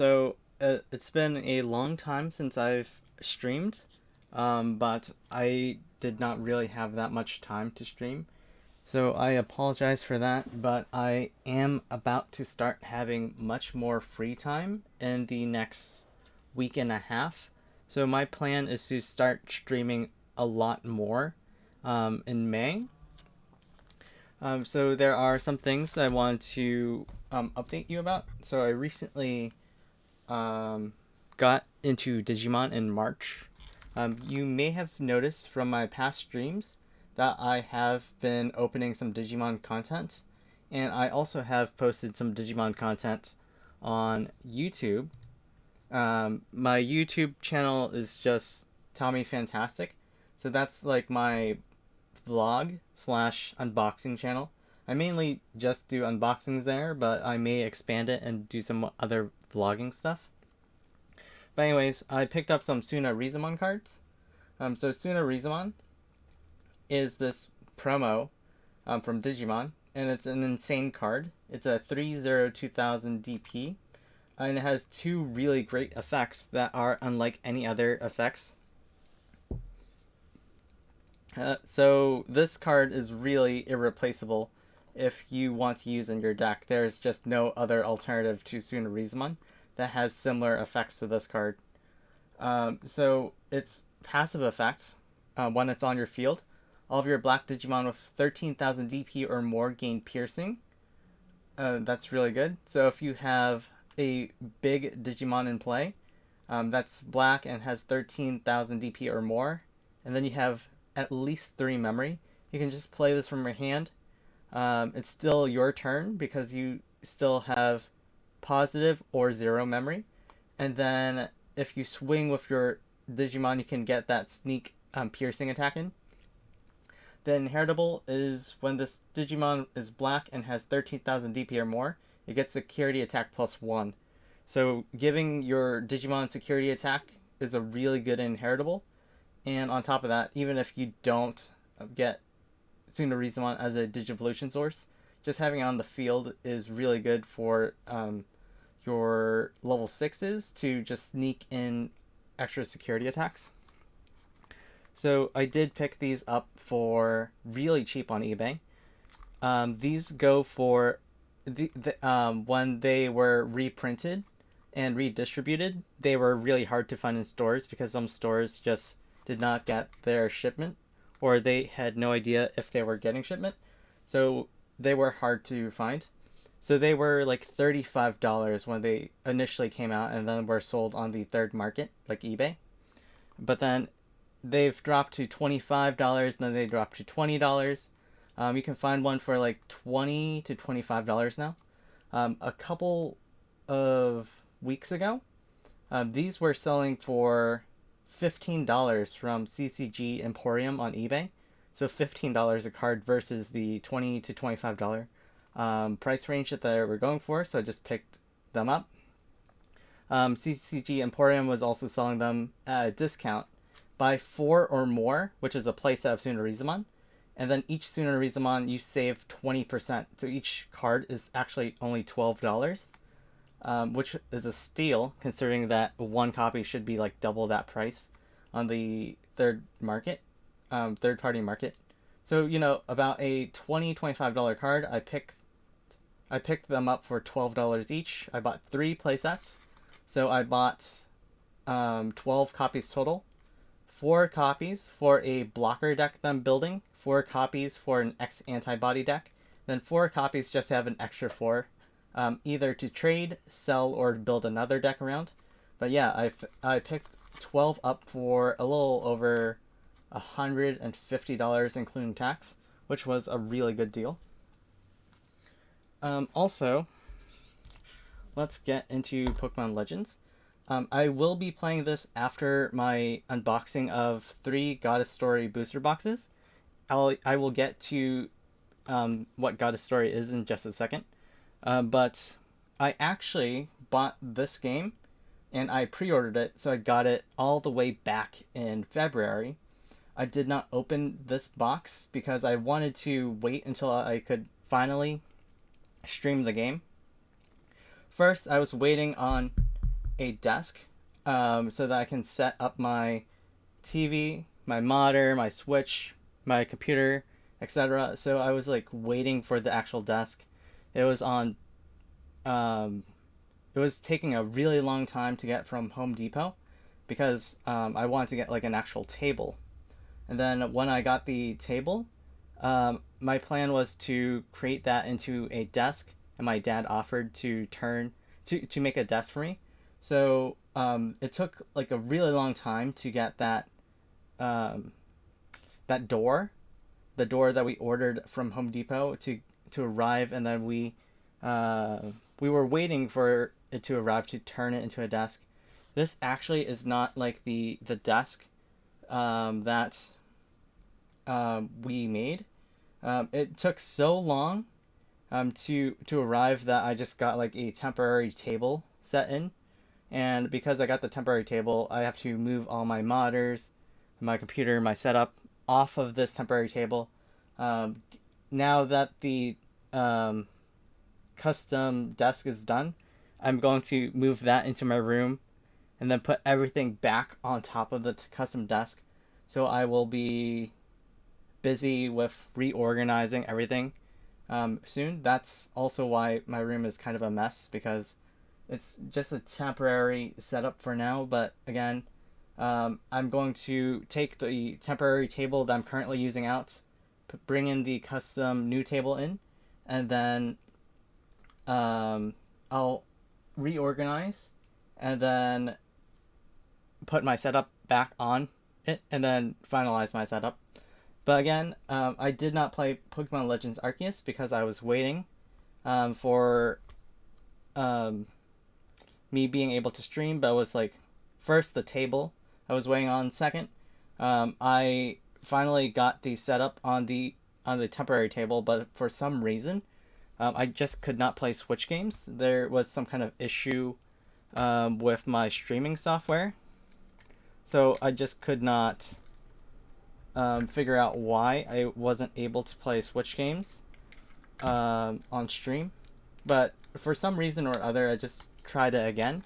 It's been a long time since I've streamed, but I did not really have that much time to stream. So I apologize for that, but I am about to start having much more free time in the next week and a half. So my plan is to start streaming a lot more in May. So there are some things I want to update you about. So I recently um, got into Digimon in March. You may have noticed from my past streams that I have been opening some Digimon content, and I also have posted some Digimon content on YouTube. My YouTube channel is just Tommy Fantastic, so that's like my vlog slash unboxing channel. I mainly just do unboxings there, but I may expand it and do some other vlogging stuff. But anyways, I picked up some Tsuna Rizumon cards. So Tsuna Rizumon is this promo from Digimon, and it's an insane card. It's a 3/0/2000 DP, and it has two really great effects that are unlike any other effects. So this card is really irreplaceable if you want to use in your deck. There's just no other alternative to Tsuna Rizumon that has similar effects to this card. So its passive effects, when it's on your field, all of your black Digimon with 13,000 DP or more gain piercing. That's really good. So if you have a big Digimon in play, that's black and has 13,000 DP or more, and then you have at least 3 memory, you can just play this from your hand. It's still your turn because you still have positive or 0 memory. And then if you swing with your Digimon, you can get that sneak piercing attack in. The inheritable is when this Digimon is black and has 13,000 DP or more, it gets security attack +1. So giving your Digimon security attack is a really good inheritable. And on top of that, even if you don't get Tsuna Rizumon as a Digivolution source, just having it on the field is really good for your level 6s to just sneak in extra security attacks. So I did pick these up for really cheap on eBay. These go for when they were reprinted and redistributed, they were really hard to find in stores because some stores just did not get their shipment, or they had no idea if they were getting shipment. So they were hard to find. So they were like $35 when they initially came out, and then were sold on the third market, like eBay. But then they've dropped to $25, and then they dropped to $20. You can find one for like $20 to $25 now. A couple of weeks ago, these were selling for $15 from CCG Emporium on eBay. So $15 a card versus the $20 to $25 price range that they were going for. So I just picked them up. CCG Emporium was also selling them at a discount. Buy 4 or more, which is a playset of Tsuna Rizumon. And then each Tsuna Rizumon you save 20%. So each card is actually only $12. Which is a steal considering that one copy should be like double that price on the third party market. So about a $25 card, I picked them up for $12 each. I bought 3 playsets, so I bought 12 copies total. 4 copies for a blocker deck that I'm building, 4 copies for an X antibody deck, then 4 copies just to have an extra 4. Either to trade, sell, or build another deck around. But yeah, I picked 12 up for a little over $150 including tax, which was a really good deal. Also, let's get into Pokemon Legends. I will be playing this after my unboxing of 3 Goddess Story booster boxes. I will get to what Goddess Story is in just a second. But I actually bought this game and I pre-ordered it, so I got it all the way back in February. I did not open this box because I wanted to wait until I could finally stream the game. First, I was waiting on a desk so that I can set up my TV, my monitor, my Switch, my computer, etc. So I was like waiting for the actual desk. It was on. It was taking a really long time to get from Home Depot because I wanted to get like an actual table. And then when I got the table, my plan was to create that into a desk, and my dad offered to to make a desk for me. So it took like a really long time to get um, that door, the door that we ordered from Home Depot to arrive, and then we were waiting for it to arrive to turn it into a desk. This actually is not like the desk that we made. It took so long to arrive that I just got like a temporary table set in, and because I got the temporary table, I have to move all my monitors, my computer, my setup off of this temporary table. Um, Now that the custom desk is done, I'm going to move that into my room and then put everything back on top of the custom desk. So I will be busy with reorganizing everything soon. That's also why my room is kind of a mess, because it's just a temporary setup for now. But again, I'm going to take the temporary table that I'm currently using out, bring in the custom new table in, and then I'll reorganize and then put my setup back on it and then finalize my setup. But again, I did not play Pokemon Legends Arceus because I was waiting for me being able to stream. But it was like first the table I was waiting on. Second, I finally got the setup on the temporary table, but for some reason, I just could not play Switch games. There was some kind of issue with my streaming software, so I just could not figure out why I wasn't able to play Switch games on stream. But for some reason or other, I just tried it again,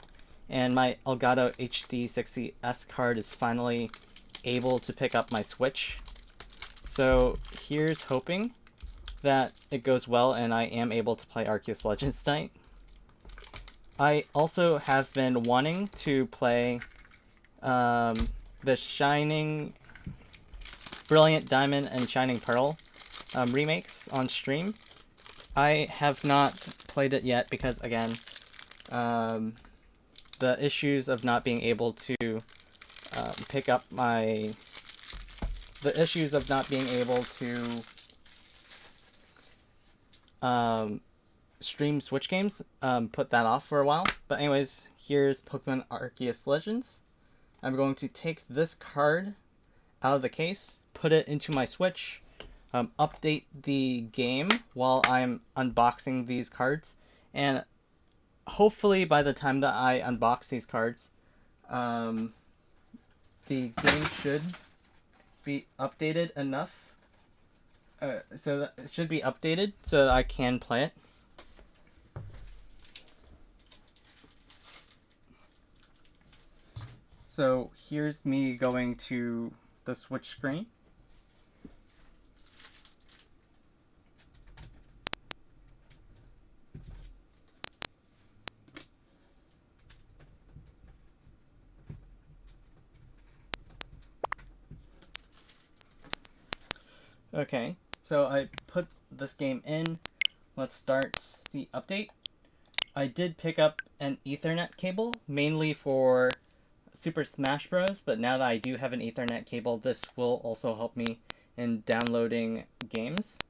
and my Elgato HD 60S card is finally able to pick up my Switch. So here's hoping that it goes well and I am able to play Arceus Legends tonight. I also have been wanting to play the Shining Brilliant Diamond and Shining Pearl remakes on stream. I have not played it yet because, again, the issues of not being able to pick up my... The issues of not being able to stream Switch games put that off for a while. But anyways, here's Pokemon Arceus Legends. I'm going to take this card out of the case, put it into my Switch, update the game while I'm unboxing these cards, and hopefully by the time that I unbox these cards, the game should be updated enough. So that it should be updated so that I can play it. So here's me going to the Switch screen. Okay, so I put this game in. Let's start the update. I did pick up an Ethernet cable, mainly for Super Smash Bros. But now that I do have an Ethernet cable, this will also help me in downloading games.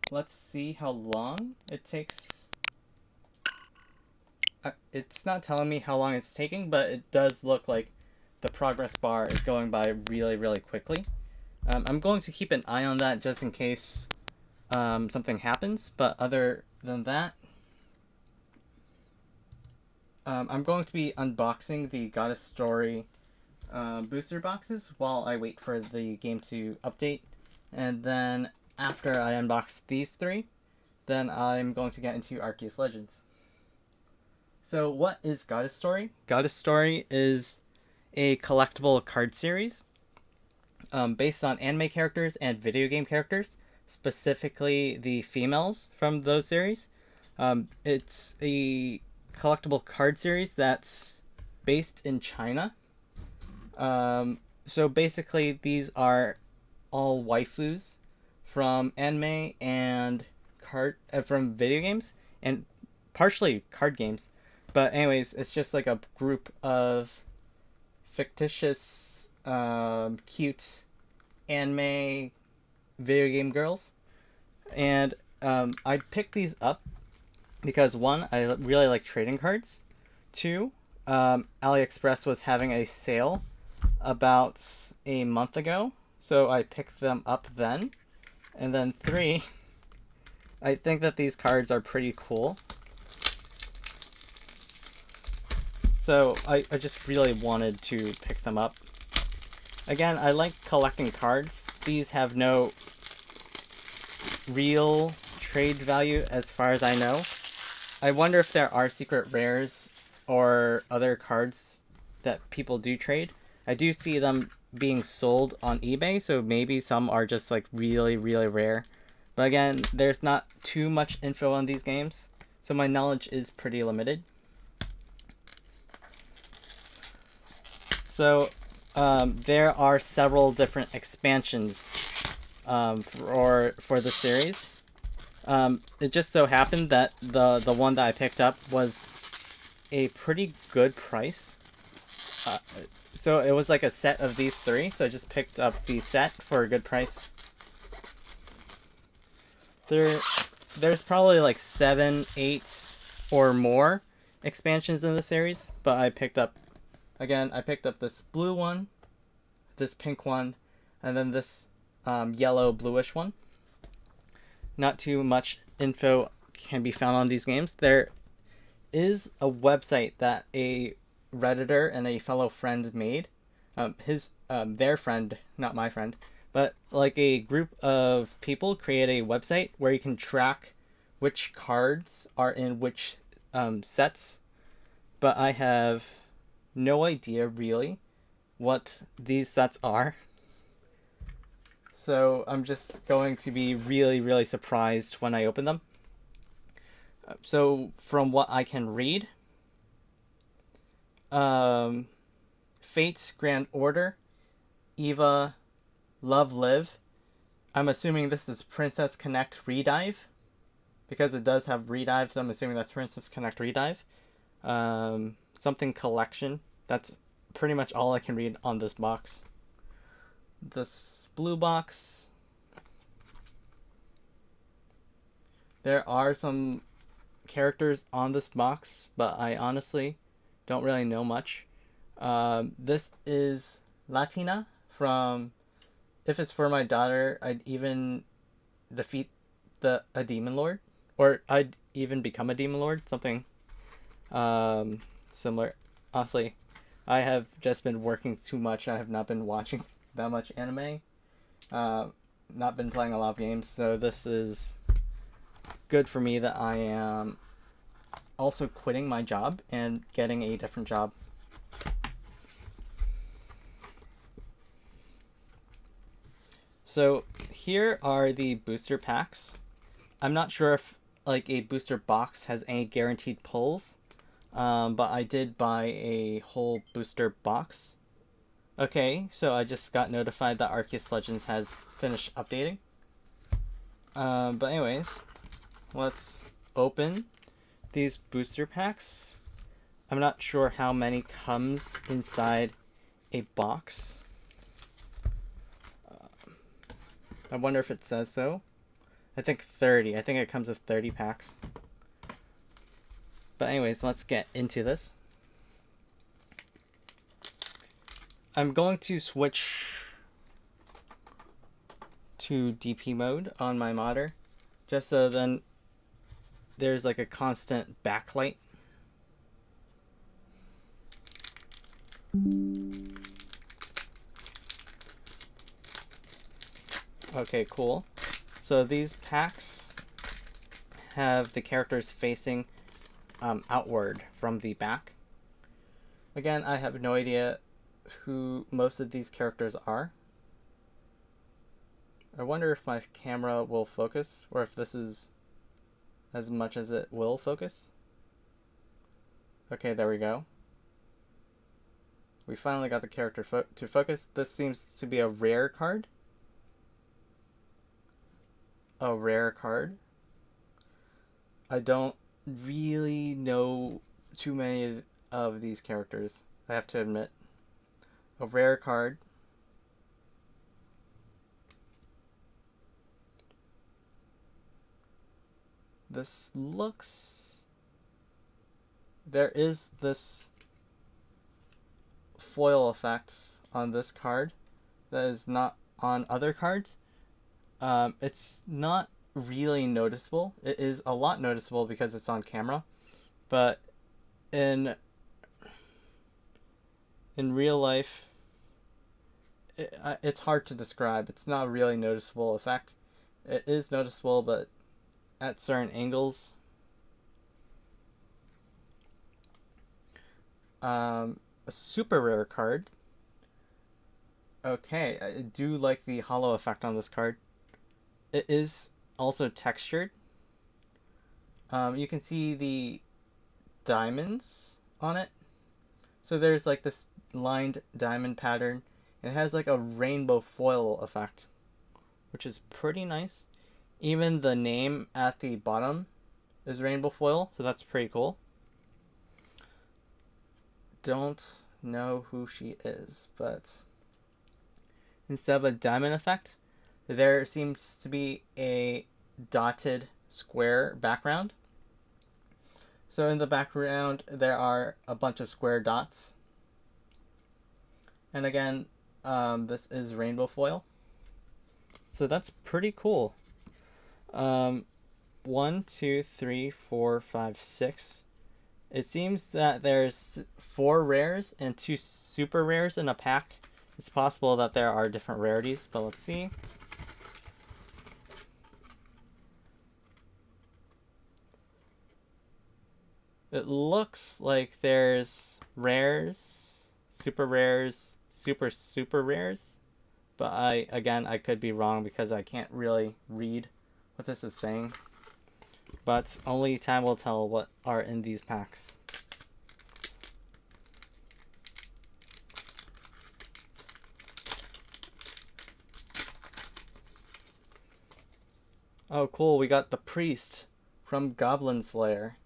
Let's see how long it takes. It's not telling me how long it's taking, but it does look like the progress bar is going by really, really quickly. I'm going to keep an eye on that just in case something happens, but other than that, I'm going to be unboxing the Goddess Story booster boxes while I wait for the game to update And then after I unbox these three, then I'm going to get into Arceus Legends. So what is Goddess Story? Goddess Story is a collectible card series based on anime characters and video game characters, specifically the females from those series. It's a collectible card series that's based in China. So basically, these are all waifus from anime and from video games and partially card games. But anyways, it's just like a group of fictitious, cute anime video game girls, and I picked these up because one, I really like trading cards. Two, AliExpress was having a sale about a month ago, so I picked them up then. And then three, I think that these cards are pretty cool. So I just really wanted to pick them up. Again, I like collecting cards. These have no real trade value as far as I know. I wonder if there are secret rares or other cards that people do trade. I do see them being sold on eBay, so maybe some are just like really, really rare. But again, there's not too much info on these games, so my knowledge is pretty limited. So there are several different expansions for the series. It just so happened that the one that I picked up was a pretty good price. So it was like a set of these three, so I just picked up the set for a good price. There's probably like 7, 8, or more expansions in the series, but I picked up this blue one, this pink one, and then this yellow bluish one. Not too much info can be found on these games. There is a website that a Redditor and a fellow friend made. Their friend, not my friend, but like a group of people create a website where you can track which cards are in which sets. But I have no idea really what these sets are. So I'm just going to be really, really surprised when I open them. So from what I can read, Fate, Grand Order, Eva, Love Live. I'm assuming this is Princess Connect Redive, because it does have Redive, so I'm assuming that's Princess Connect Redive. Something Collection. That's pretty much all I can read on this box. This blue box. There are some characters on this box, but I honestly don't really know much. This is Latina from If It's For My Daughter, I'd even defeat a demon lord, or I'd even become a demon lord, something similar. Honestly, I have just been working too much. I have not been watching that much anime. Not been playing a lot of games, so this is good for me that I am also quitting my job and getting a different job. So here are the booster packs. I'm not sure if like a booster box has any guaranteed pulls, but I did buy a whole booster box. Okay, so I just got notified that Arceus Legends has finished updating. But anyways, let's open these booster packs. I'm not sure how many comes inside a box. I wonder if it says so. I think 30. I think it comes with 30 packs. But anyways, let's get into this. I'm going to switch to DP mode on my modder, just so then there's like a constant backlight. Okay, cool. So these packs have the characters facing outward from the back. Again, I have no idea who most of these characters are. I wonder if my camera will focus, or if this is as much as it will focus. Okay, there we go. We finally got the character to focus. This seems to be a rare card. A rare card. I don't really know too many of these characters, I have to admit. A rare card. This looks... There is this foil effect on this card that is not on other cards. It's not really noticeable. It is a lot noticeable because it's on camera, but in real life, it's hard to describe. It's not a really noticeable effect. It is noticeable, but at certain angles. A super rare card. Okay, I do like the hollow effect on this card. It is also textured. You can see the diamonds on it. So there's like this lined diamond pattern. And it has like a rainbow foil effect, which is pretty nice. Even the name at the bottom is rainbow foil, so that's pretty cool. Don't know who she is, but instead of a diamond effect, there seems to be a dotted square background. So in the background, there are a bunch of square dots. And again, this is rainbow foil. So that's pretty cool. 1, 2, 3, 4, 5, 6. It seems that there's 4 rares and 2 super rares in a pack. It's possible that there are different rarities, but let's see. It looks like there's rares, super rares, super rares, but I could be wrong because I can't really read what this is saying. But only time will tell what are in these packs. Oh, cool. We got the priest from Goblin Slayer.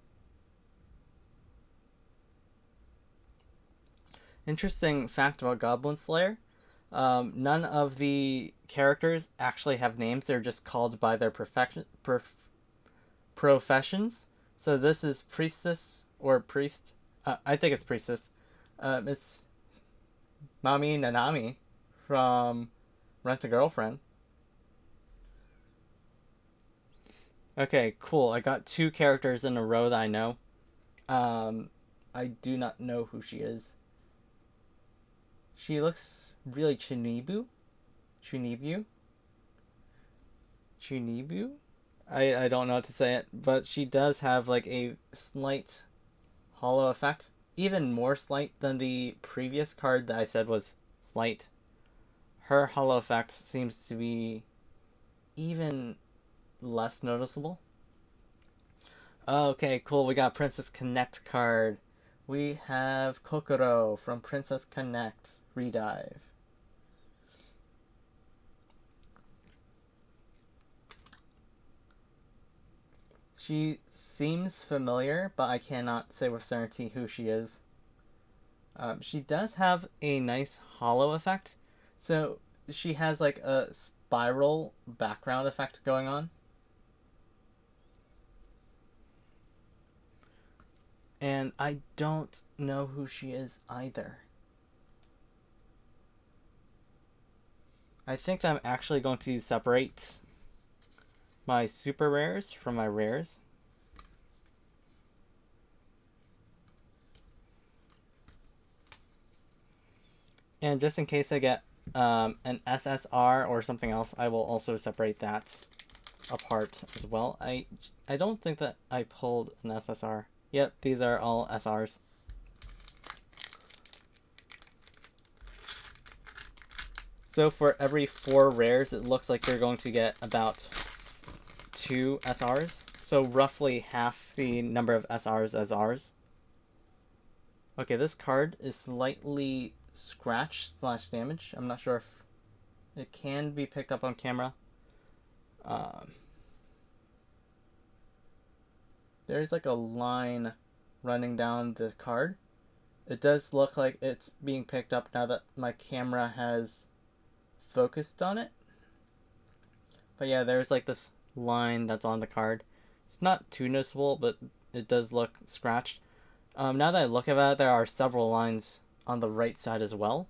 Interesting fact about Goblin Slayer. None of the characters actually have names. They're just called by their professions. So this is priestess or priest. I think it's priestess. It's Mami Nanami from Rent a Girlfriend. Okay, cool. I got 2 characters in a row that I know. I do not know who she is. She looks really Chunibu. I don't know how to say it, but she does have like a slight hollow effect. Even more slight than the previous card that I said was slight. Her hollow effect seems to be even less noticeable. Okay, cool. We got Princess Connect card. We have Kokoro from Princess Connect Redive. She seems familiar, but I cannot say with certainty who she is. She does have a nice hollow effect. So she has like a spiral background effect going on. And I don't know who she is either. I think I'm actually going to separate my super rares from my rares. And just in case I get an SSR or something else, I will also separate that apart as well. I don't think that I pulled an SSR. Yep, these are all SRs. So for every 4 rares, it looks like you're going to get about 2 SRs. So roughly half the number of SRs as Rs. Okay, this card is slightly scratched / damaged. I'm not sure if it can be picked up on camera. There's like a line running down the card. It does look like it's being picked up now that my camera has focused on it. But yeah, there's like this line that's on the card. It's not too noticeable, but it does look scratched. Now that I look at it, there are several lines on the right side as well.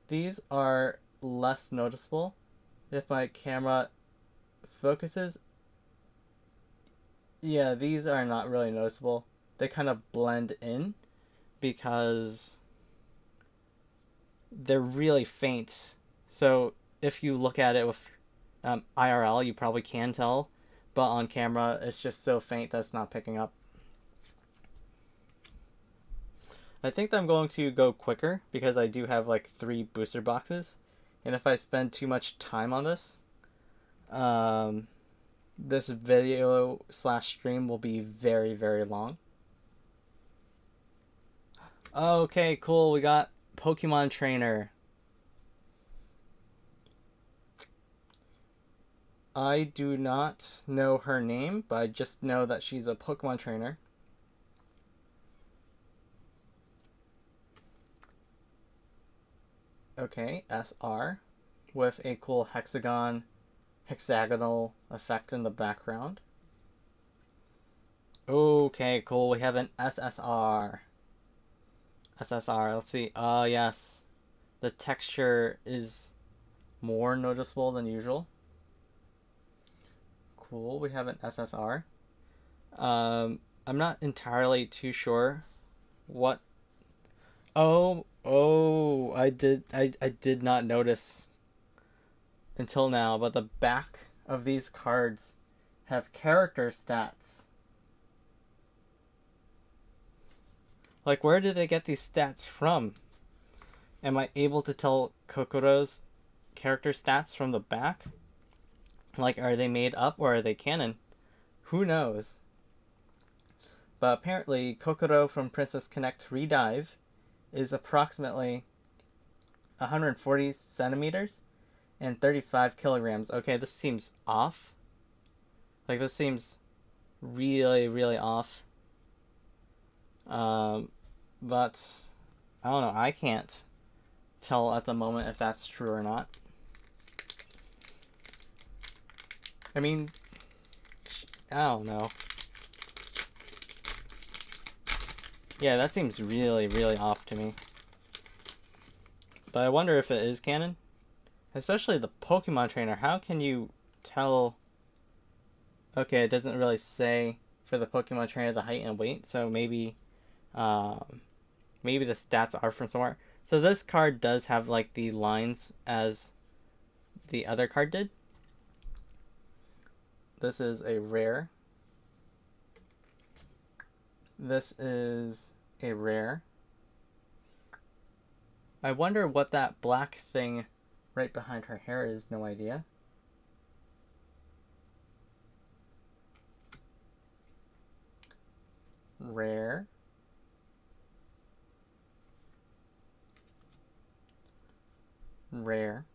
These are less noticeable if my camera focuses. Yeah, these are not really noticeable. They kind of blend in because they're really faint. So if you look at it with IRL, you probably can tell, but on camera, it's just so faint that it's not picking up. I think that I'm going to go quicker because I do have like 3 booster boxes, and if I spend too much time on this, this video / stream will be very, very long. Okay, cool. We got Pokemon Trainer. I do not know her name, but I just know that she's a Pokemon trainer. Okay, SR with a cool hexagonal effect in the background. Okay, cool. We have an SSR. Let's see. Yes. The texture is more noticeable than usual. Cool. We have an SSR. I'm not entirely too sure what. I did not notice until now, but the back of these cards have character stats. Like, where did they get these stats from? Am I able to tell Kokoro's character stats from the back? Like, are they made up or are they canon? Who knows? But apparently, Kokoro from Princess Connect Redive is approximately 140 centimeters and 35 kilograms. Okay, this seems off. Like, this seems really, really off. But I don't know. I can't tell at the moment if that's true or not. I mean, I don't know. Yeah, that seems really, really off to me. But I wonder if it is canon. Especially the Pokemon Trainer. How can you tell... Okay, it doesn't really say for the Pokemon Trainer the height and weight. So maybe the stats are from somewhere. So this card does have like the lines as the other card did. This is a rare. This is a rare. I wonder what that black thing right behind her hair is. No idea. Rare. Rare.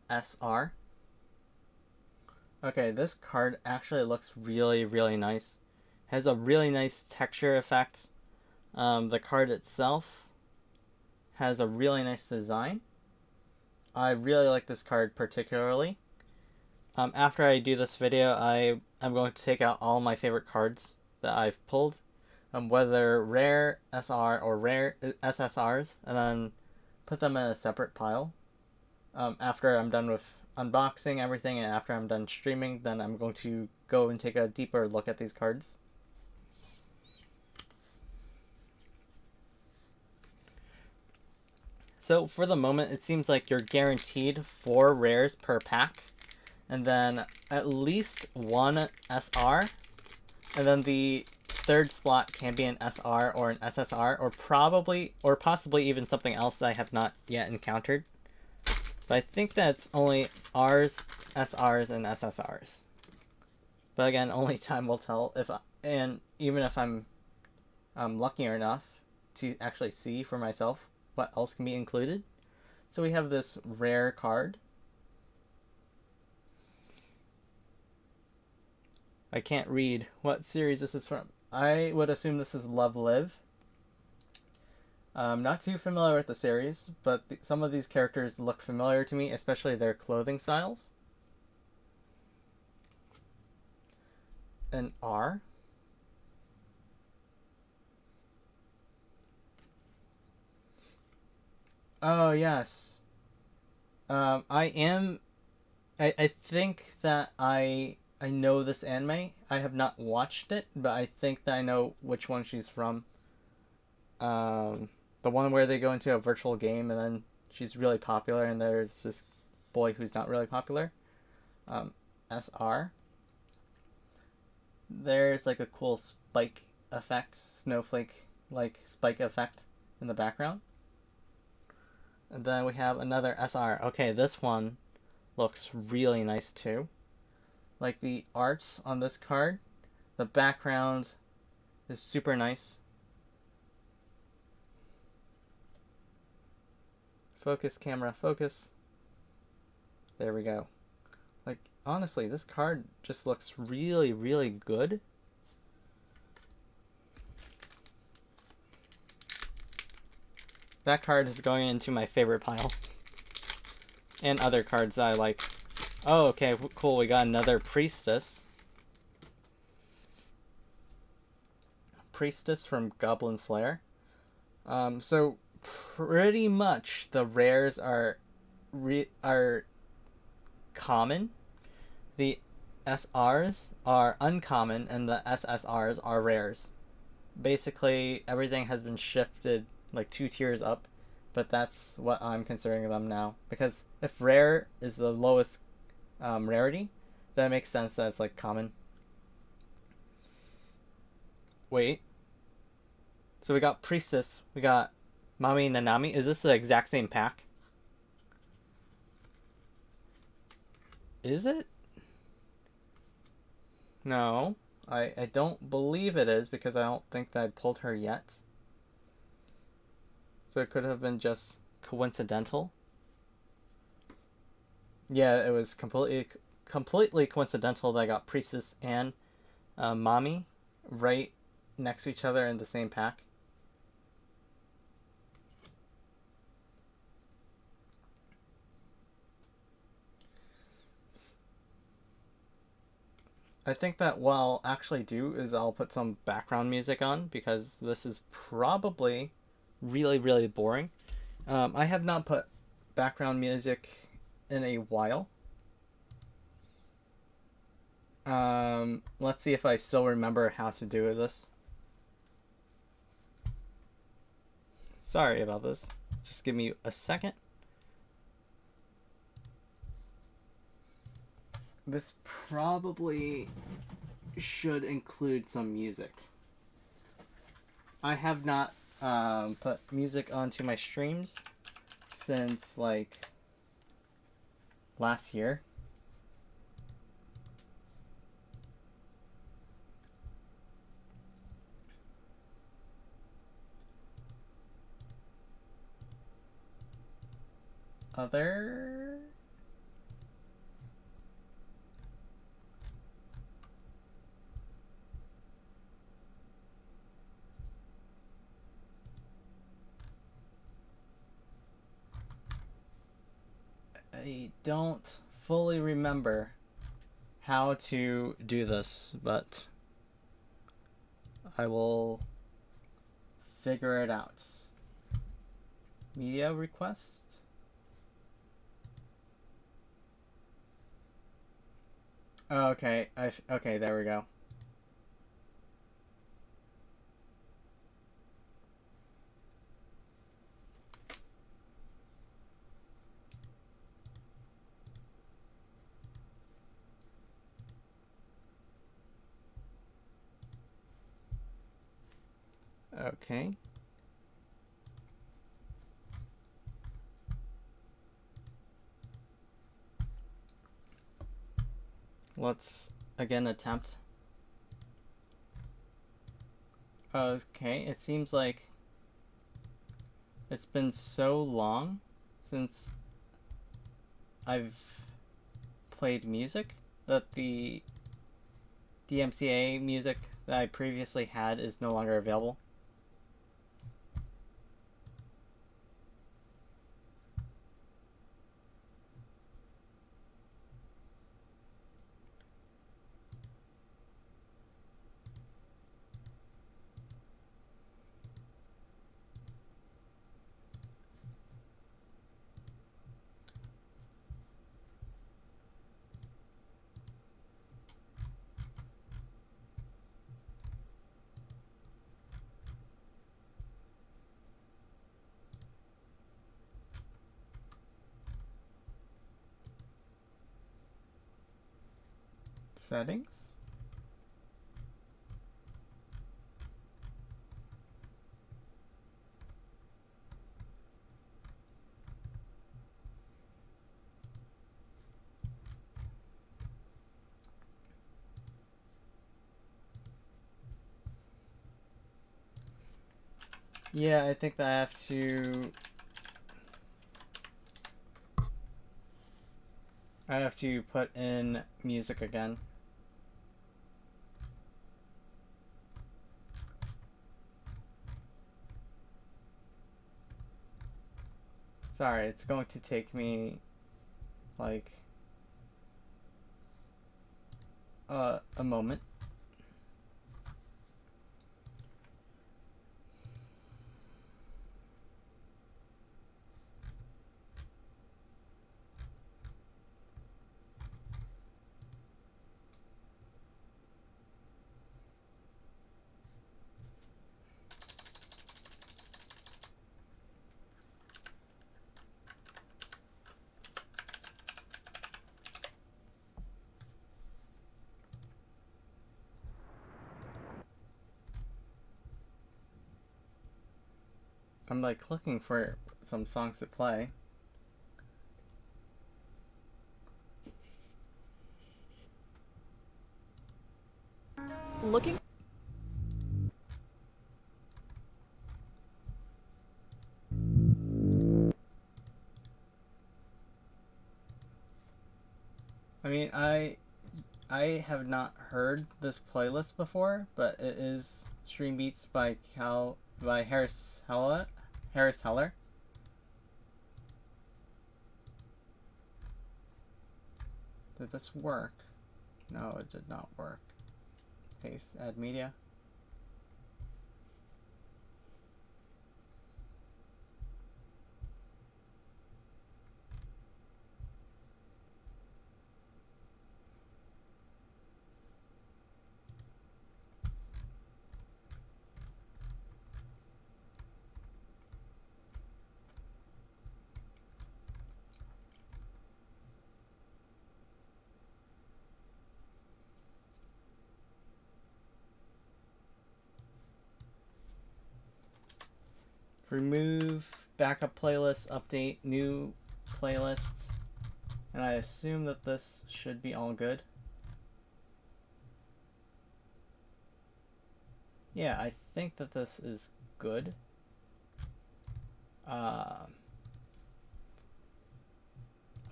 SR. Okay, this card actually looks really, really nice. Has a really nice texture effect. The card itself has a really nice design. I really like this card particularly. After I do this video, I'm going to take out all my favorite cards that I've pulled, whether rare SR or rare SSRs, and then put them in a separate pile. After I'm done with unboxing everything and after I'm done streaming, then I'm going to go and take a deeper look at these cards. So for the moment, it seems like you're guaranteed 4 rares per pack, and then at least 1 SR, and then the third slot can be an SR or an SSR, or possibly even something else that I have not yet encountered. But I think that's only Rs, SRs, and SSRs. But again, only time will tell. And even if I'm lucky enough to actually see for myself what else can be included. So we have this rare card. I can't read what series this is from. I would assume this is Love Live. Not too familiar with the series, but some of these characters look familiar to me, especially their clothing styles. An R. Oh, yes. I think that I know this anime. I have not watched it, but I think that I know which one she's from. The one where they go into a virtual game and then she's really popular, and there's this boy who's not really popular. SR. There's like a cool spike effect, snowflake like spike effect in the background. And then we have another SR. Okay, this one looks really nice too. Like the arts on this card, the background is super nice. Focus, camera, focus. There we go. Like, honestly, this card just looks really, really good. That card is going into my favorite pile. And other cards that I like. Oh, okay, cool. We got another Priestess. Priestess from Goblin Slayer. So pretty much the rares are common. The SRs are uncommon, and the SSRs are rares. Basically, everything has been shifted like 2 tiers up, but that's what I'm considering them now. Because if rare is the lowest rarity, then it makes sense that it's like common. Wait. So we got Priestess, we got Mami Nanami. Is this the exact same pack? Is it? No. I don't believe it is, because I don't think that I pulled her yet. So it could have been just coincidental. Yeah, it was completely coincidental that I got Priestess and Mami right next to each other in the same pack. I think that what I'll actually do is I'll put some background music on, because this is probably really, really boring. I have not put background music in a while. Let's see if I still remember how to do this. Sorry about this. Just give me a second. This probably should include some music. I have not put music onto my streams since like last year. Other I don't fully remember how to do this, but I will figure it out. Media request. Oh, okay. Okay, there we go. Okay. Let's again attempt. Okay, it seems like it's been so long since I've played music that the DMCA music that I previously had is no longer available. Settings? Yeah, I think that I have to put in music again. Sorry, it's going to take me like a moment. I'm like looking for some songs to play. Looking. I mean, I have not heard this playlist before, but it is Stream Beats by Harris Heller. Harris Heller. Did this work? No, it did not work. Paste, add media. Remove backup playlist, update new playlist, and I assume that this should be all good. Yeah, I think that this is good. I'm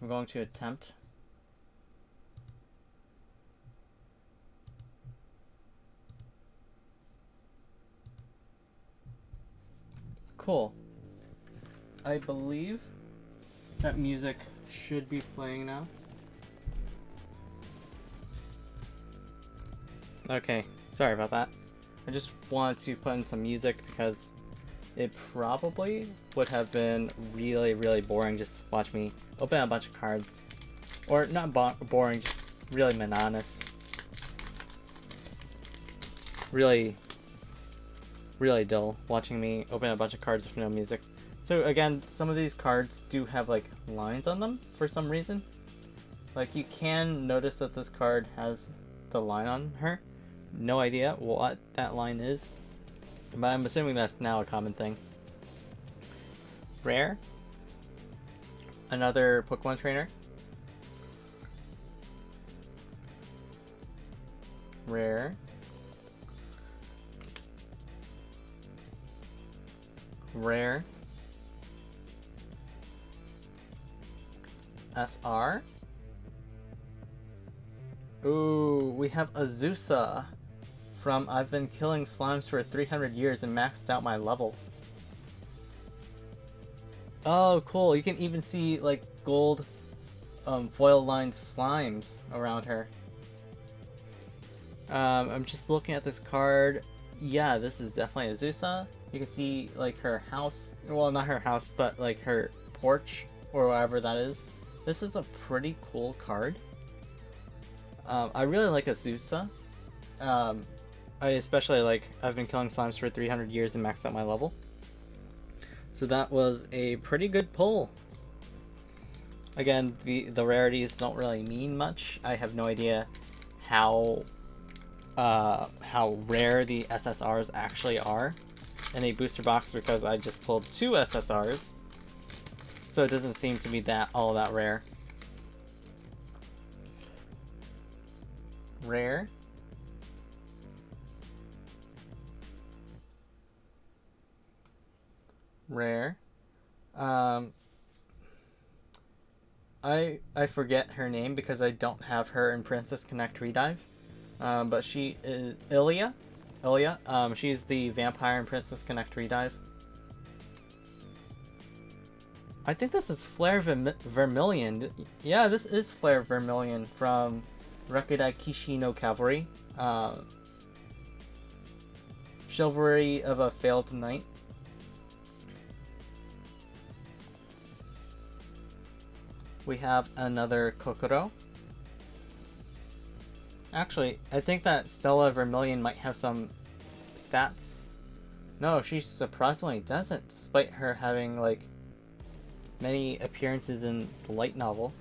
going to attempt. Cool. I believe that music should be playing now. Okay, sorry about that. I just wanted to put in some music because it probably would have been really, really boring just to watch me open a bunch of cards. Or not boring, just really monotonous. Really, really dull watching me open a bunch of cards with no music. So again, some of these cards do have like lines on them for some reason. Like you can notice that this card has the line on her. No idea what that line is. But I'm assuming that's now a common thing. Rare. Another Pokemon trainer. Rare. Rare. SR. Ooh, we have Azusa from I've been killing slimes for 300 years and maxed out my level. Oh, cool. You can even see like gold foil lined slimes around her. I'm just looking at this card. Yeah, this is definitely Azusa. You can see like her house. Well, not her house, but like her porch or whatever that is. This is a pretty cool card. I really like Azusa. I especially like I've been killing slimes for 300 years and maxed out my level. So that was a pretty good pull. Again, the rarities don't really mean much. I have no idea how rare the SSRs actually are in a booster box because I just pulled 2 SSRs. So it doesn't seem to be all that rare. Rare. Rare. I forget her name because I don't have her in Princess Connect Redive. But she is Ilya. She's the vampire in Princess Connect Redive. I think this is Flare Vermilion. Yeah, this is Flare Vermilion from Rekudai Kishi no Cavalry. Chivalry of a Failed Knight. We have another Kokoro. Actually, I think that Stella Vermilion might have some stats. No, she surprisingly doesn't, despite her having, like, many appearances in the light novel.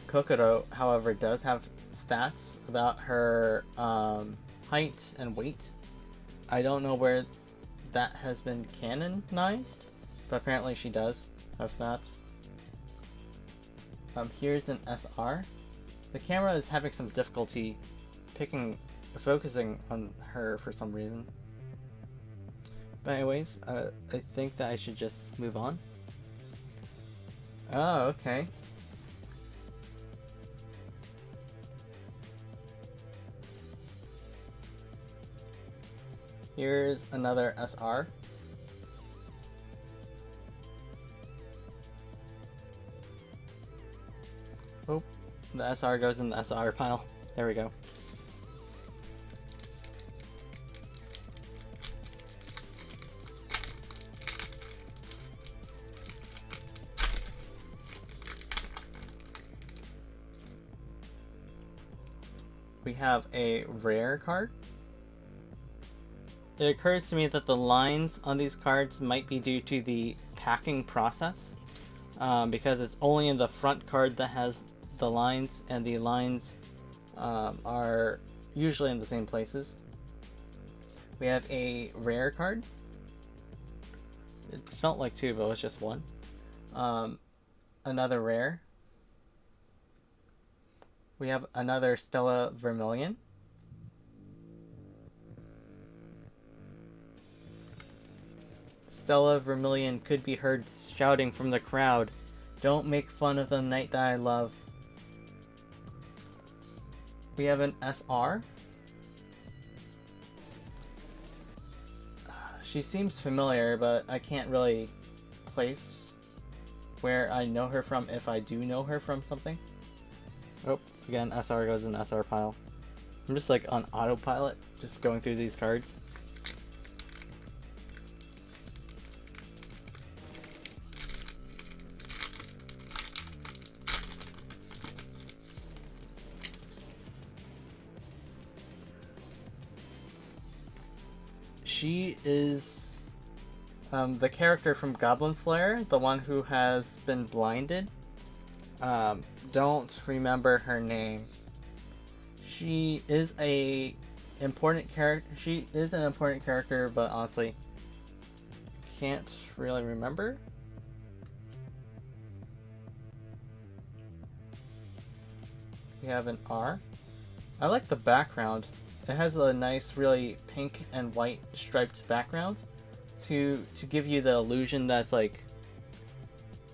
Kokoro, however, does have stats about her height and weight. I don't know where that has been canonized, but apparently she does have stats. Here's an SR. The camera is having some difficulty focusing on her for some reason. But anyways, I think that I should just move on. Oh, okay. Here's another SR. Oh, the SR goes in the SR pile. There we go. We have a rare card. It occurs to me that the lines on these cards might be due to the packing process, because it's only in the front card that has the lines, and the lines are usually in the same places. We have a rare card. It felt like 2, but it was just 1. Another rare. We have another Stella Vermilion. Stella Vermilion could be heard shouting from the crowd, "Don't make fun of the knight that I love." We have an SR. She seems familiar, but I can't really place where I know her from if I do know her from something. Oh, again, SR goes in the SR pile. I'm just like on autopilot, just going through these cards. She is the character from Goblin Slayer, the one who has been blinded. Don't remember her name. She is a important character. She is an important character, but honestly, can't really remember. We have an R. I like the background. It has a nice, really pink and white striped background to give you the illusion that's like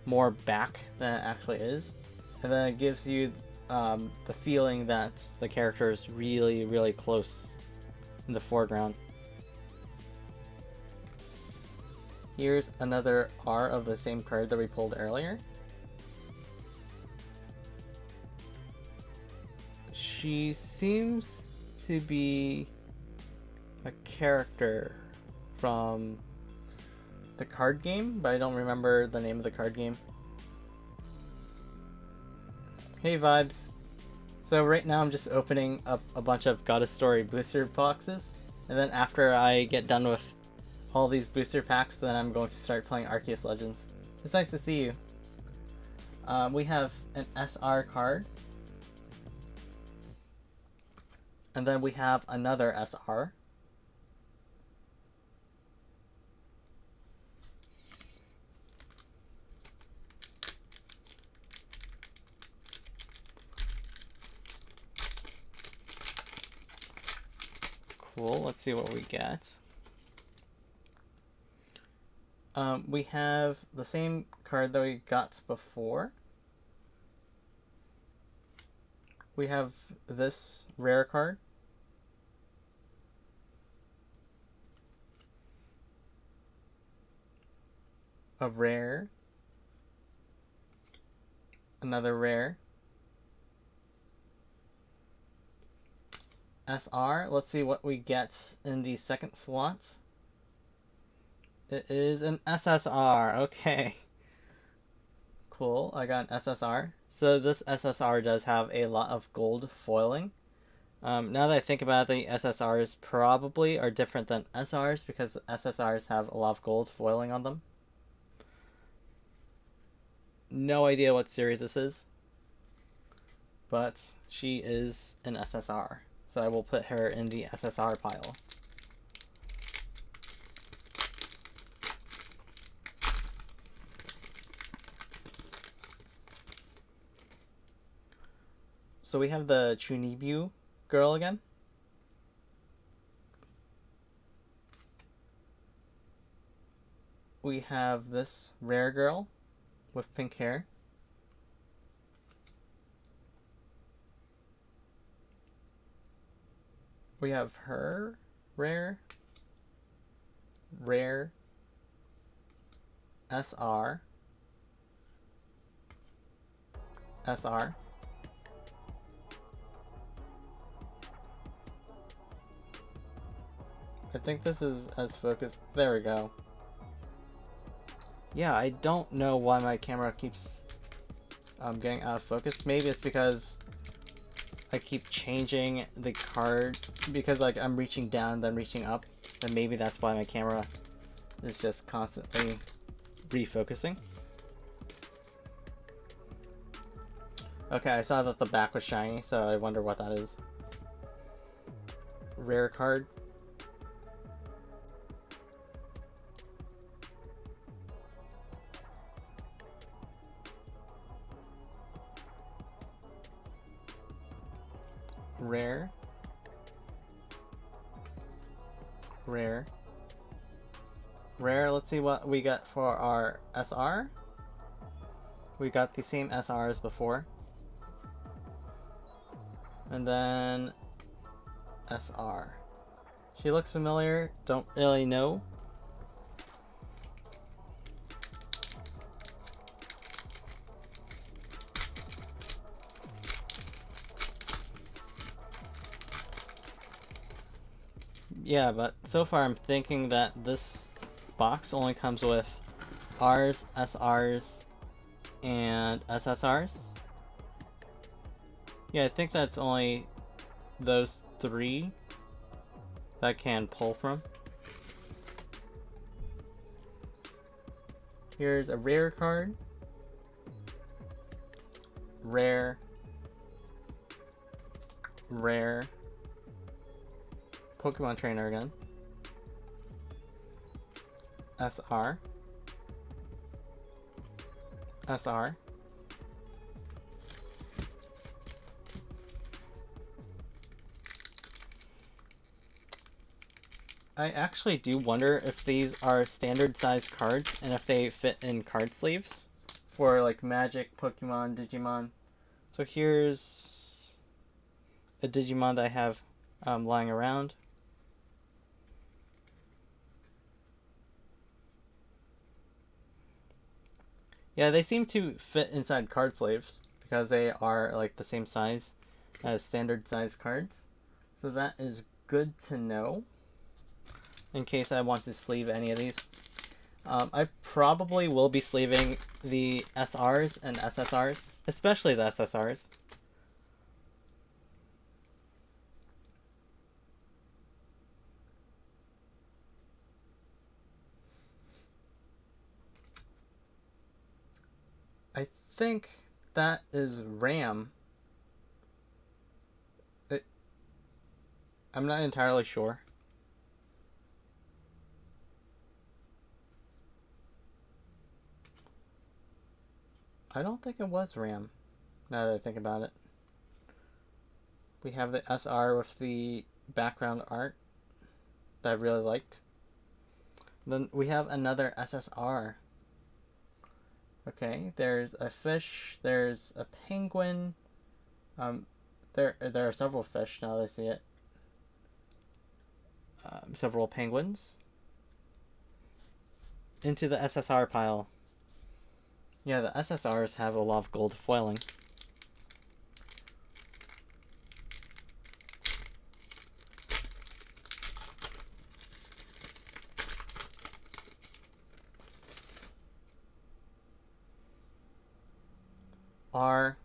more back than it actually is, and then it gives you the feeling that the character is really, really close in the foreground. Here's another R of the same card that we pulled earlier. She seems to be a character from the card game, but I don't remember the name of the card game. Hey vibes! So right now I'm just opening up a bunch of Goddess Story booster boxes, and then after I get done with all these booster packs, then I'm going to start playing Arceus Legends. It's nice to see you. We have an SR card, and then we have another SR. Cool, let's see what we get. We have the same card that we got before. We have this rare card. A rare. Another rare. SR. Let's see what we get in the second slot. It is an SSR. Okay. Cool. I got an SSR. So this SSR does have a lot of gold foiling. Now that I think about it, the SSRs probably are different than SRs because SSRs have a lot of gold foiling on them. No idea what series this is, but she is an SSR. So I will put her in the SSR pile. So we have the Chunibu girl again. We have this rare girl with pink hair. We have her, rare, SR, SR. I think this is as focused. There we go. Yeah, I don't know why my camera keeps getting out of focus. Maybe it's because I keep changing the card because like I'm reaching down then reaching up, and maybe that's why my camera is just constantly refocusing. Okay, I saw that the back was shiny, so I wonder what that is. Rare card. Rare. Rare. Rare. Let's see what we got for our SR. We got the same SR as before. And then SR. She looks familiar. Don't really know. Yeah, but so far I'm thinking that this box only comes with Rs, SRs, and SSRs. Yeah, I think that's only those three that I can pull from. Here's a rare card. Rare. Rare. Pokemon Trainer again. SR. SR. I actually do wonder if these are standard size cards and if they fit in card sleeves for like Magic, Pokemon, Digimon. So here's a Digimon that I have lying around. Yeah, they seem to fit inside card sleeves because they are like the same size as standard size cards. So that is good to know in case I want to sleeve any of these. I probably will be sleeving the SRs and SSRs, especially the SSRs. I think that is RAM. I'm not entirely sure. I don't think it was RAM, now that I think about it. We have the SR with the background art that I really liked. Then we have another SSR. Okay, there's a fish, there's a penguin. There are several fish now that I see it. Several penguins. Into the SSR pile. Yeah, the SSRs have a lot of gold foiling. R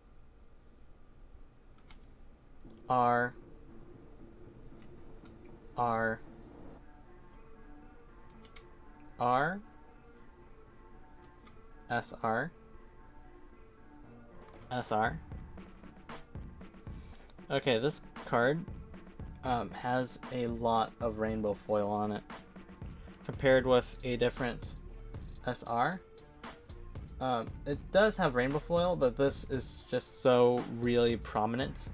R R R SR SR. Okay, this card has a lot of rainbow foil on it compared with a different SR. It does have rainbow foil, but this is just so really prominent.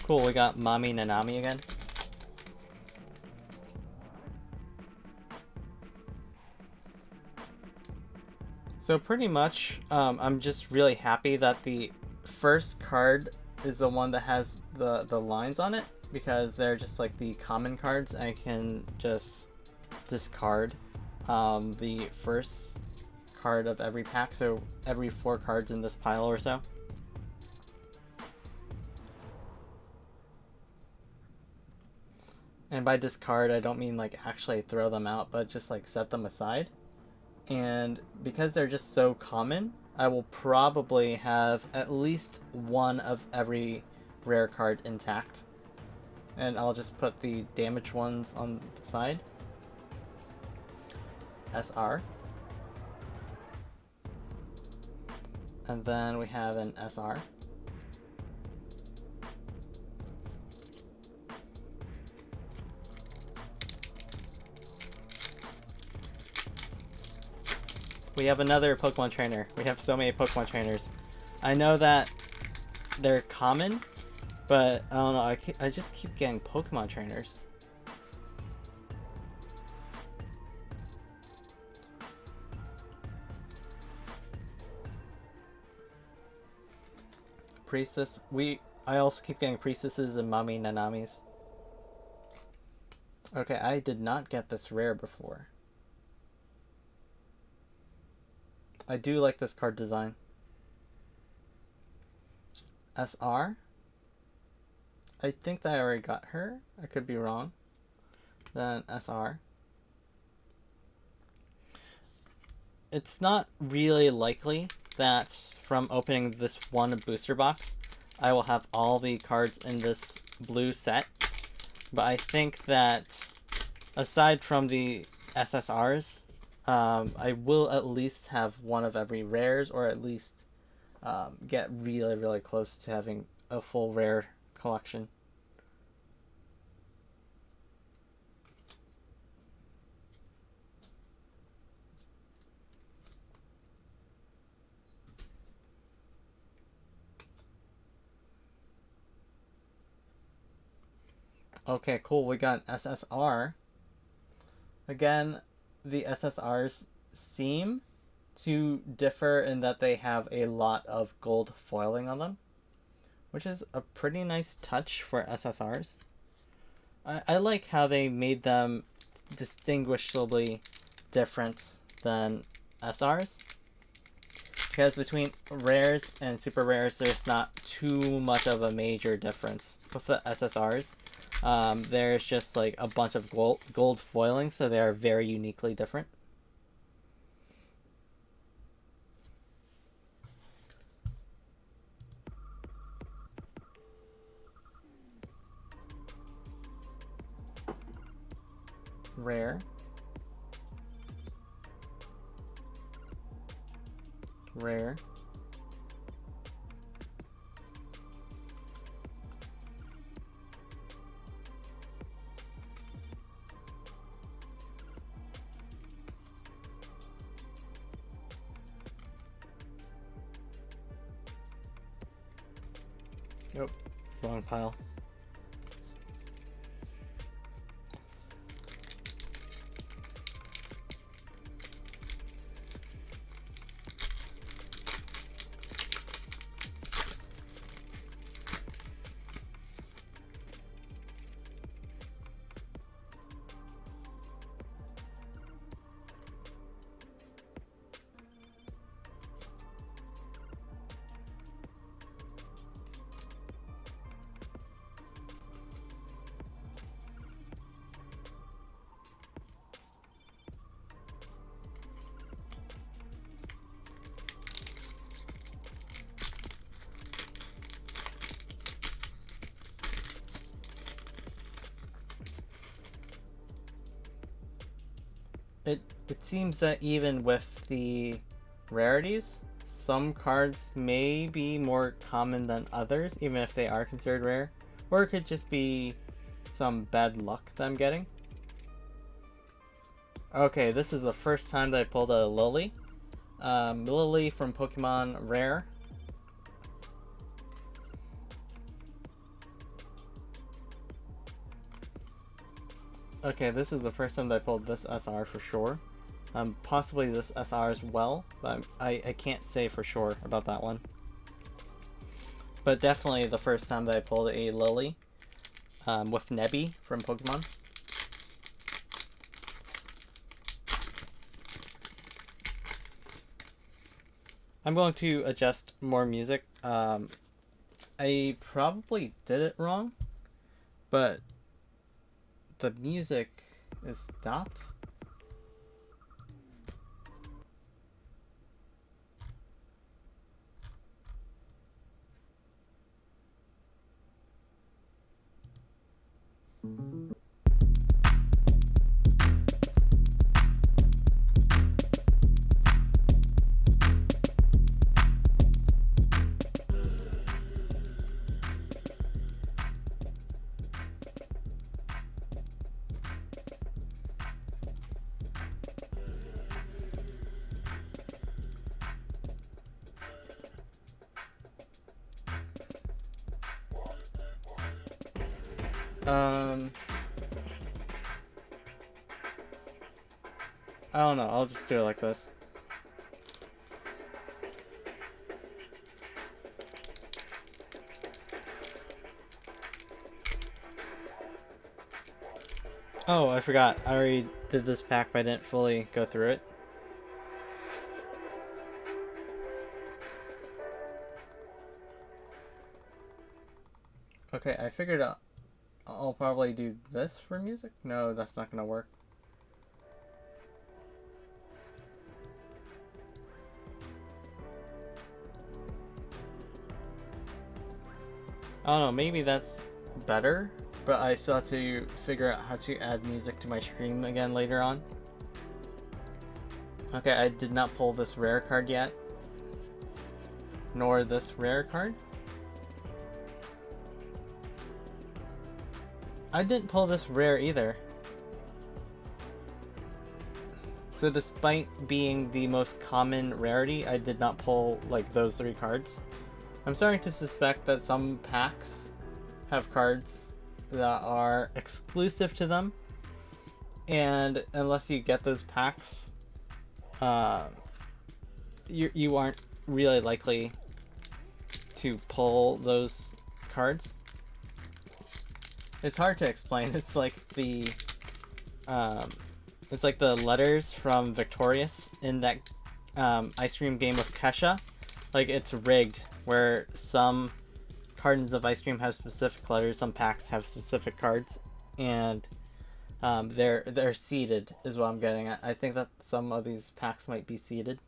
Cool, we got Mami Nanami again. So pretty much, I'm just really happy that the first card is the one that has the lines on it, because they're just like the common cards. I can just discard the first card of every pack, so every 4 cards in this pile or so. And by discard, I don't mean like actually throw them out, but just like set them aside. And because they're just so common, I will probably have at least one of every rare card intact. And I'll just put the damaged ones on the side. SR. And then we have an SR. We have another Pokemon trainer. We have so many Pokemon trainers. I know that they're common, but I don't know, I just keep getting Pokemon trainers. Priestess. I also keep getting priestesses and Mami Nanamis. Okay, I did not get this rare before. I do like this card design. SR. I think that I already got her. I could be wrong. Then SR. It's not really likely that from opening this one booster box, I will have all the cards in this blue set. But I think that aside from the SSRs, I will at least have one of every rares, or at least get really, really close to having a full rare collection. Okay, cool. We got SSR. Again, the SSRs seem to differ in that they have a lot of gold foiling on them, which is a pretty nice touch for SSRs. I like how they made them distinguishably different than SRs. Because between rares and super rares, there's not too much of a major difference. With the SSRs, there's just like a bunch of gold foiling, so they are very uniquely different. Rare. Rare. Nope. Wrong pile. It seems that even with the rarities, some cards may be more common than others, even if they are considered rare. Or it could just be some bad luck that I'm getting. Okay, this is the first time that I pulled a Lily. Lily from Pokemon Rare. Okay, this is the first time that I pulled this SR for sure. Possibly this SR as well, but I can't say for sure about that one. But definitely the first time that I pulled a Lily with Nebby from Pokemon. I'm going to adjust more music. I probably did it wrong, but the music is stopped. I don't know, I'll just do it like this. Oh, I forgot. I already did this pack, but I didn't fully go through it. Okay, I figured out I'll probably do this for music. No, that's not gonna work. I don't know, maybe that's better, but I still have to figure out how to add music to my stream again later on. Okay, I did not pull this rare card yet. Nor this rare card. I didn't pull this rare either. So despite being the most common rarity, I did not pull like those 3 cards. I'm starting to suspect that some packs have cards that are exclusive to them, and unless you get those packs, you aren't really likely to pull those cards. It's hard to explain. It's like the letters from Victorious in that ice cream game of Kesha. Like, it's rigged, where some cartons of ice cream have specific letters, some packs have specific cards, and they're seeded is what I'm getting at. I think that some of these packs might be seeded.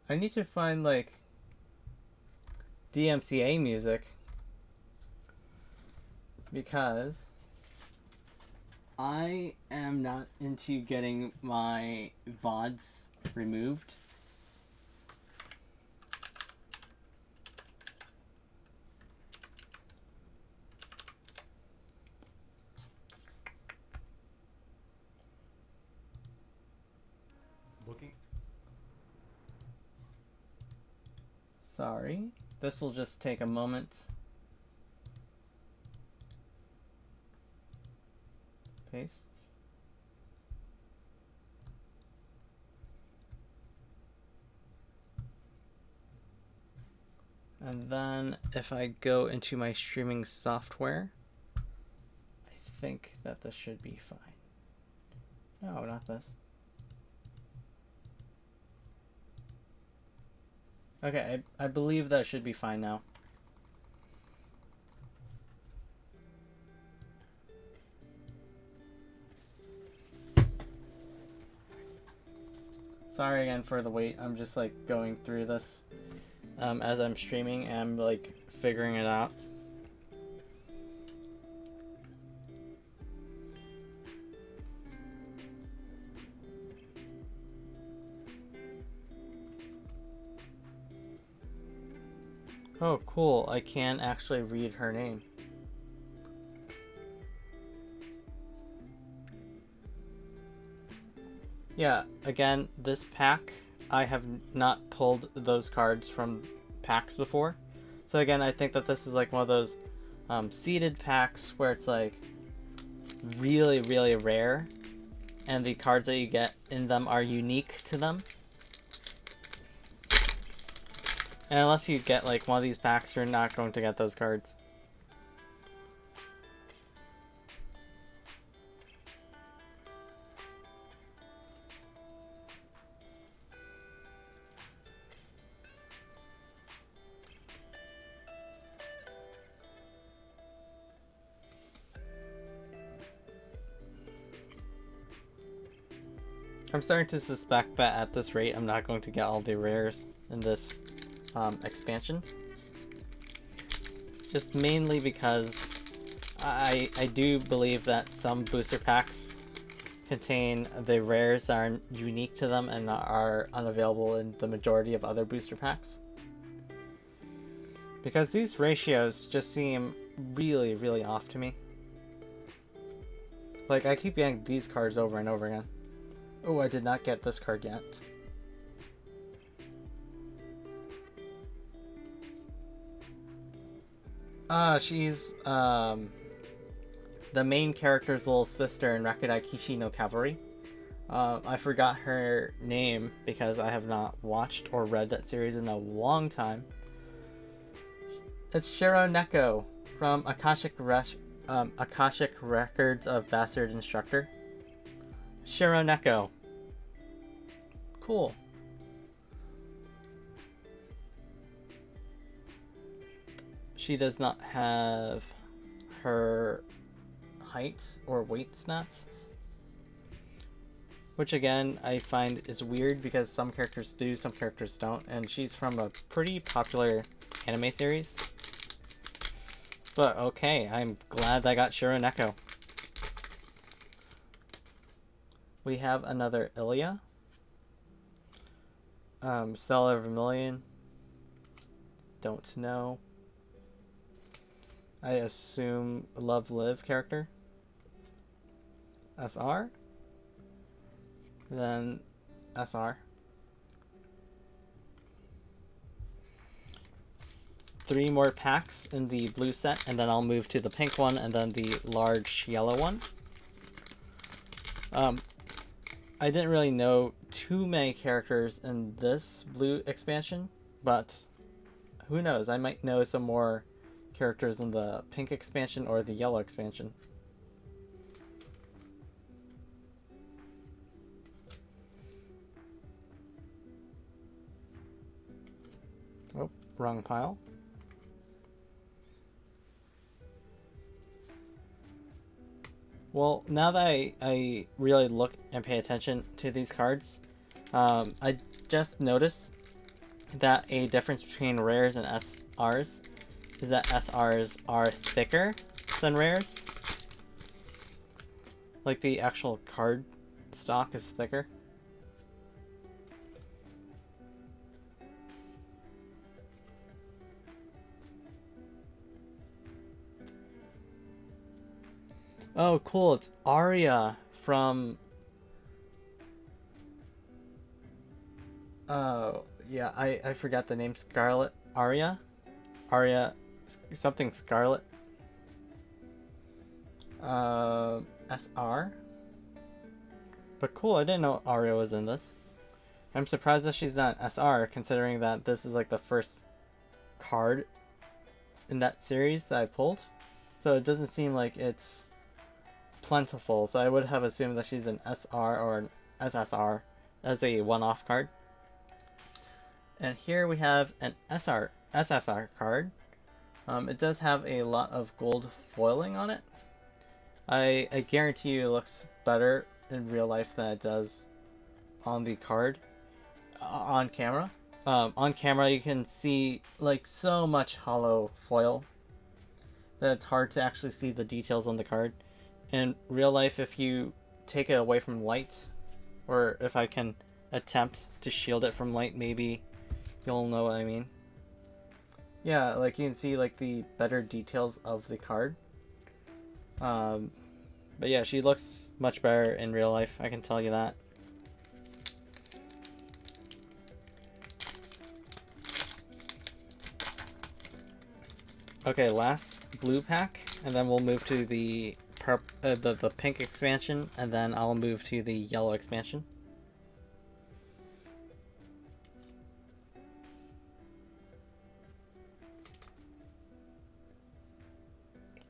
I need to find like DMCA music because I am not into getting my VODs removed. Looking. Sorry. This will just take a moment. Paste. And then if I go into my streaming software, I think that this should be fine. No, not this. Okay, I believe that should be fine now. Sorry again for the wait. I'm just like going through this as I'm streaming, and I'm like figuring it out. Oh, cool. I can actually read her name. Yeah, again, this pack, I have not pulled those cards from packs before. So again, I think that this is like one of those seeded packs where it's like really, really rare, and the cards that you get in them are unique to them. And unless you get like one of these packs, you're not going to get those cards. I'm starting to suspect that at this rate, I'm not going to get all the rares in this expansion. Just mainly because I do believe that some booster packs contain the rares that are unique to them and are unavailable in the majority of other booster packs. Because these ratios just seem really, really off to me. Like, I keep getting these cards over and over again. Oh, I did not get this card yet. She's the main character's little sister in Rakudai Kishi no Cavalry. I forgot her name because I have not watched or read that series in a long time. It's Shiro Neko from Akashic Records of Bastard Instructor. Shiro Neko. Cool. She does not have her height or weight stats. which again I find is weird because some characters do, some characters don't, and she's from a pretty popular anime series. But okay, I'm glad I got Shiro Neko. We have another Ilya. Stellar Vermilion. Don't know. I assume Love Live character. SR. Then SR. 3 more packs in the blue set, and then I'll move to the pink one and then the large yellow one. I didn't really know too many characters in this blue expansion, but who knows? I might know some more characters in the pink expansion or the yellow expansion. Oh, wrong pile. Well, now that I really look and pay attention to these cards, I just noticed that a difference between rares and SRs is that SRs are thicker than rares. Like the actual card stock is thicker. Oh, cool. It's Arya from... Oh, yeah, I forgot the name. Scarlet Arya? Arya... something Scarlet. SR? But cool, I didn't know Arya was in this. I'm surprised that she's not SR, considering that this is like the first card in that series that I pulled. So it doesn't seem like it's plentiful, so I would have assumed that she's an SR or an SSR as a one-off card. And here we have an SSR card. It does have a lot of gold foiling on it. I guarantee you it looks better in real life than it does on the card on camera. On camera you can see like so much hollow foil that it's hard to actually see the details on the card. In real life, if you take it away from light, or if I can attempt to shield it from light, maybe you'll know what I mean. Yeah, like you can see like the better details of the card. But yeah, she looks much better in real life, I can tell you that. Okay, last blue pack, and then we'll move to the pink expansion, and then I'll move to the yellow expansion.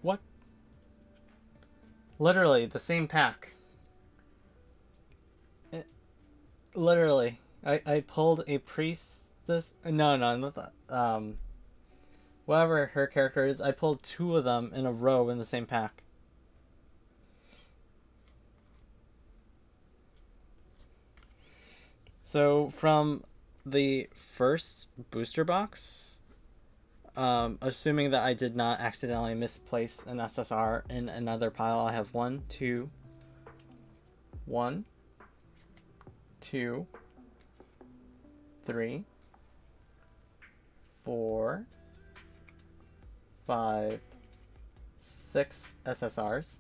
What? Literally the same pack. Literally, I pulled a priestess. No, not that. Whatever her character is, I pulled 2 of them in a row in the same pack. So from the first booster box, assuming that I did not accidentally misplace an SSR in another pile, I have 1, 2, 3, 4, 5, 6 SSRs.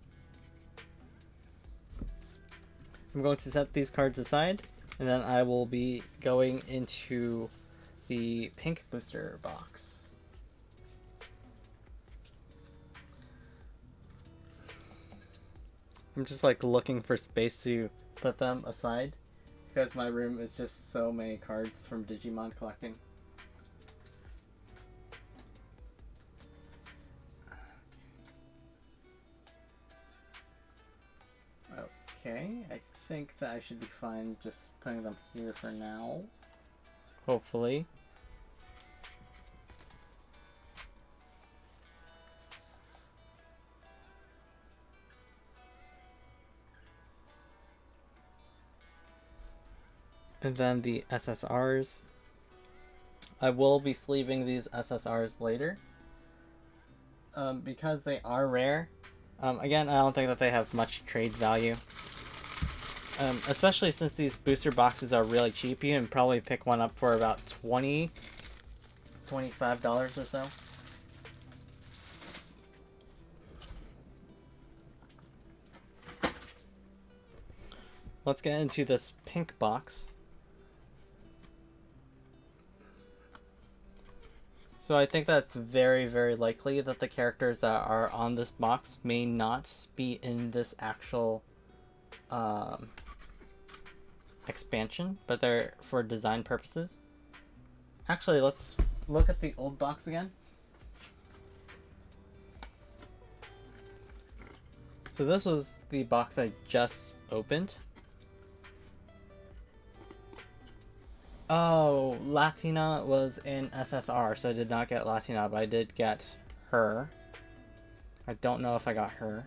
I'm going to set these cards aside, and then I will be going into the pink booster box. I'm just like looking for space to put them aside because my room is just so many cards from Digimon collecting. Okay, I think that I should be fine just putting them here for now. Hopefully. And then the SSRs. I will be sleeving these SSRs later. Because they are rare. Again, I don't think that they have much trade value. Especially since these booster boxes are really cheap. You can probably pick one up for about $20, $25 or so. Let's get into this pink box. So I think that's very, very likely that the characters that are on this box may not be in this actual expansion, but they're for design purposes. Actually, let's look at the old box again. So this was the box I just opened. Oh, Latina was in SSR, so I did not get Latina, but I did get her. I don't know if I got her.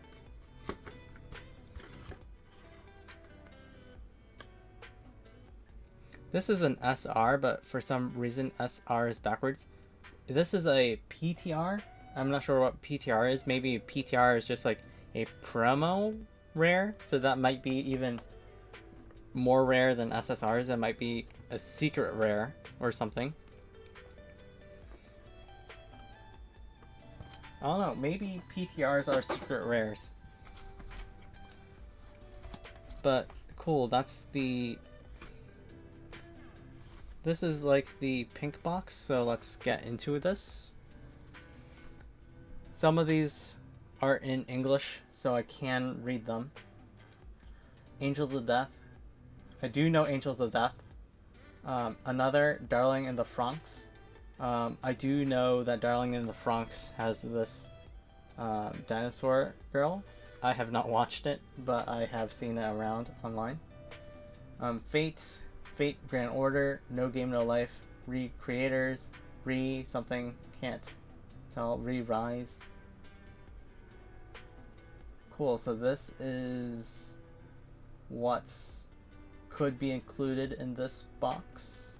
This is an SR, but for some reason SR is backwards. This is a PTR. I'm not sure what PTR is. Maybe PTR is just like a promo rare, so that might be even more rare than SSRs. That might be a secret rare or something. I don't know, maybe PTRs are secret rares. But cool, that's the... This is like the pink box, so let's get into this. Some of these are in English, so I can read them. Angels of Death. I do know Angels of Death. Another, Darling in the Franxx. I do know that Darling in the Franxx has this dinosaur girl. I have not watched it, but I have seen it around online. Fate, Grand Order, No Game No Life, Re-Creators, Re-something, can't tell, Re-Rise. Cool, so this is what's could be included in this box.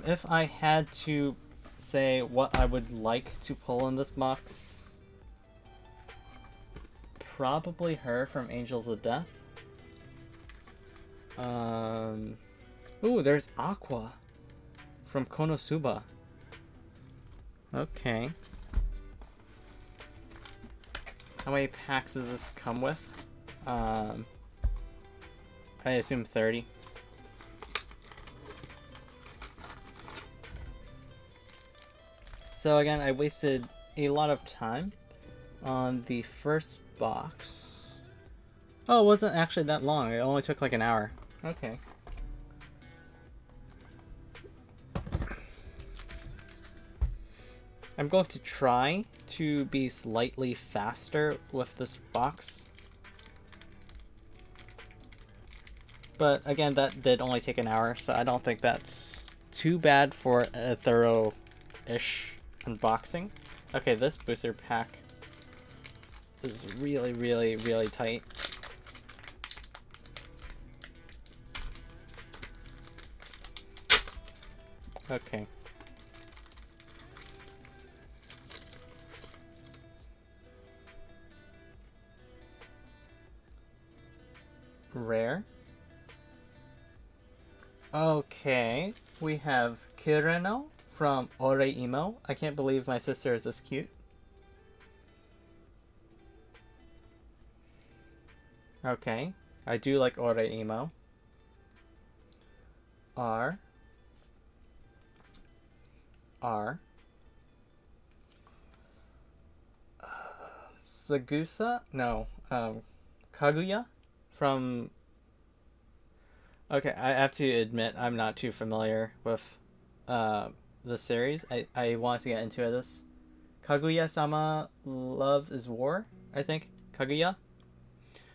If I had to say what I would like to pull in this box, probably her from Angels of Death. Ooh, there's Aqua from Konosuba. Okay. How many packs does this come with? I assume 30. So again, I wasted a lot of time on the first box. Oh, it wasn't actually that long. It only took like an hour. Okay. I'm going to try to be slightly faster with this box. But again, that did only take an hour, so I don't think that's too bad for a thorough-ish unboxing. Okay, this booster pack is really, really, really tight. Okay. Rare. Okay, we have Kireno from Oreimo. I can't believe my sister is this cute. Okay, I do like Oreimo. R. Sagusa? No. Kaguya from... Okay, I have to admit I'm not too familiar with the series. I want to get into this. Kaguya-sama Love is War, I think. Kaguya?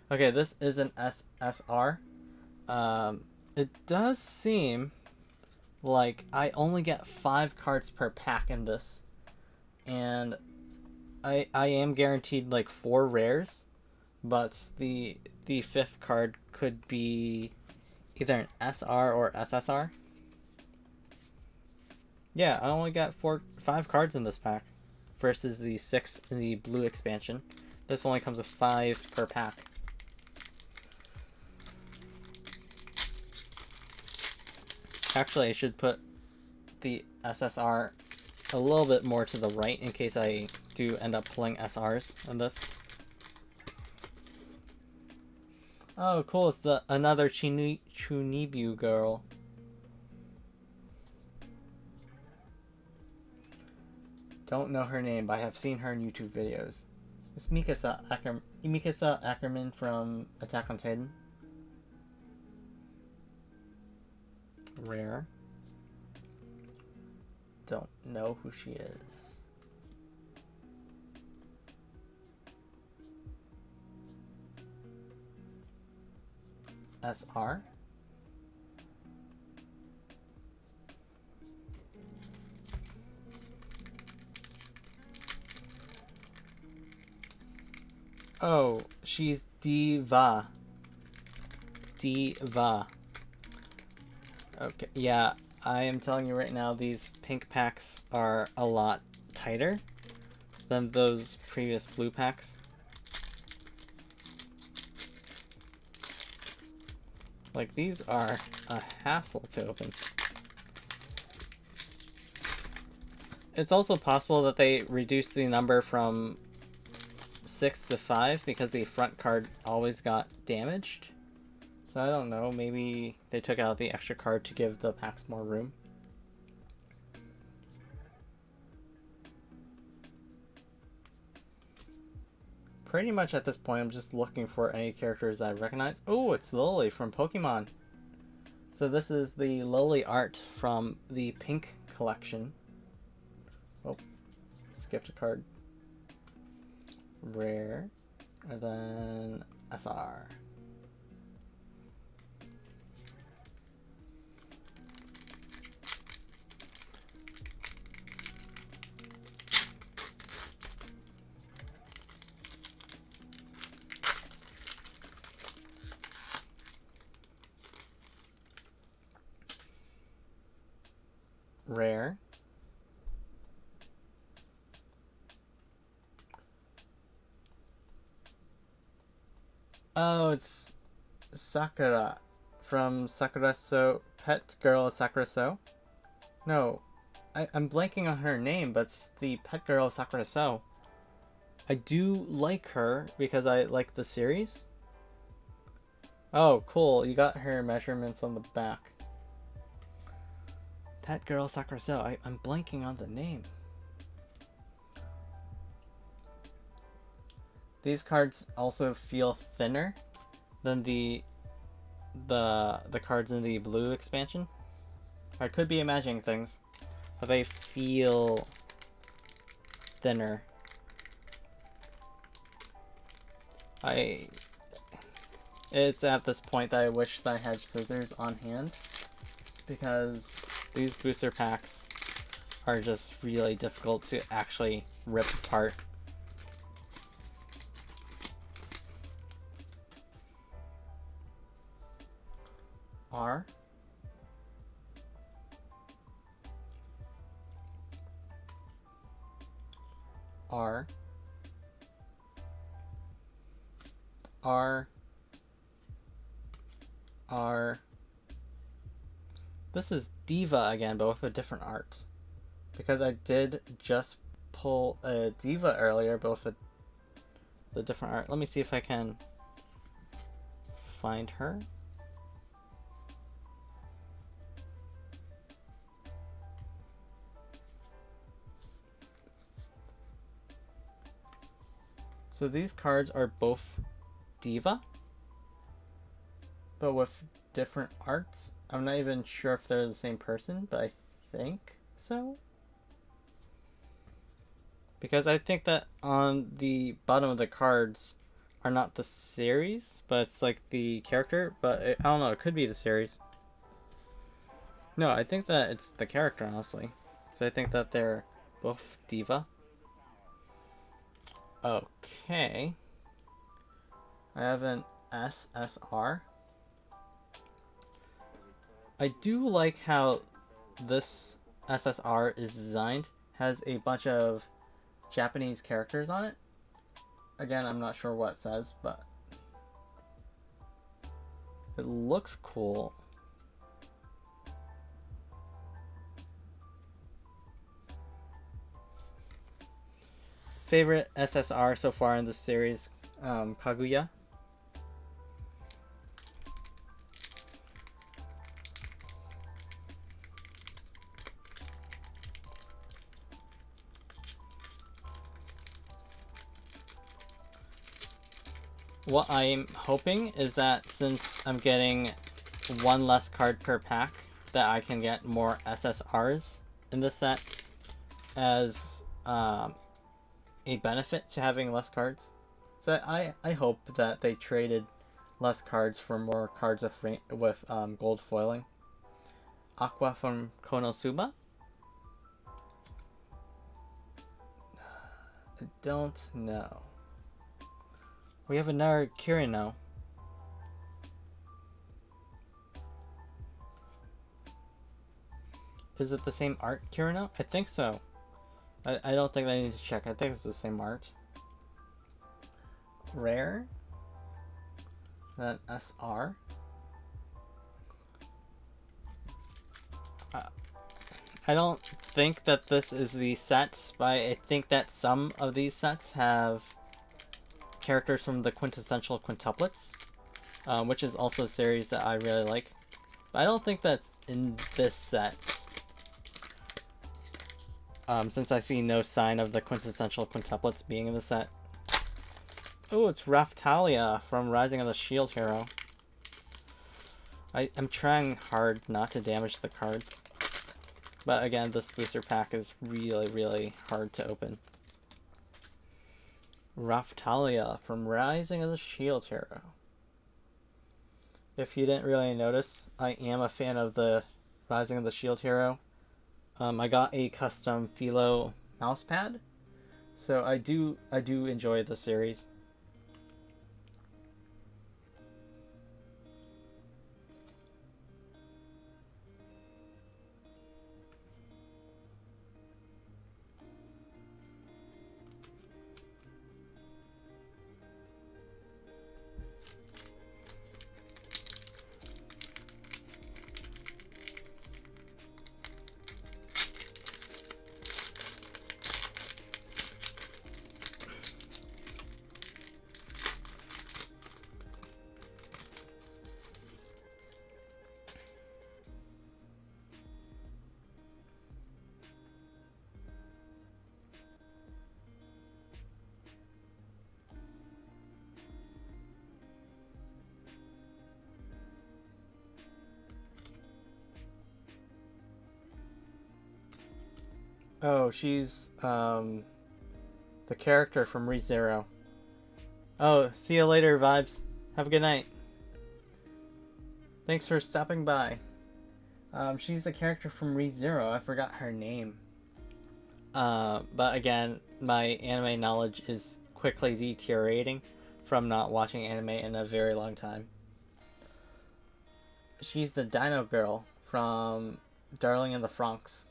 Okay, this is an SSR. It does seem like I only get 5 cards per pack in this. And I am guaranteed like 4 rares, but the fifth card could be either an SR or SSR. Yeah, I only got 5 cards in this pack versus the 6 in the blue expansion. This only comes with 5 per pack. Actually, I should put the SSR a little bit more to the right in case I do end up pulling SRs in this. Oh, cool! It's another Chunibu girl. Don't know her name, but I have seen her in YouTube videos. It's Mikasa Ackerman from Attack on Titan. Rare. Don't know who she is. SR? Oh, she's Diva. Diva. Okay, yeah, I am telling you right now, these pink packs are a lot tighter than those previous blue packs. Like, these are a hassle to open. It's also possible that they reduced the number from 6 to 5 because the front card always got damaged. So I don't know, maybe they took out the extra card to give the packs more room. Pretty much at this point, I'm just looking for any characters I recognize. Oh, it's Lily from Pokemon. So this is the Lily art from the Pink collection. Oh, skipped a card. Rare. And then SR. Rare. Oh, it's Sakura from Sakura So Pet Girl Sakura So. No, I'm blanking on her name, but it's the Pet Girl Sakura So. I do like her because I like the series. Oh, cool. You got her measurements on the back. Pet Girl Sakura So. I'm blanking on the name. These cards also feel thinner than the cards in the blue expansion. I could be imagining things, but they feel thinner. It's at this point that I wish that I had scissors on hand, because these booster packs are just really difficult to actually rip apart. R. R. R. R. This is Diva again, but with a different art. Because I did just pull a Diva earlier, but with the different art. Let me see if I can find her. So these cards are both Diva, but with different arts. I'm not even sure if they're the same person, but I think so. Because I think that on the bottom of the cards are not the series, but it's like the character. But I don't know, it could be the series. No, I think that it's the character, honestly. So I think that they're both Diva. Okay. I have an SSR. I do like how this SSR is designed. Has a bunch of Japanese characters on it. Again, I'm not sure what it says, but it looks cool. Favorite SSR so far in this series, Kaguya. What I'm hoping is that since I'm getting one less card per pack, that I can get more SSRs in this set as a benefit to having less cards. So I hope that they traded less cards for more cards with gold foiling. Aqua from Konosuba? I don't know. We have another Kirino. Is it the same art, Kirino? I think so. I don't think I need to check. I think it's the same art. Rare. Then SR. I don't think that this is the set, but I think that some of these sets have characters from the quintessential quintuplets, which is also a series that I really like. But I don't think that's in this set, since I see no sign of the quintessential quintuplets being in the set. Oh, it's Raftalia from Rising of the Shield Hero. I'm trying hard not to damage the cards. But again, this booster pack is really, really hard to open. Raftalia from Rising of the Shield Hero. If you didn't really notice, I am a fan of the Rising of the Shield Hero. I got a custom Philo mousepad, so I do enjoy the series. Oh, she's the character from ReZero. Oh, see you later, Vibes. Have a good night. Thanks for stopping by. She's a character from ReZero. I forgot her name. But again, my anime knowledge is quickly deteriorating from not watching anime in a very long time. She's the Dino Girl from Darling in the Franxx.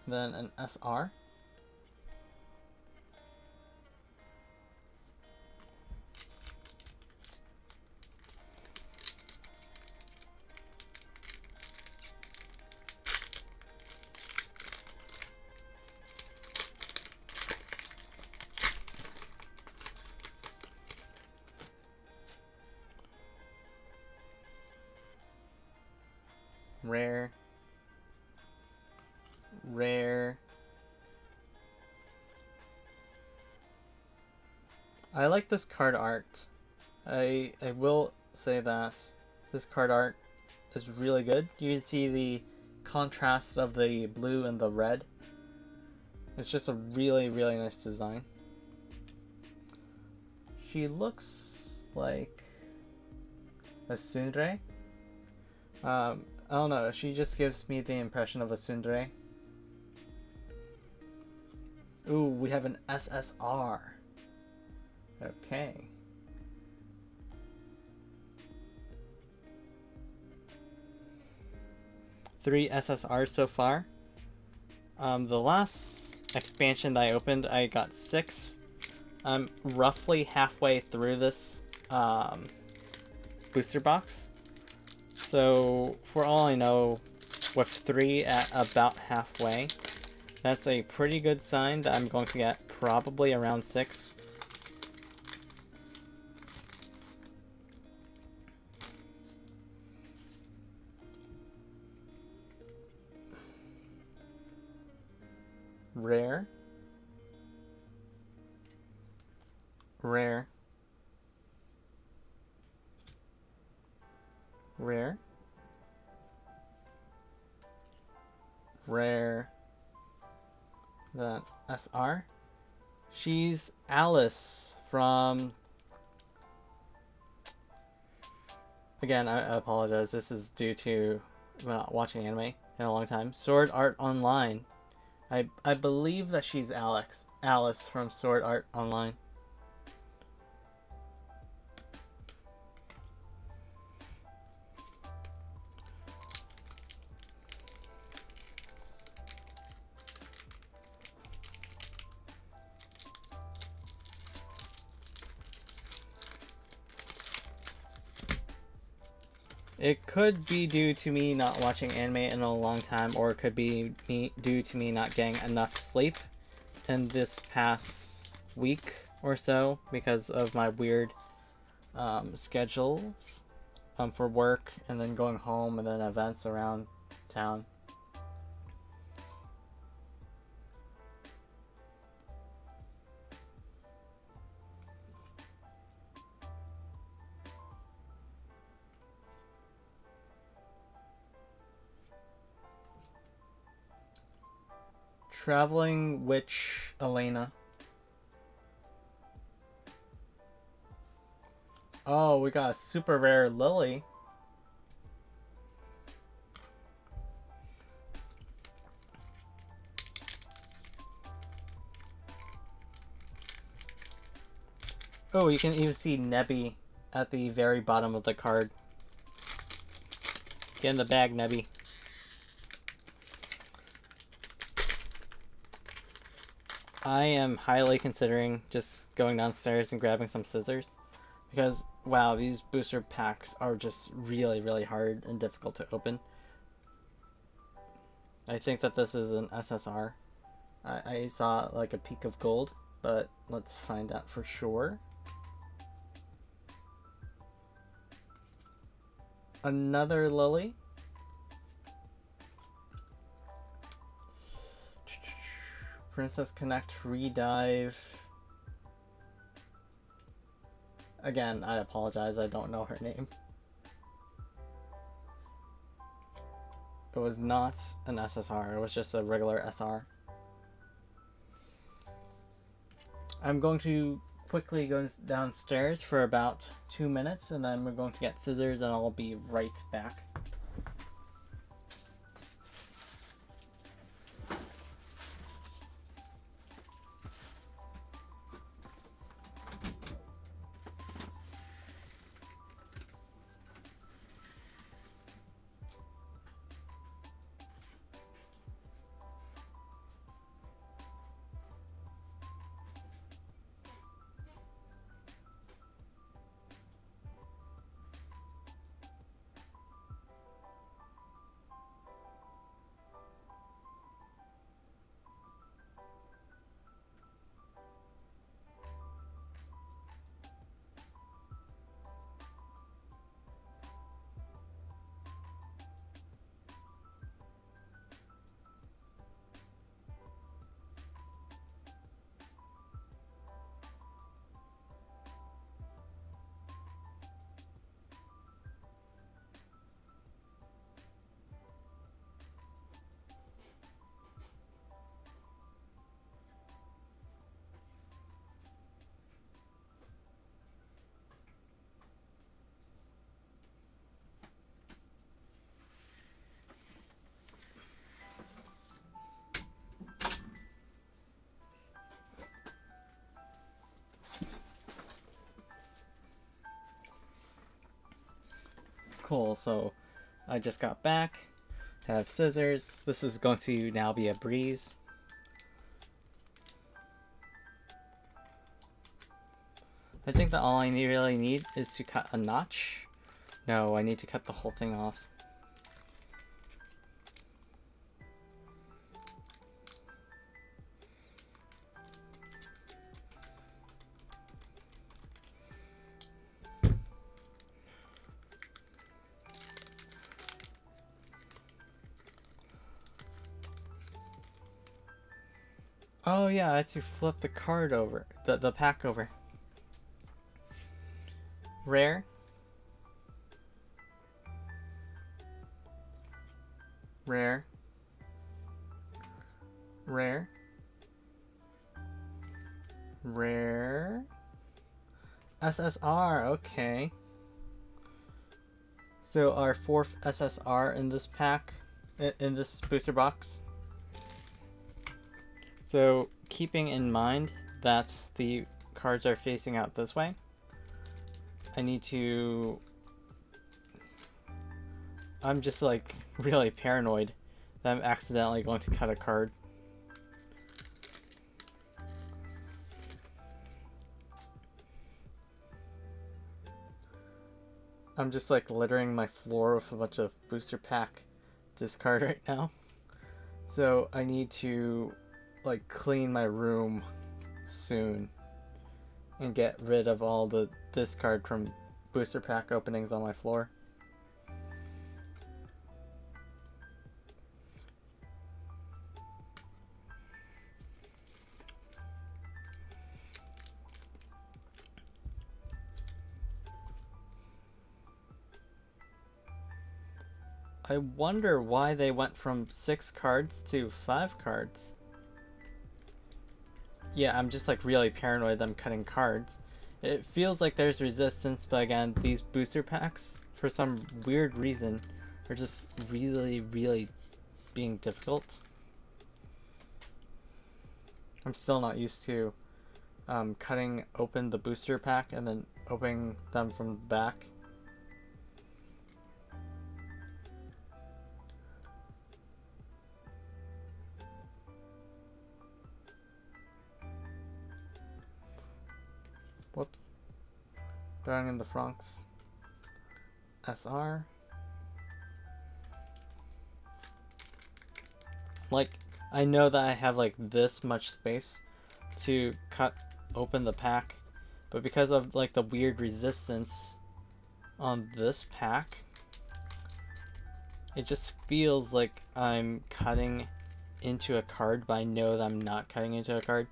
Then an SR. Rare. Rare. I like this card art. I will say that this card art is really good. You can see the contrast of the blue and the red. It's just a really, really nice design. She looks like a tsundere. I don't know, she just gives me the impression of a tsundere. Ooh, we have an SSR. Okay. Three SSRs so far. The last expansion that I opened, I got 6. I'm roughly halfway through this booster box. So, for all I know, with 3 at about halfway, that's a pretty good sign that I'm going to get probably around 6. Rare. Rare. Rare. Rare. Then SR. She's Alice from... Again, I apologize. This is due to not watching anime in a long time. Sword Art Online. I believe that she's Alice from Sword Art Online. It could be due to me not watching anime in a long time, or it could be due to me not getting enough sleep in this past week or so because of my weird schedules for work and then going home and then events around town. Traveling Witch Elena. Oh, we got a super rare Lily. Oh, you can even see Nebby at the very bottom of the card. Get in the bag, Nebby. I am highly considering just going downstairs and grabbing some scissors. Because, wow, these booster packs are just really, really hard and difficult to open. I think that this is an SSR. I saw like a peak of gold, but let's find out for sure. Another Lily. Princess Connect Redive. Again, I apologize, I don't know her name. It was not an SSR, it was just a regular SR. I'm going to quickly go downstairs for about 2 minutes, and then we're going to get scissors, and I'll be right back. Cool, so I just got back. Have scissors. This is going to now be a breeze. I think that all I really need is to cut a notch. No, I need to cut the whole thing off. Oh yeah, I had to flip the card over, the pack over. Rare. Rare. Rare. Rare. SSR, okay. So our 4th SSR in this pack, in this booster box. So keeping in mind that the cards are facing out this way, I need to... I'm just like really paranoid that I'm accidentally going to cut a card. I'm just like littering my floor with a bunch of booster pack discard right now. So I need to like clean my room soon and get rid of all the discard from booster pack openings on my floor. I wonder why they went from 6 cards to 5 cards. Yeah, I'm just like really paranoid that I'm cutting cards. It feels like there's resistance, but again, these booster packs, for some weird reason, are just really, really being difficult. I'm still not used to cutting open the booster pack and then opening them from the back. Whoops. Drowning in the Franks. SR. Like, I know that I have like this much space to cut open the pack, but because of like the weird resistance on this pack, it just feels like I'm cutting into a card, but I know that I'm not cutting into a card.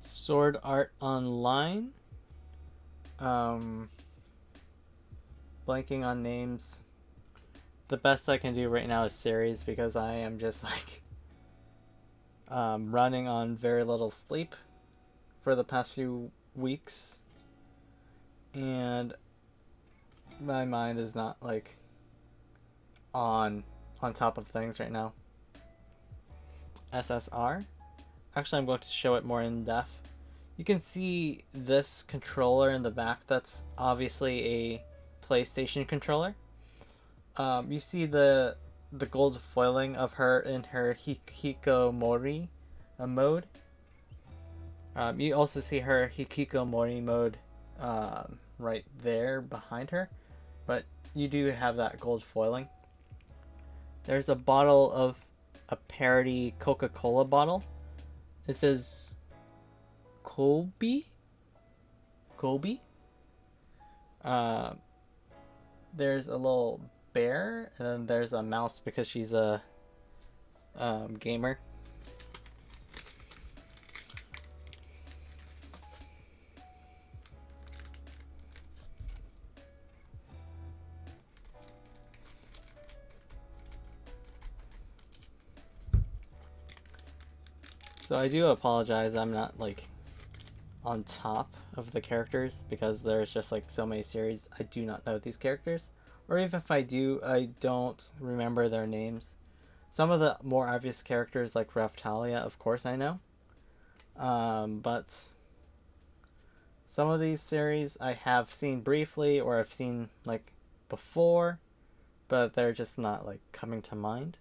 Sword Art Online. Blanking on names. The best I can do right now is series because I am just like running on very little sleep for the past few weeks, and my mind is not like on top of things right now. SSR. Actually, I'm going to show it more in depth. You can see this controller in the back. That's obviously a PlayStation controller. You see the gold foiling of her in her Hikikomori mode. You also see her Hikikomori mode right there behind her, but you do have that gold foiling. There's a bottle of a parody Coca-Cola bottle. It says Kobe. there's a little bear, and then there's a mouse because she's a gamer. So I do apologize, I'm not like on top of the characters because there's just like so many series. I do not know these characters, or even if I do, I don't remember their names. Some of the more obvious characters like Raftalia, of course I know, but some of these series I have seen briefly or I've seen like before, but they're just not like coming to mind.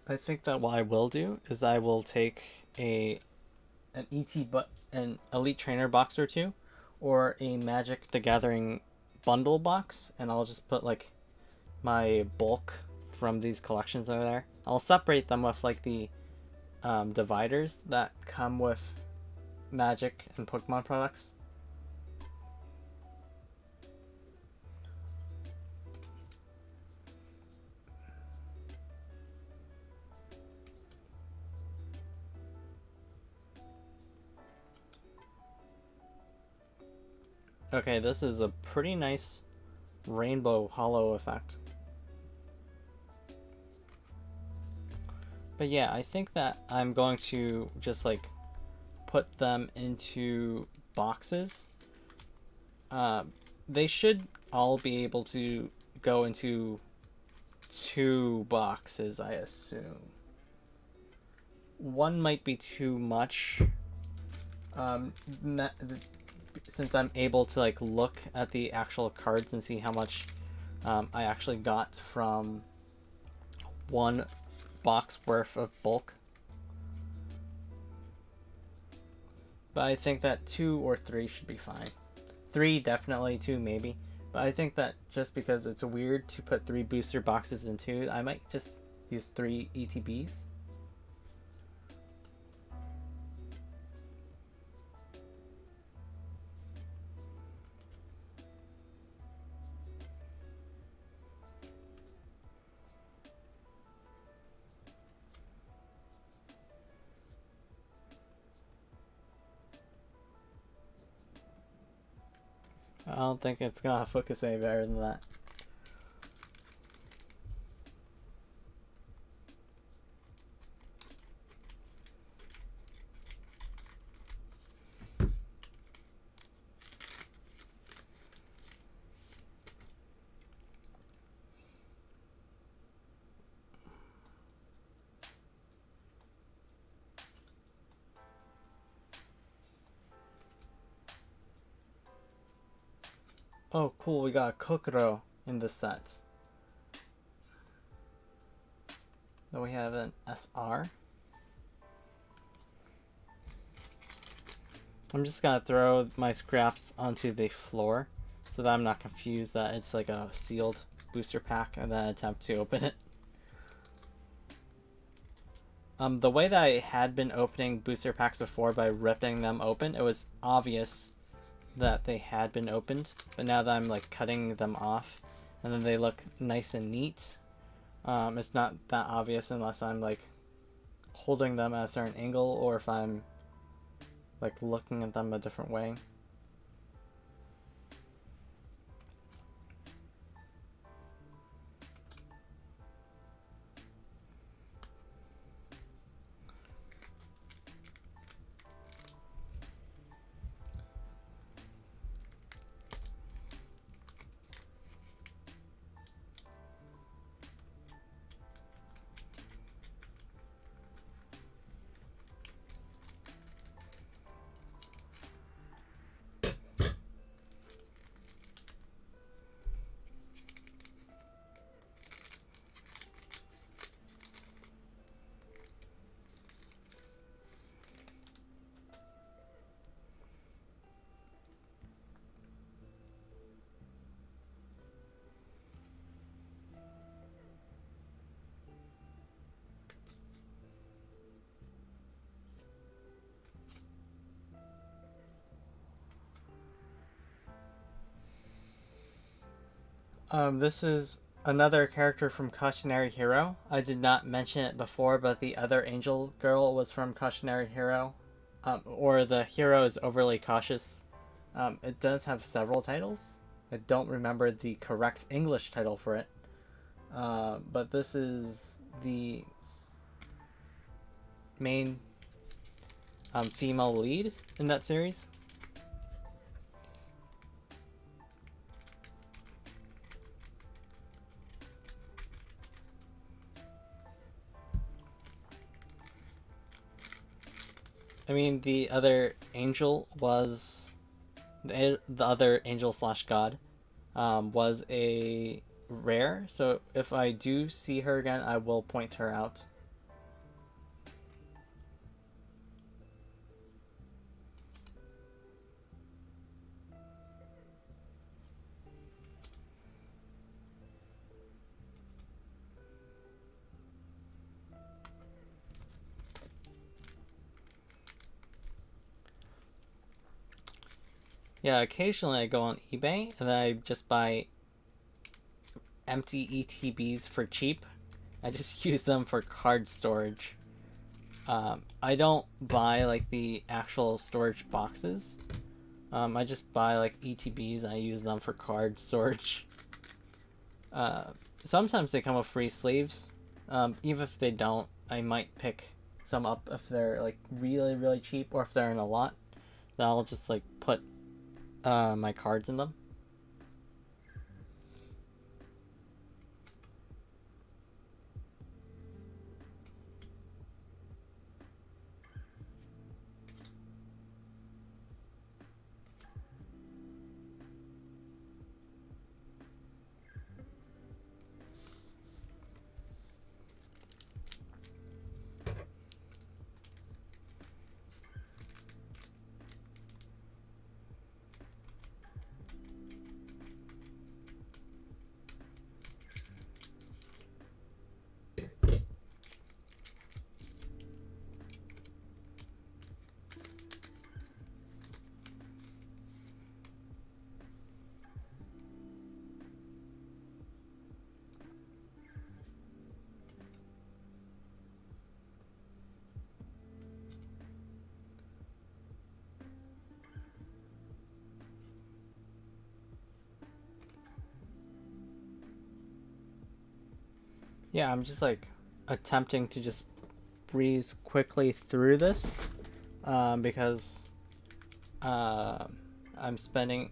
I think that what I will do is I will take an Elite Trainer box or two, or a Magic the Gathering bundle box, and I'll just put like my bulk from these collections over there. I'll separate them with like the dividers that come with Magic and Pokemon products. Okay, this is a pretty nice rainbow hollow effect. But yeah, I think that I'm going to just like put them into boxes. They should all be able to go into 2 boxes, I assume. One might be too much. Since I'm able to like look at the actual cards and see how much I actually got from one box worth of bulk. But I think that 2 or 3 should be fine. 3 definitely, 2 maybe. But I think that just because it's weird to put 3 booster boxes in 2, I might just use 3 ETBs. I don't think it's gonna focus any better than that. Oh, cool, we got a Kokoro in this set. Then we have an SR. I'm just gonna throw my scraps onto the floor so that I'm not confused that it's like a sealed booster pack and then attempt to open it. The way that I had been opening booster packs before by ripping them open, it was obvious that they had been opened, but now that I'm like cutting them off and then they look nice and neat, it's not that obvious unless I'm like holding them at a certain angle or if I'm like looking at them a different way. This is another character from Cautionary Hero. I did not mention it before, but the other angel girl was from Cautionary Hero. Or the hero is overly cautious. It does have several titles. I don't remember the correct English title for it. But this is the main female lead in that series. I mean, the other angel was the other angel slash god was a rare. So if I do see her again, I will point her out. Yeah, occasionally I go on eBay and then I just buy empty ETBs for cheap. I just use them for card storage. I don't buy like the actual storage boxes. I just buy like ETBs and I use them for card storage. Sometimes they come with free sleeves. Even if they don't, I might pick some up if they're like really, really cheap, or if they're in a lot. Then I'll just like put my cards in them. Yeah, I'm just like attempting to just breeze quickly through this because I'm spending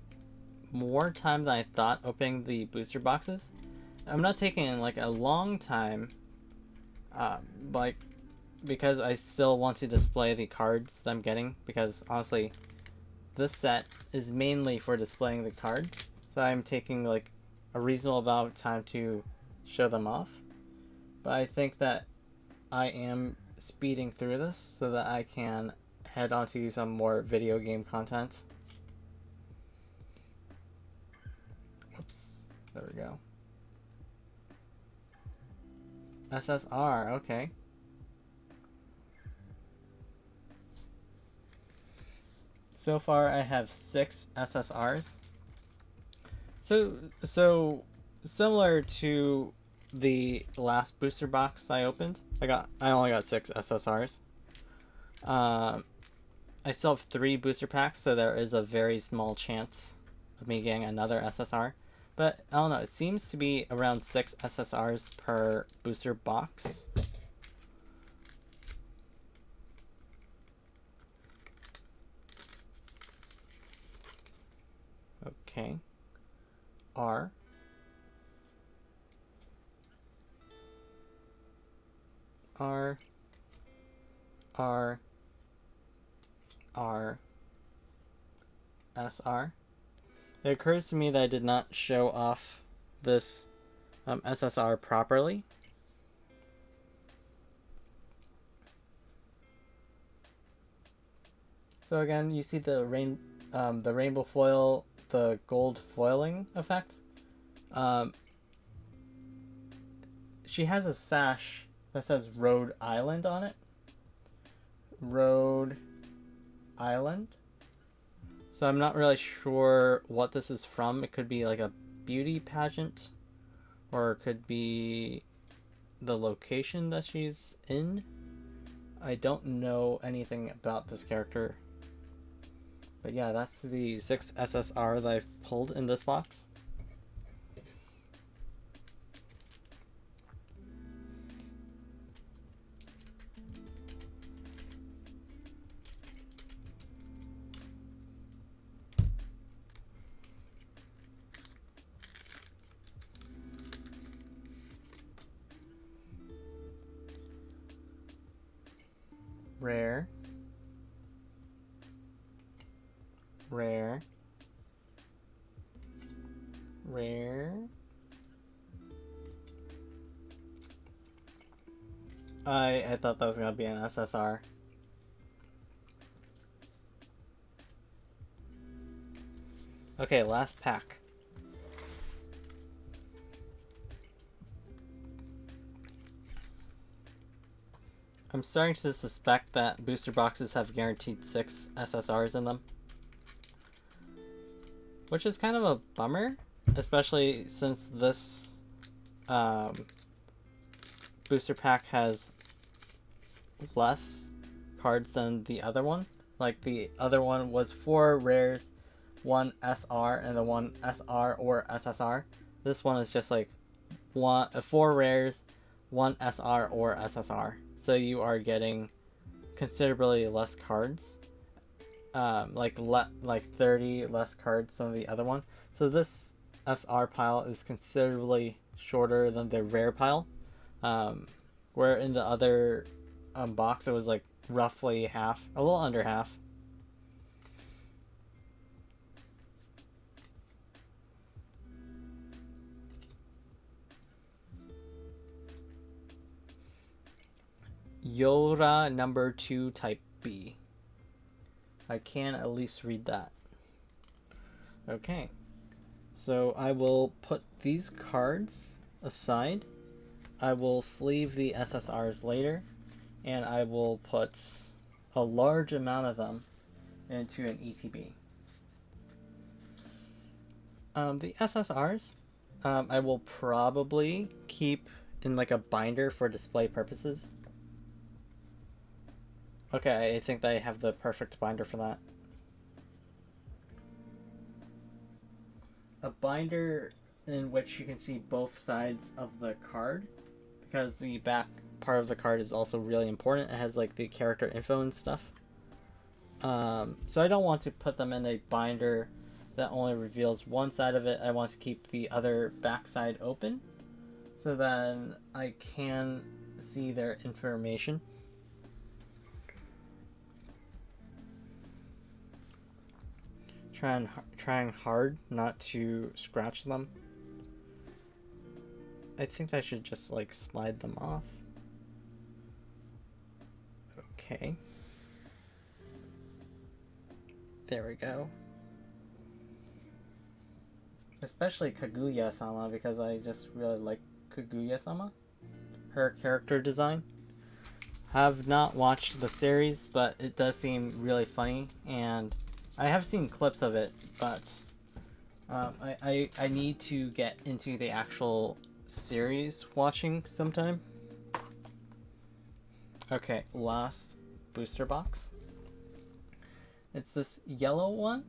more time than I thought opening the booster boxes. I'm not taking like a long time, like because I still want to display the cards that I'm getting, because honestly, this set is mainly for displaying the cards. So I'm taking like a reasonable amount of time to show them off. But I think that I am speeding through this so that I can head on to some more video game content. Whoops. There we go. SSR, okay. So far I have 6 SSRs. So similar to the last booster box I opened, I only got 6 SSRs. I still have 3 booster packs, so there is a very small chance of me getting another SSR. But I don't know, it seems to be around 6 SSRs per booster box. Okay. R. R. R. R. SR. It occurs to me that I did not show off this SSR properly. So again, you see the rainbow foil, the gold foiling effect. She has a sash that says Rhode Island on it. Rhode Island. So I'm not really sure what this is from. It could be like a beauty pageant, or it could be the location that she's in. I don't know anything about this character. But yeah, that's the 6 SSR that I've pulled in this box. Rare. Rare. Rare. I thought that was gonna be an SSR. Okay, last pack. I'm starting to suspect that booster boxes have guaranteed 6 SSRs in them. Which is kind of a bummer, especially since this booster pack has less cards than the other one. Like the other one was 4 rares, 1 SR, and the 1 SR or SSR. This one is just like 4 rares, 1 SR or SSR. So you are getting considerably less cards. Like 30 less cards than the other one. So this SR pile is considerably shorter than the rare pile. Where in the other box it was like roughly half, a little under half. Yora number 2 type B. I can at least read that. Okay. So I will put these cards aside. I will sleeve the SSRs later. And I will put a large amount of them into an ETB. The SSRs, I will probably keep in like a binder for display purposes. Okay, I think that I have the perfect binder for that. A binder in which you can see both sides of the card, because the back part of the card is also really important. It has like the character info and stuff. So I don't want to put them in a binder that only reveals one side of it. I want to keep the other back side open, so then I can see their information. Trying hard not to scratch them. I think I should just like slide them off. Okay. There we go. Especially Kaguya-sama, because I just really like Kaguya-sama. Her character design. Have not watched the series, but it does seem really funny, and I have seen clips of it, but I need to get into the actual series watching sometime. Okay, last booster box. It's this yellow one.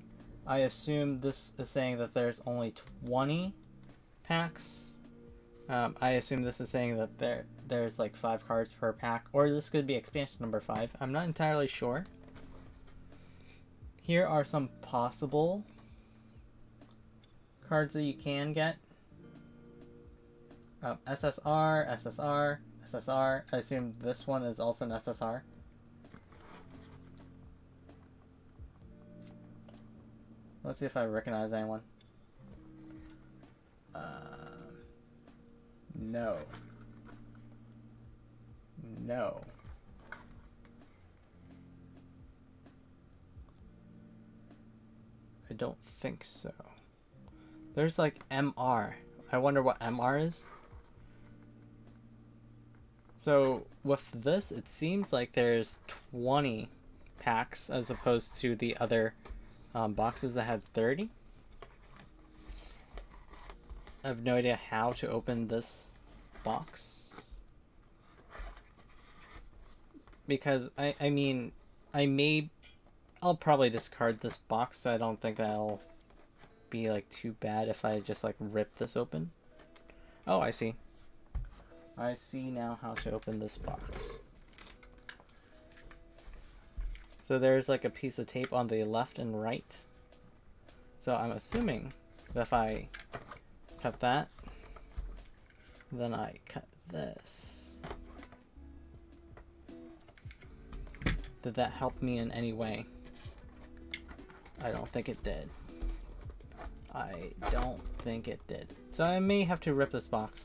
I assume this is saying that there's only 20 packs. I assume this is saying that there's like 5 cards per pack, or this could be expansion number 5. I'm not entirely sure. Here are some possible cards that you can get. SSR, SSR, SSR. I assume this one is also an SSR. Let's see if I recognize anyone. No. No. I don't think so. There's like MR. I wonder what MR is. So with this, it seems like there's 20 packs as opposed to the other boxes that had 30. I have no idea how to open this box. Because, I mean, I'll probably discard this box, so I don't think that'll be, like, too bad if I just, like, rip this open. Oh, I see. I see now how to open this box. So there's, like, a piece of tape on the left and right. So I'm assuming that if I cut that, then I cut this, did that help me in any way? I don't think it did. I don't think it did. So I may have to rip this box.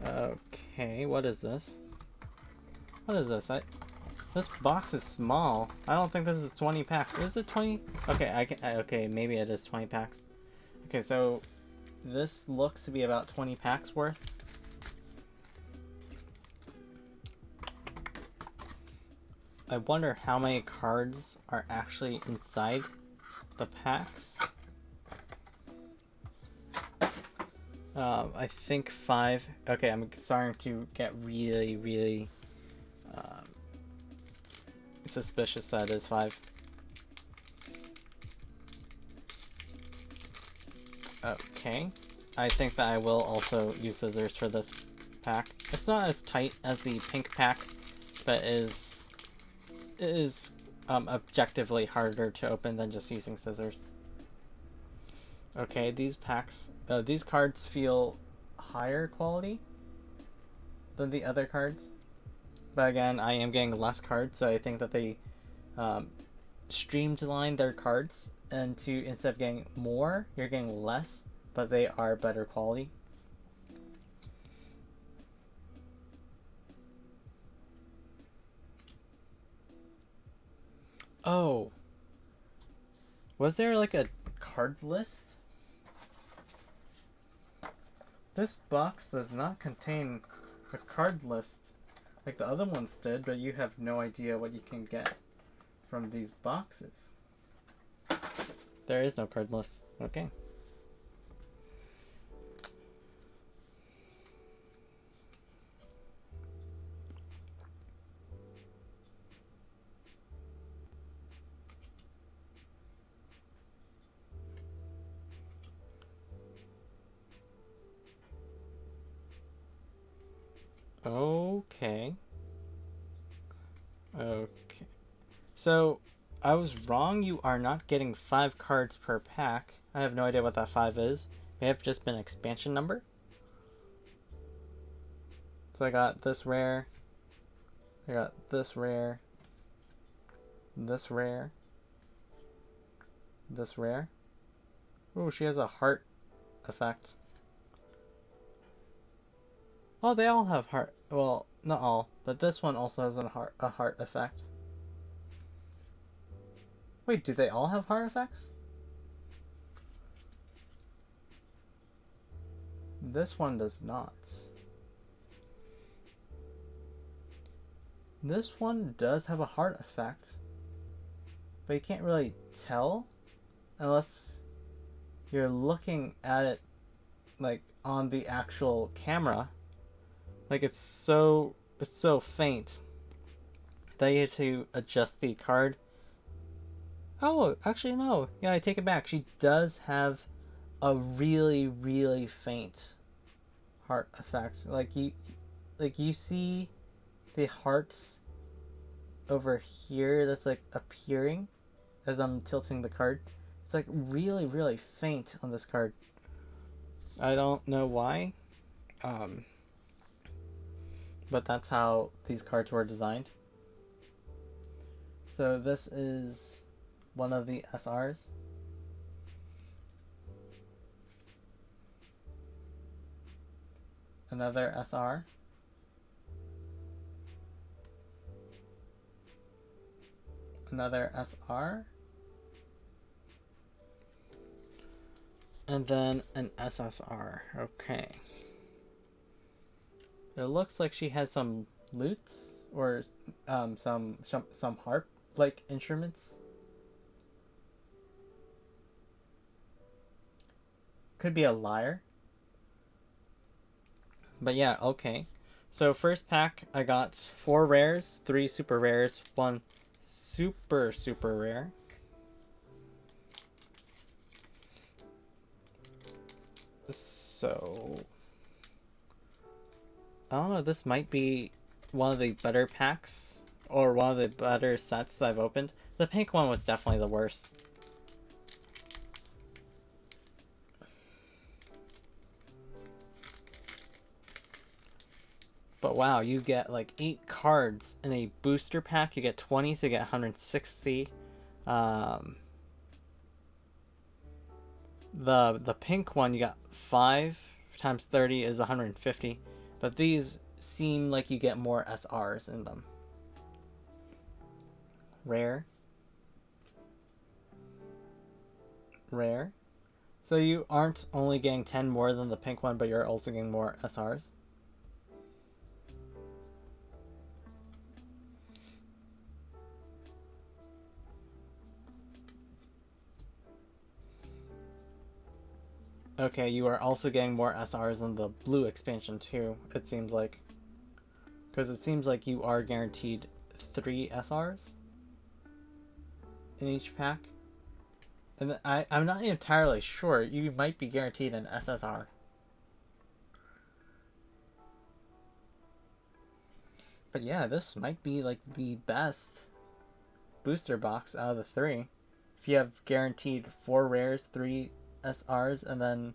Okay, what is this? What is this? This box is small. I don't think this is 20 packs. Is it 20? Okay, okay, maybe it is 20 packs. Okay, so this looks to be about 20 packs worth. I wonder how many cards are actually inside the packs. I think 5. Okay, I'm starting to get really suspicious that it is 5. Okay, I think that I will also use scissors for this pack. It's not as tight as the pink pack, but it is objectively harder to open than just using scissors. Okay, these cards feel higher quality than the other cards. But again, I am getting less cards, so I think that they streamlined their cards, and instead of getting more, you're getting less, but they are better quality. Oh. Was there like a card list? This box does not contain a card list like the other ones did, but you have no idea what you can get from these boxes. There is no card list. Okay. Okay. Okay. So, I was wrong. You are not getting 5 cards per pack. I have no idea what that 5 is. May have just been expansion number. So I got this rare. I got this rare. This rare. This rare. Ooh, she has a heart effect. Oh, they all have heart. Well, not all, but this one also has a heart effect. Wait, do they all have heart effects? This one does not. This one does have a heart effect, but you can't really tell unless you're looking at it like on the actual camera. Like it's so faint that you have to adjust the card. Oh, actually no. Yeah, I take it back. She does have a really faint heart effect. Like you see the hearts over here that's like appearing as I'm tilting the card. It's like really faint on this card. I don't know why. But that's how these cards were designed. So this is one of the SRs. Another SR. Another SR. And then an SSR. Okay. It looks like she has some lutes or some harp-like instruments. could be a liar. But yeah, okay. So first pack, I got 4 rares, 3 super rares, 1 super rare. So I don't know, this might be one of the better packs or one of the better sets that I've opened. The pink one was definitely the worst. But wow, you get like 8 cards in a booster pack. You get 20, so you get 160. The pink one, you got 5 times 30 is 150. But these seem like you get more SRs in them. Rare. Rare. So you aren't only getting 10 more than the pink one, but you're also getting more SRs. Okay, you are also getting more SRs than the blue expansion too, it seems like. Because it seems like you are guaranteed 3 SRs in each pack. And I'm not entirely sure. You might be guaranteed an SSR. But yeah, this might be like the best booster box out of the 3. If you have guaranteed 4 rares, 3 SRs, and then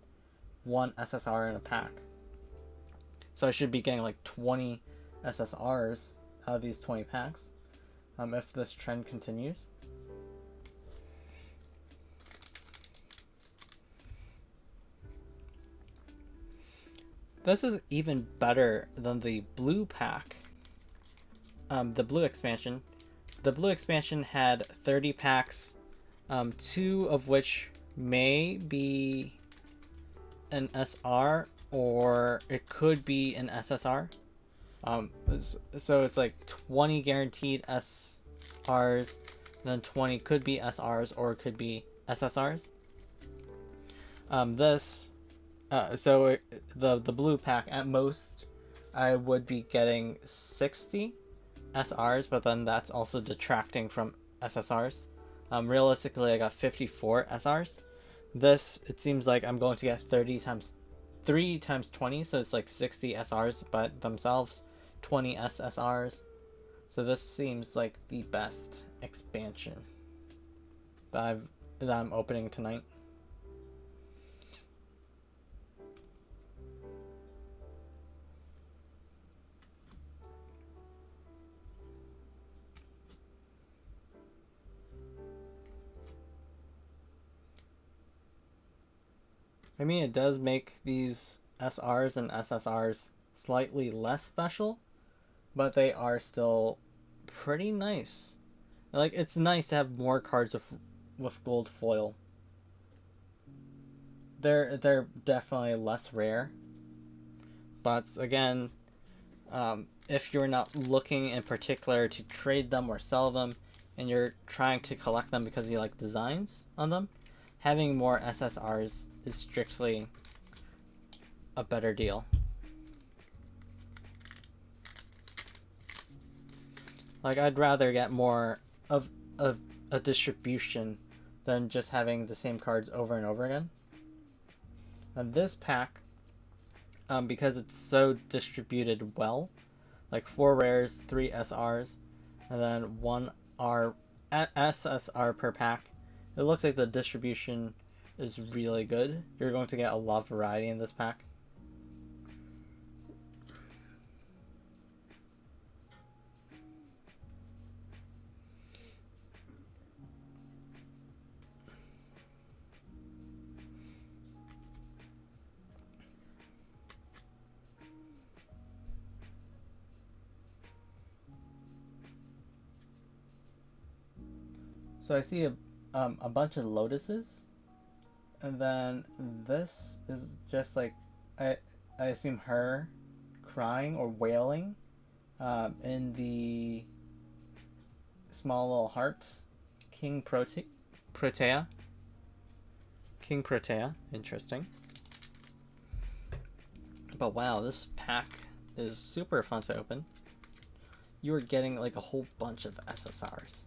1 SSR in a pack. So I should be getting like 20 SSRs out of these 20 packs if this trend continues. This is even better than the blue pack. The blue expansion. The blue expansion had 30 packs, 2 of which may be an SR or it could be an SSR. So it's like 20 guaranteed SRs, then 20 could be SRs or it could be SSRs. The blue pack, at most I would be getting 60 SRs, but then that's also detracting from SSRs. Realistically, I got 54 SRs. This, it seems like I'm going to get 3 times 20, so it's like 60 SRs by themselves, 20 SSRs. So this seems like the best expansion that I'm opening tonight. I mean, it does make these SRs and SSRs slightly less special, but they are still pretty nice. Like, it's nice to have more cards with gold foil. They're definitely less rare, but again, if you're not looking in particular to trade them or sell them, and you're trying to collect them because you like designs on them, having more SSRs is strictly a better deal. Like, I'd rather get more of a distribution than just having the same cards over and over again. And this pack, because it's so distributed well, like 4 rares, 3 SRs, and then 1 SSR per pack, it looks like the distribution is really good. You're going to get a lot of variety in this pack. So I see a bunch of lotuses, and then this is just like I assume her crying or wailing in the small little heart. King Protea. King Protea, interesting. But wow, this pack is super fun to open. You are getting like a whole bunch of SSRs.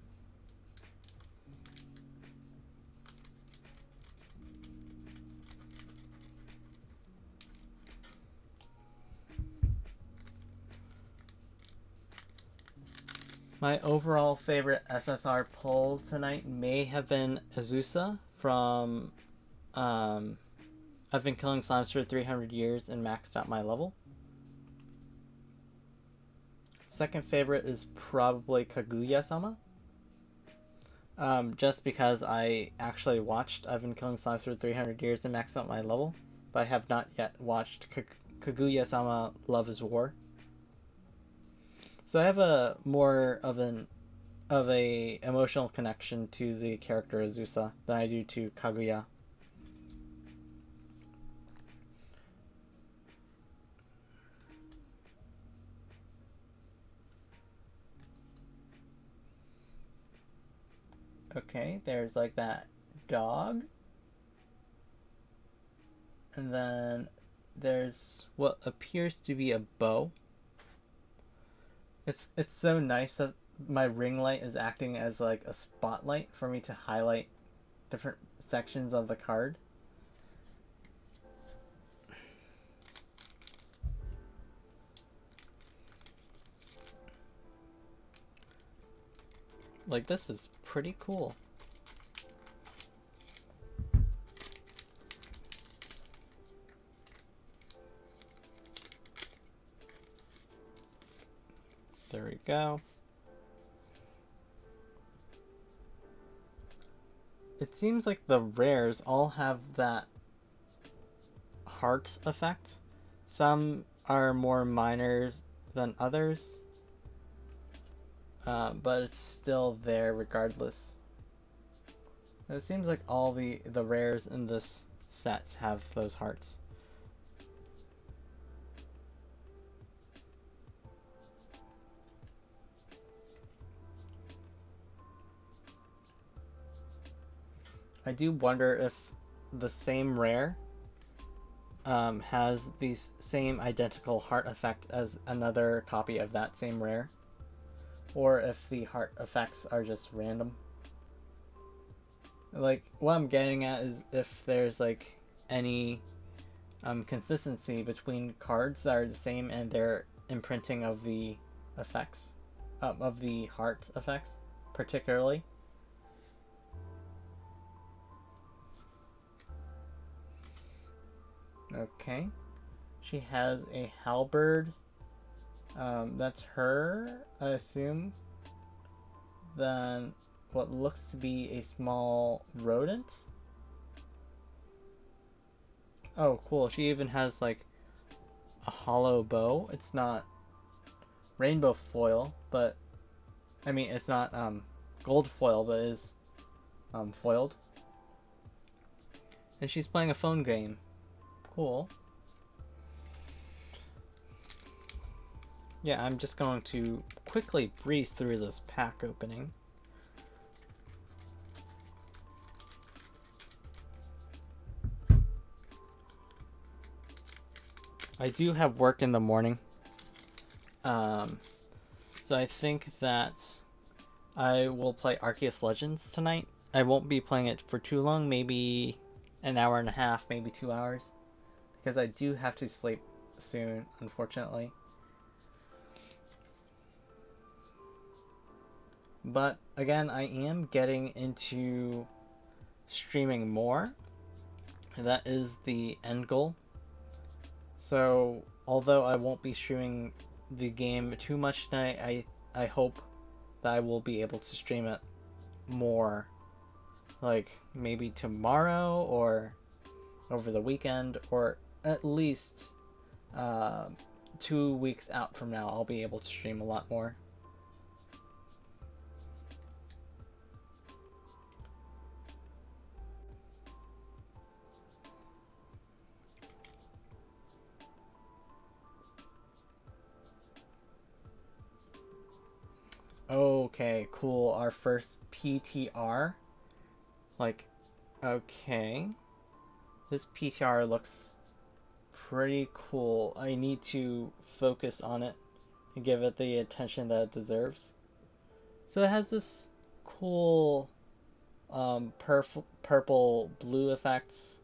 My overall favorite SSR pull tonight may have been Azusa from I've been killing slimes for 300 years and maxed out my level. Second favorite is probably Kaguya-sama. Just because I actually watched I've been killing slimes for 300 years and maxed out my level, but I have not yet watched Kaguya-sama Love is War. So I have a more of a emotional connection to the character Azusa than I do to Kaguya. Okay, there's like that dog. And then there's what appears to be a bow. It's so nice that my ring light is acting as like a spotlight for me to highlight different sections of the card. Like, this is pretty cool. There we go. It seems like the rares all have that heart effect. Some are more minor than others, but it's still there regardless. It seems like all the rares in this set have those hearts. I do wonder if the same rare has the same identical heart effect as another copy of that same rare, or if the heart effects are just random. Like, what I'm getting at is if there's like any consistency between cards that are the same and their imprinting of the effects, of the heart effects particularly. Okay. She has a halberd. That's her, I assume. Then what looks to be a small rodent. Oh, cool. She even has like a hollow bow. It's not rainbow foil, but I mean, it's not gold foil, but it is foiled. And she's playing a phone game. Cool. Yeah, I'm just going to quickly breeze through this pack opening. I do have work in the morning. So I think that I will play Arceus Legends tonight. I won't be playing it for too long, maybe an hour and a half, maybe 2 hours. Because I do have to sleep soon, unfortunately. But again, I am getting into streaming more. That is the end goal. So, although I won't be streaming the game too much tonight, I hope that I will be able to stream it more. Like, maybe tomorrow or over the weekend, or at least 2 weeks out from now, I'll be able to stream a lot more. Okay, cool. Our first PTR. Like, okay. This PTR looks pretty cool. I need to focus on it and give it the attention that it deserves. So it has this cool purple blue effects.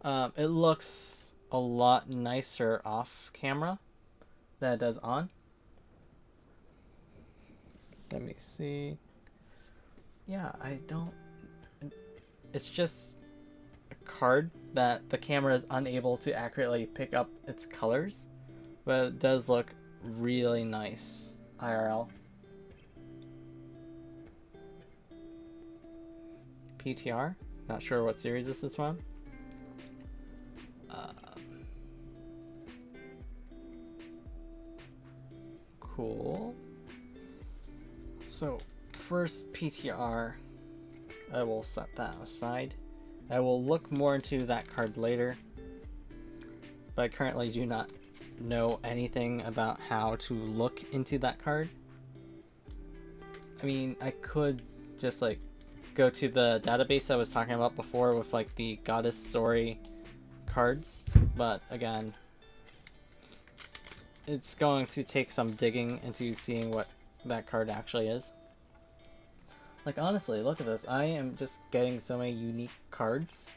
It looks a lot nicer off camera than it does on. Let me see. Yeah, I don't... It's just a card that the camera is unable to accurately pick up its colors, but it does look really nice IRL. PTR, not sure what series this is from. Cool. So first PTR, I will set that aside. I will look more into that card later, but I currently do not know anything about how to look into that card. I mean, I could just like go to the database I was talking about before with like the Goddess Story cards, but again, it's going to take some digging into seeing what that card actually is. Like, honestly, look at this. I am just getting so many unique cards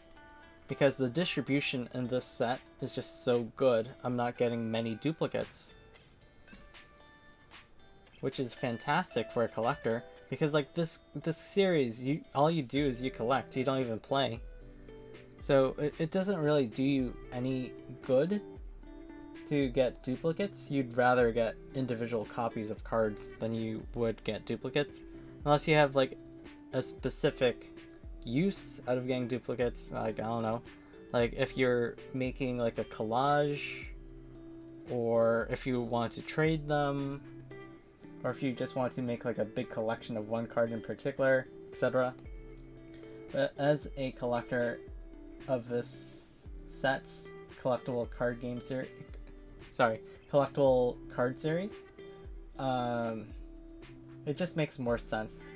because the distribution in this set is just so good. I'm not getting many duplicates, which is fantastic for a collector because like this series, all you do is you collect. You don't even play. So it doesn't really do you any good to get duplicates. You'd rather get individual copies of cards than you would get duplicates. Unless you have like a specific use out of getting duplicates, like I don't know, like if you're making like a collage, or if you want to trade them, or if you just want to make like a big collection of one card in particular, etc. But as a collector of this set's collectible card game series, collectible card series, it just makes more sense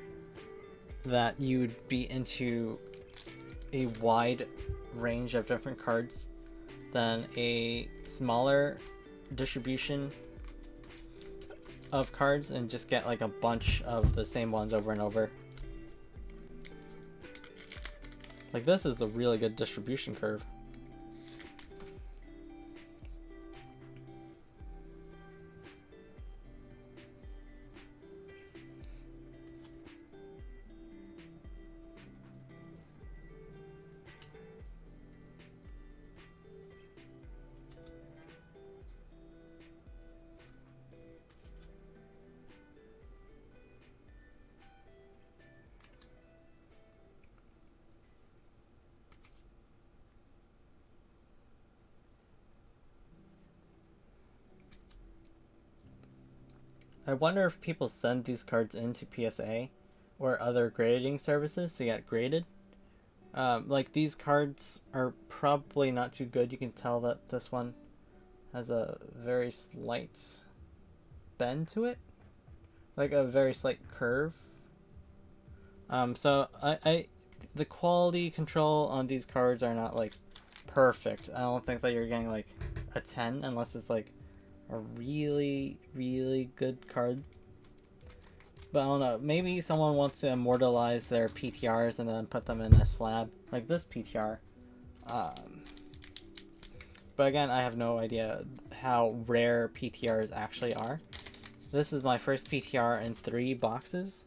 that you'd be into a wide range of different cards than a smaller distribution of cards and just get like a bunch of the same ones over and over. Like, this is a really good distribution curve. I wonder if people send these cards into PSA or other grading services to get graded. Like, these cards are probably not too good. You can tell that this one has a very slight bend to it, like a very slight curve. So the quality control on these cards are not like perfect. I don't think that you're getting like a 10 unless it's like a really, really good card. But I don't know, maybe someone wants to immortalize their PTRs and then put them in a slab, like this PTR. But again, I have no idea how rare PTRs actually are. This is my first PTR in 3 boxes.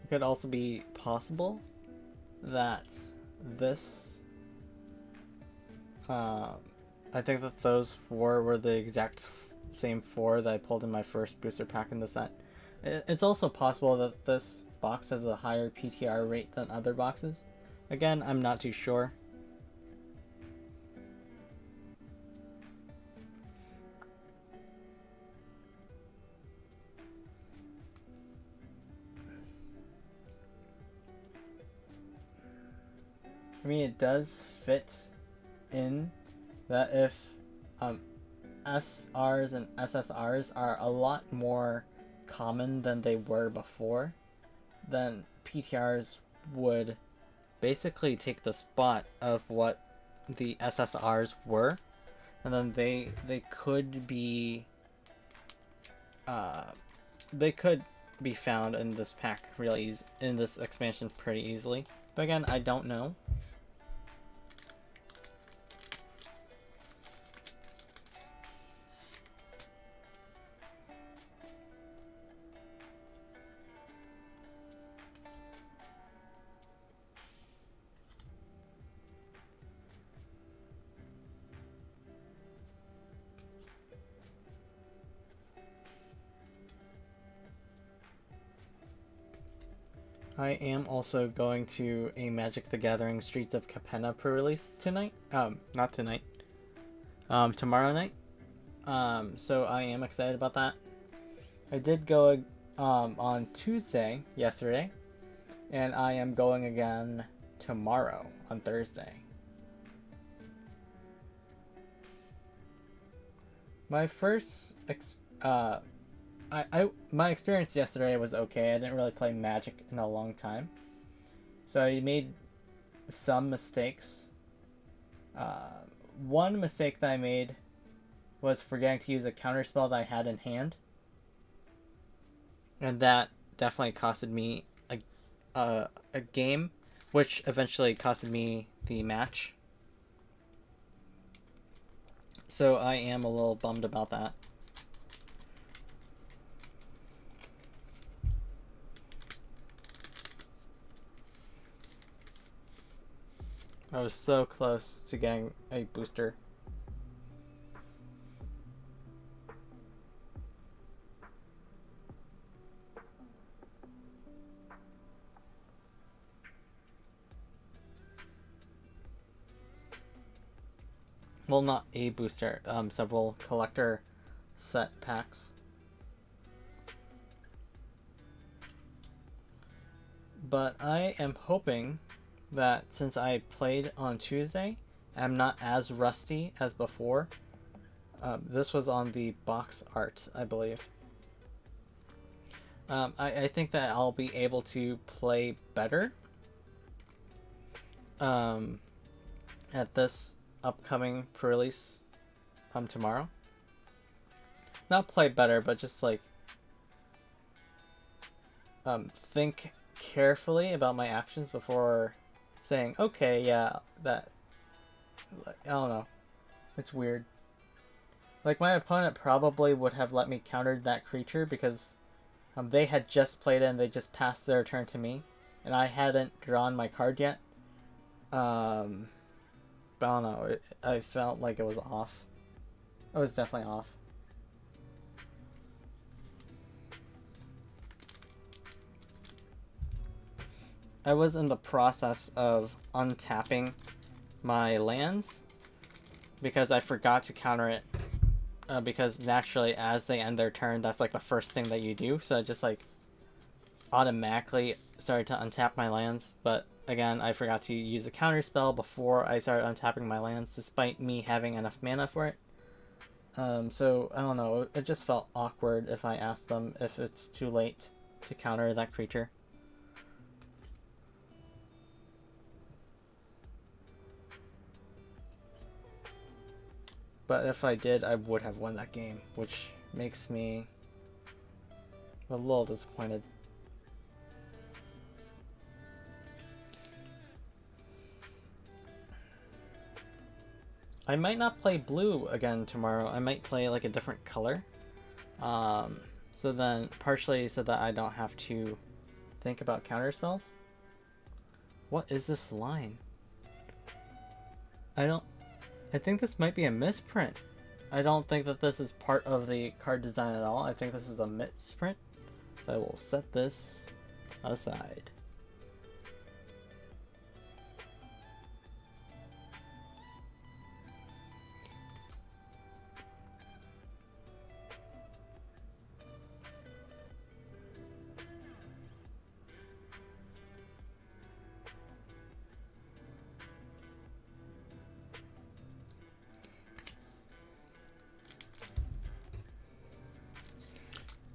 It could also be possible that this, I think that those 4 were the exact same 4 that I pulled in my first booster pack in the set. It's also possible that this box has a higher PTR rate than other boxes. Again, I'm not too sure. I mean, it does fit in that if SRs and SSRs are a lot more common than they were before, then PTRs would basically take the spot of what the SSRs were, and then they could be found in this pack really in this expansion pretty easily. But again, I don't know. I am also going to a Magic the Gathering Streets of Capenna pre-release tonight. Not tonight. Tomorrow night. So I am excited about that. I did go on Tuesday, yesterday, and I am going again tomorrow on Thursday. My first my experience yesterday was okay. I didn't really play Magic in a long time, so I made some mistakes. One mistake that I made was forgetting to use a counterspell that I had in hand, and that definitely costed me a game, which eventually costed me the match. So I am a little bummed about that. I was so close to getting a booster. Well, not a booster, several collector set packs. But I am hoping that since I played on Tuesday, I'm not as rusty as before. This was on the box art, I believe. I think that I'll be able to play better at this upcoming pre-release tomorrow. Not play better, but just like think carefully about my actions before saying, okay, yeah, that, I don't know, it's weird. Like, my opponent probably would have let me counter that creature because they had just played it and they just passed their turn to me, and I hadn't drawn my card yet. But I don't know, I felt like it was off. It was definitely off. I was in the process of untapping my lands because I forgot to counter it. Because naturally, as they end their turn, that's like the first thing that you do. So I just like automatically started to untap my lands. But again, I forgot to use a counter spell before I started untapping my lands, despite me having enough mana for it. So I don't know. It just felt awkward if I asked them if it's too late to counter that creature. But if I did, I would have won that game, which makes me a little disappointed. I might not play blue again tomorrow. I might play like a different color. So then, partially so that I don't have to think about counter spells. What is this line? I think this might be a misprint. I don't think that this is part of the card design at all. I think this is a misprint. So I will set this aside.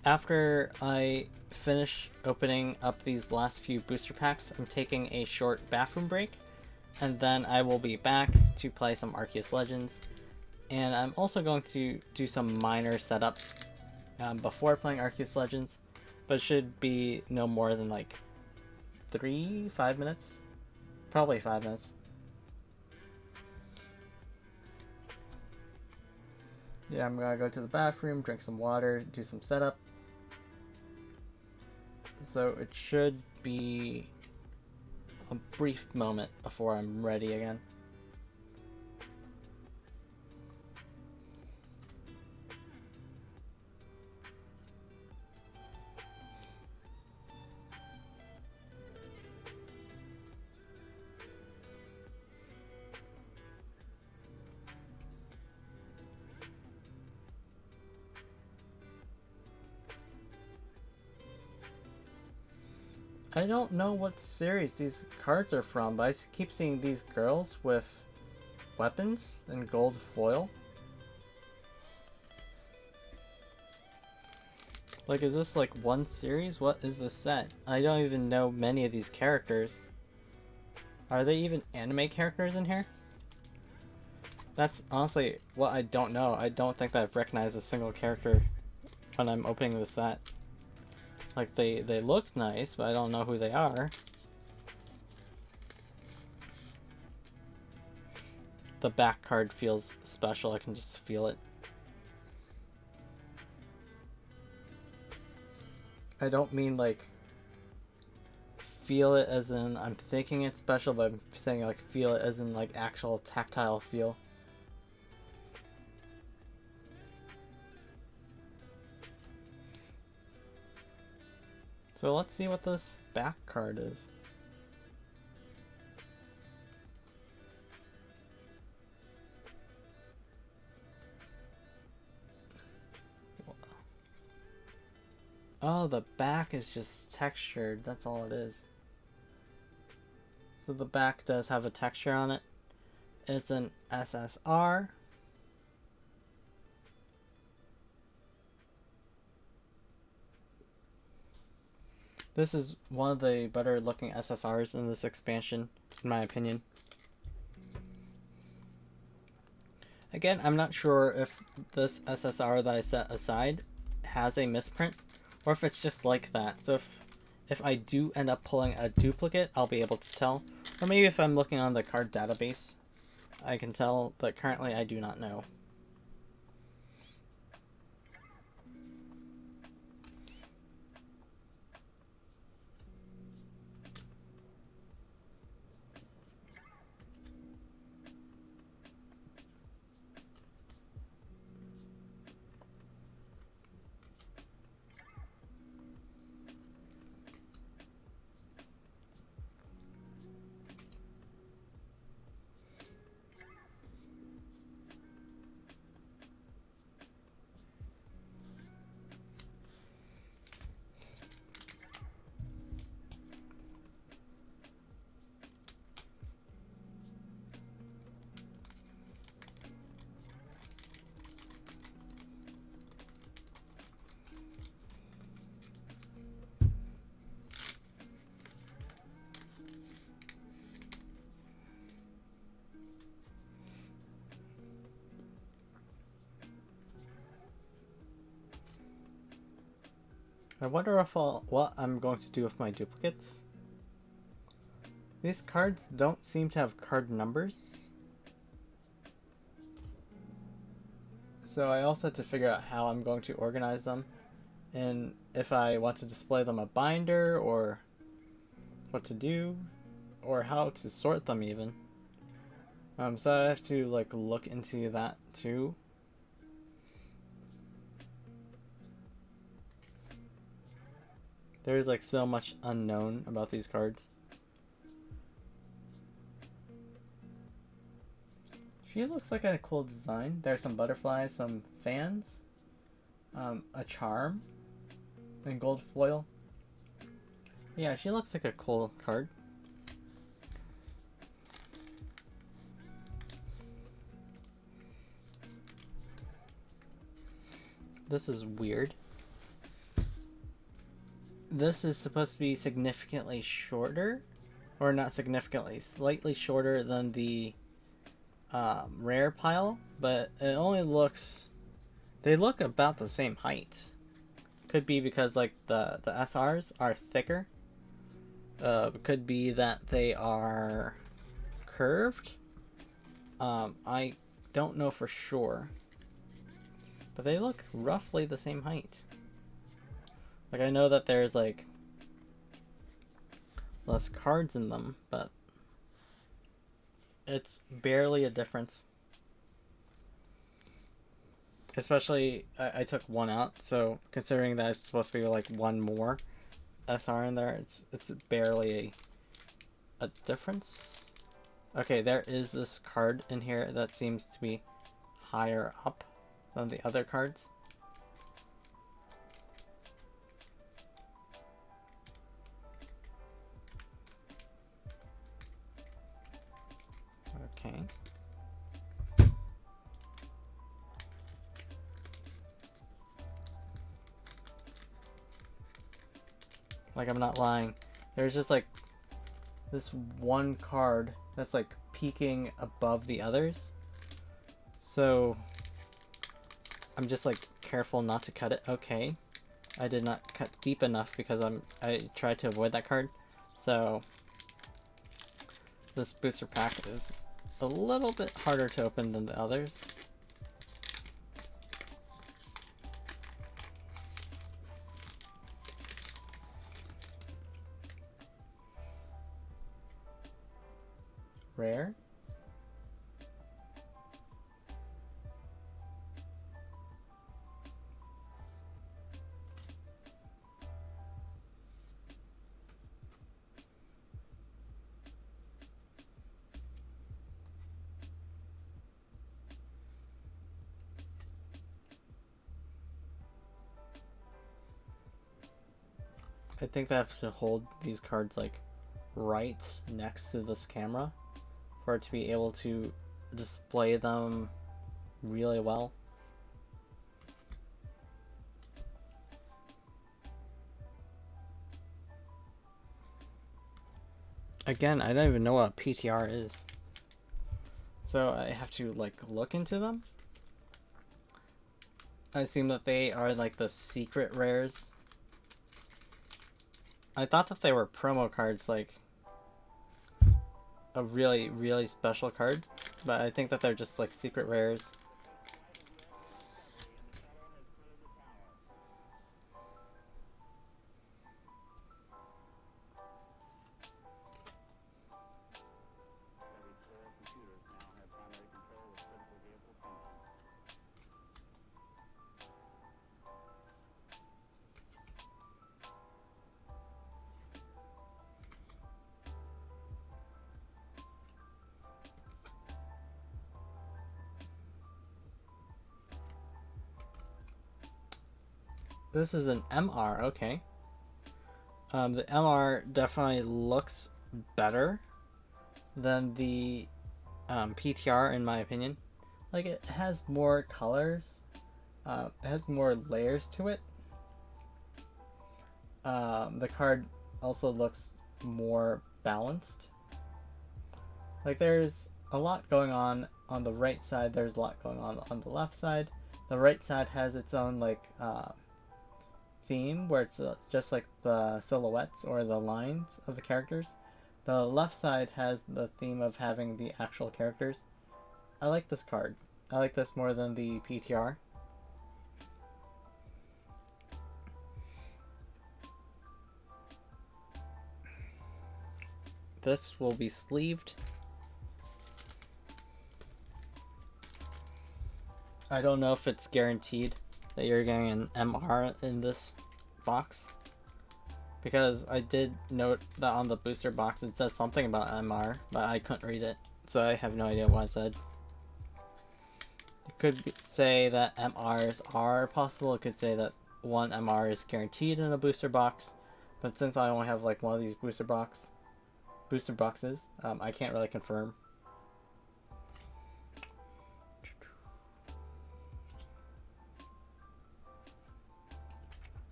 After I finish opening up these last few booster packs, I'm taking a short bathroom break, and then I will be back to play some Arceus Legends. And I'm also going to do some minor setup before playing Arceus Legends, but it should be no more than like 5 minutes. Probably 5 minutes. Yeah, I'm gonna go to the bathroom, drink some water, do some setup. So it should be a brief moment before I'm ready again. I don't know what series these cards are from, but I keep seeing these girls with weapons and gold foil. Like, is this like one series? What is this set? I don't even know many of these characters. Are they even anime characters in here? That's honestly what I don't know. I don't think that I've recognized a single character when I'm opening the set. Like, they look nice, but I don't know who they are. The back card feels special. I can just feel it. I don't mean like feel it as in I'm thinking it's special, but I'm saying like feel it as in like actual tactile feel. So let's see what this back card is. Oh, the back is just textured. That's all it is. So the back does have a texture on it. It's an SSR. This is one of the better looking SSRs in this expansion, in my opinion. Again, I'm not sure if this SSR that I set aside has a misprint, or if it's just like that. So if I do end up pulling a duplicate, I'll be able to tell. Or maybe if I'm looking on the card database, I can tell, but currently I do not know. I wonder if what I'm going to do with my duplicates. These cards don't seem to have card numbers. So I also had to figure out how I'm going to organize them. And if I want to display them a binder, or what to do, or how to sort them even. So I have to like look into that too. There's like so much unknown about these cards. She looks like a cool design. There's some butterflies, some fans, a charm, and gold foil. Yeah, she looks like a cool card. This is weird. this is supposed to be significantly shorter, or not significantly, slightly shorter than the rare pile, but it only looks, they look about the same height. Could be because like the SRs are thicker. Could be that they are curved. I don't know for sure, but they look roughly the same height. Like, I know that there's like less cards in them, but it's barely a difference. Especially, I took one out, so considering that it's supposed to be like one more SR in there, it's barely a difference. Okay, there is this card in here that seems to be higher up than the other cards. Okay. Like, I'm not lying. There's just like this one card that's like peeking above the others. So I'm just like careful not to cut it. Okay. I did not cut deep enough because I tried to avoid that card. So this booster pack is a little bit harder to open than the others. Rare. I think they have to hold these cards like right next to this camera for it to be able to display them really well. Again, I don't even know what PTR is, so I have to like look into them. I assume that they are like the secret rares. I thought that they were promo cards, like a really, really special card, but I think that they're just like secret rares. This is an MR, okay. The MR definitely looks better than the PTR in my opinion. Like, it has more colors, it has more layers to it. The card also looks more balanced. Like, there's a lot going on the right side, there's a lot going on the left side. The right side has its own like theme where it's just like the silhouettes or the lines of the characters. The left side has the theme of having the actual characters. I like this card. I like this more than the PTR. This will be sleeved. I don't know if it's guaranteed that you're getting an MR in this box, because I did note that on the booster box it says something about MR, but I couldn't read it, so I have no idea what it said. It could say that MRs are possible, it could say that one MR is guaranteed in a booster box, but since I only have like one of these booster boxes, I can't really confirm.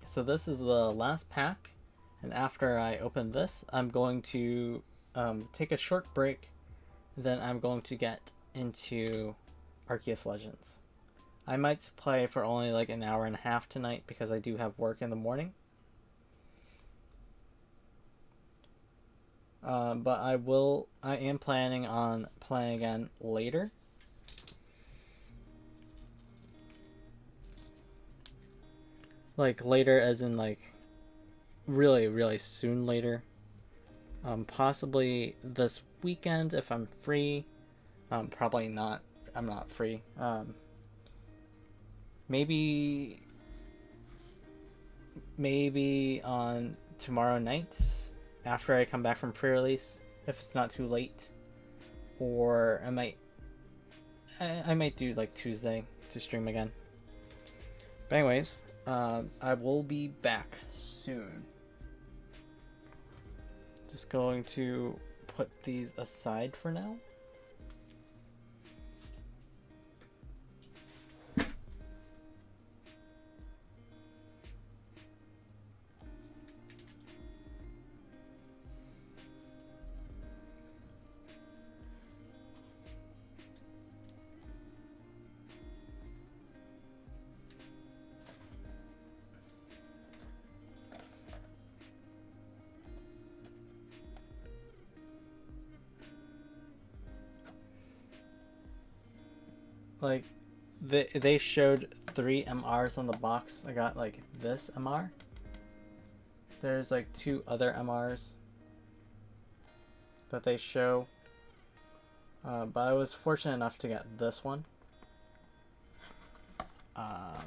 So this is the last pack And after I open this, I'm going to take a short break. Then I'm going to get into Arceus Legends. I might play for only like an hour and a half tonight because I do have work in the morning. But I am planning on playing again later. Like later as in like really, really soon later. Possibly this weekend if I'm free. Probably not. I'm not free. Maybe on tomorrow night after I come back from pre-release if it's not too late, or I might do like Tuesday to stream again. But anyways, I will be back soon. Just going to put these aside for now. Like, they showed 3 MRs on the box. I got like this MR. There's like 2 other MRs that they show. But I was fortunate enough to get this one. But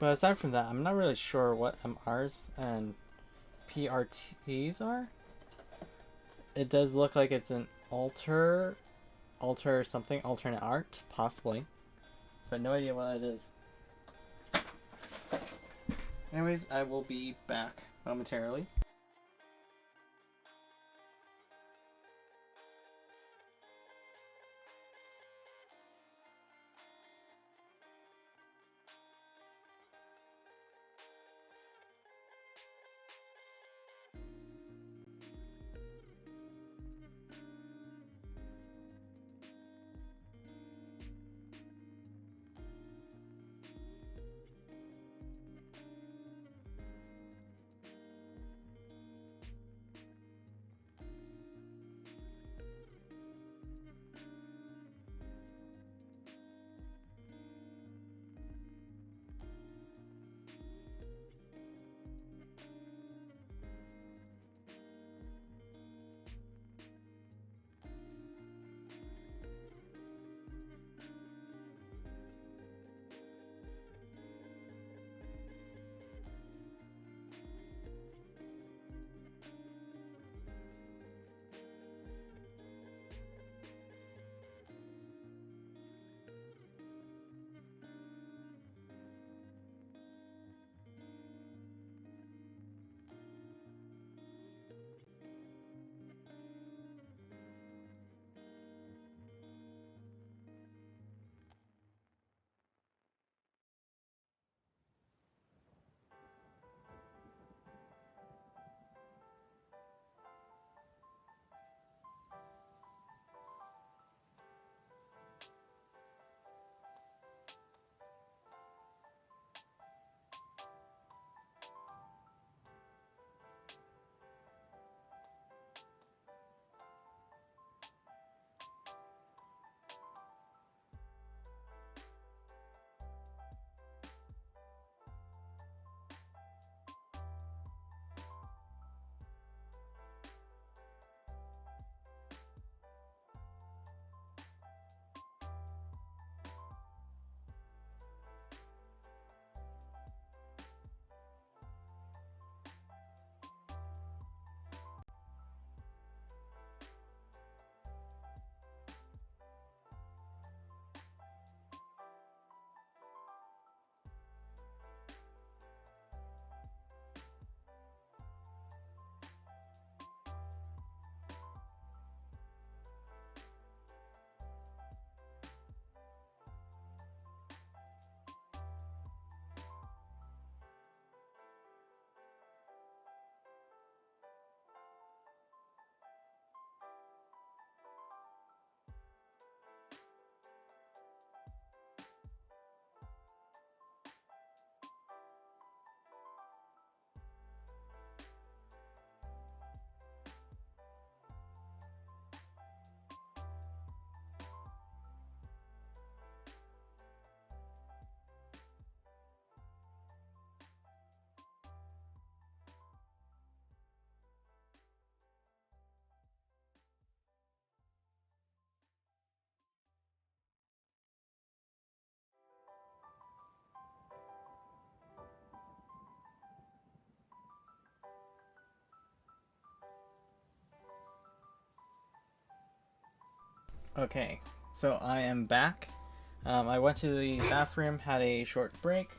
aside from that, I'm not really sure what MRs and PRTs are. It does look like it's an alter something, alternate art, possibly. But no idea what it is. Anyways, I will be back momentarily. Okay, so I am back. I went to the bathroom, had a short break,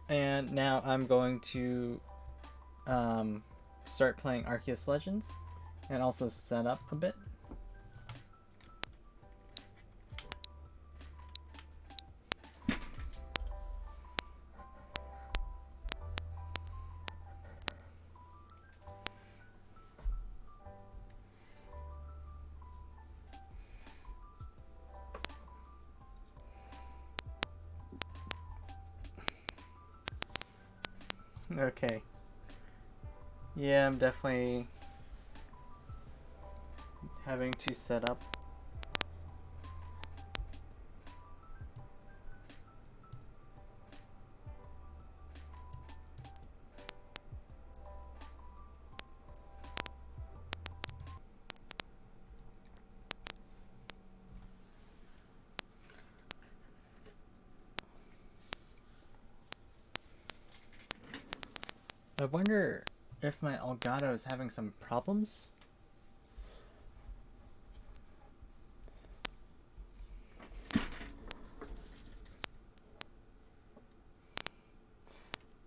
and now I'm going to start playing Arceus Legends and also set up a bit. Okay. Yeah, I'm definitely having to set up. I wonder if my Elgato is having some problems.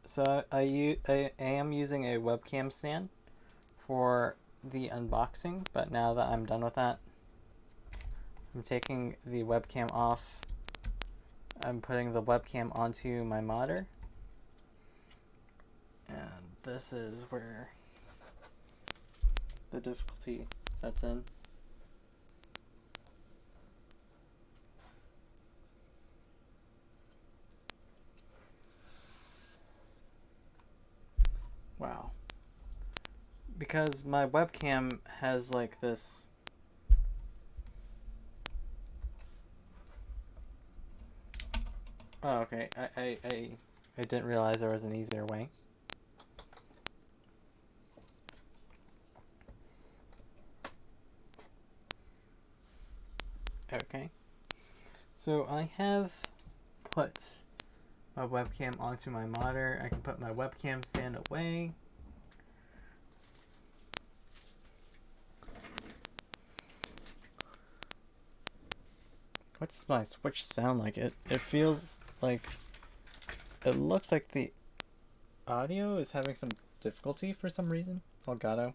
So I am using a webcam stand for the unboxing, but now that I'm done with that, I'm taking the webcam off. I'm putting the webcam onto my monitor. And this is where the difficulty sets in. Wow. Because my webcam has like this. Oh, okay. I didn't realize there was an easier way. Okay. So I have put my webcam onto my monitor. I can put my webcam stand away. What's my Switch sound like? It feels like... It looks like the audio is having some difficulty for some reason. Elgato.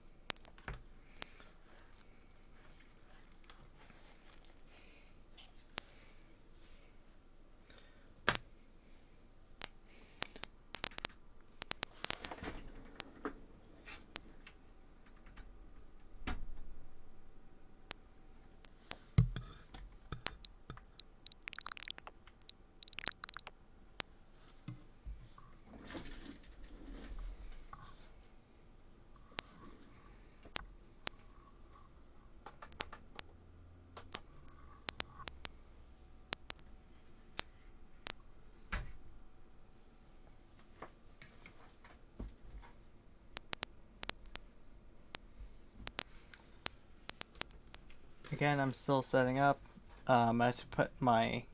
Again, I'm still setting up. I have to put my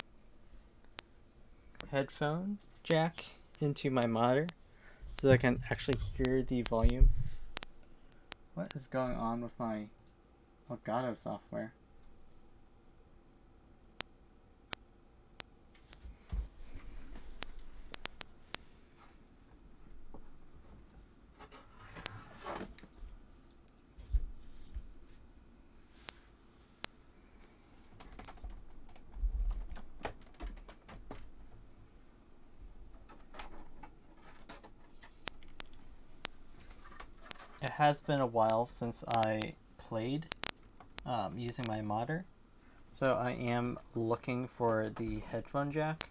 headphone jack into my monitor so that I can actually hear the volume. What is going on with my Elgato software? It has been a while since I played using my monitor, so I am looking for the headphone jack.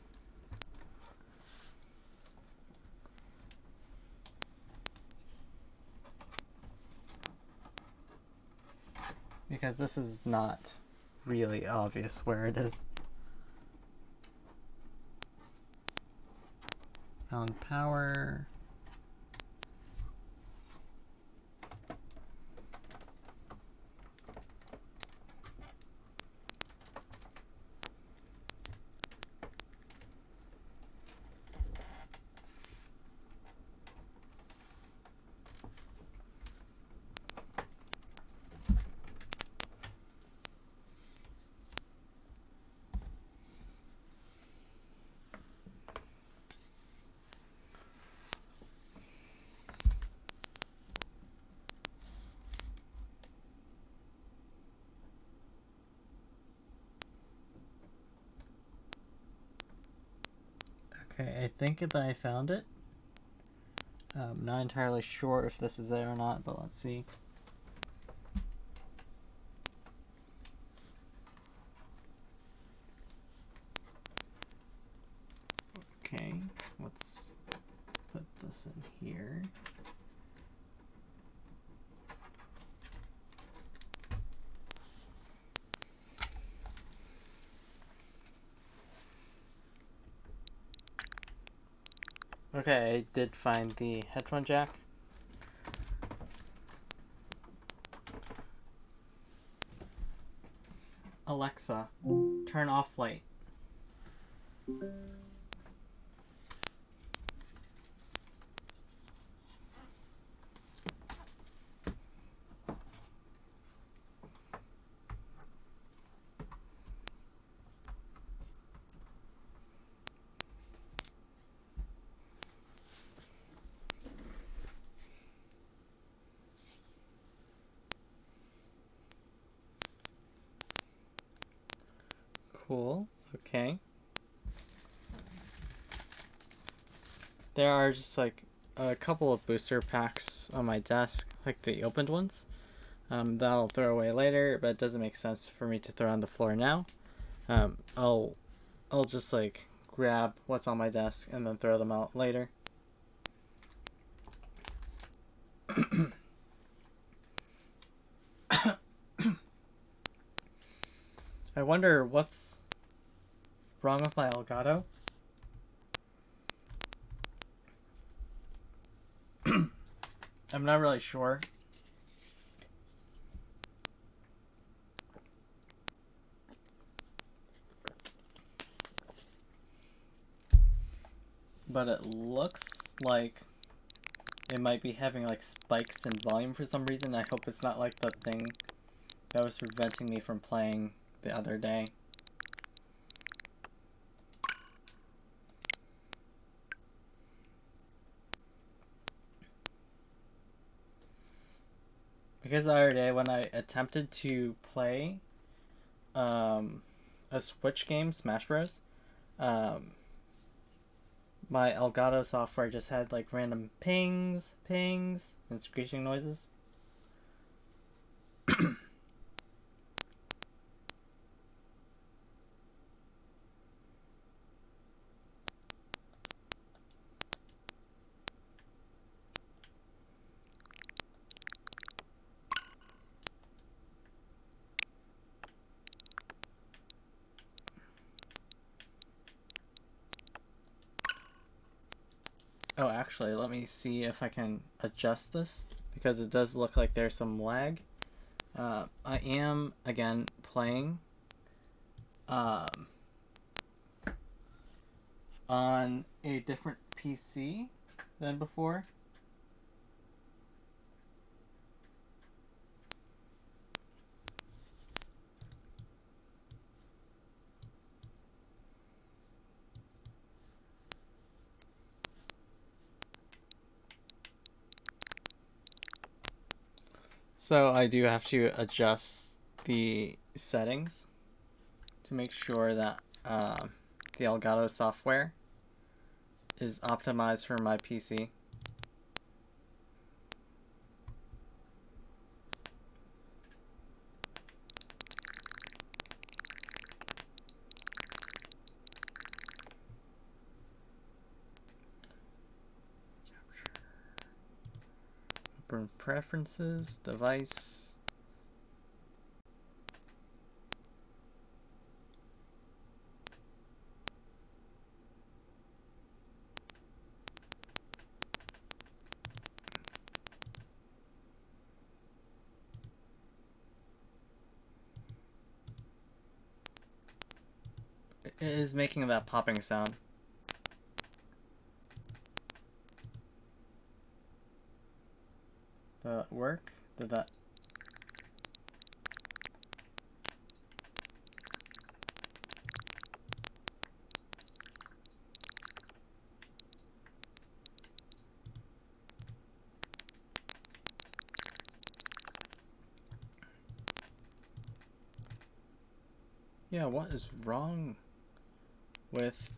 Because this is not really obvious where it is. Found power. Okay, I think that I found it. I'm not entirely sure if this is it or not, but let's see. Okay, let's put this in here. Okay, I did find the headphone jack. Alexa, turn off light. Cool. Okay. There are just like a couple of booster packs on my desk, like the opened ones. That I'll throw away later, but it doesn't make sense for me to throw on the floor now. I'll just like grab what's on my desk and then throw them out later. I wonder what's wrong with my Elgato. I'm not really sure. But it looks like it might be having like spikes in volume for some reason. I hope it's not like the thing that was preventing me from playing the other day. Because the other day when I attempted to play a Switch game, Smash Bros., my Elgato software just had like random pings, and screeching noises. Oh, actually, let me see if I can adjust this, because it does look like there's some lag. I am, again, playing on a different PC than before. So I do have to adjust the settings to make sure that the Elgato software is optimized for my PC. Open preferences, device. It is making that popping sound. Did that work? Did that... Yeah, what is wrong with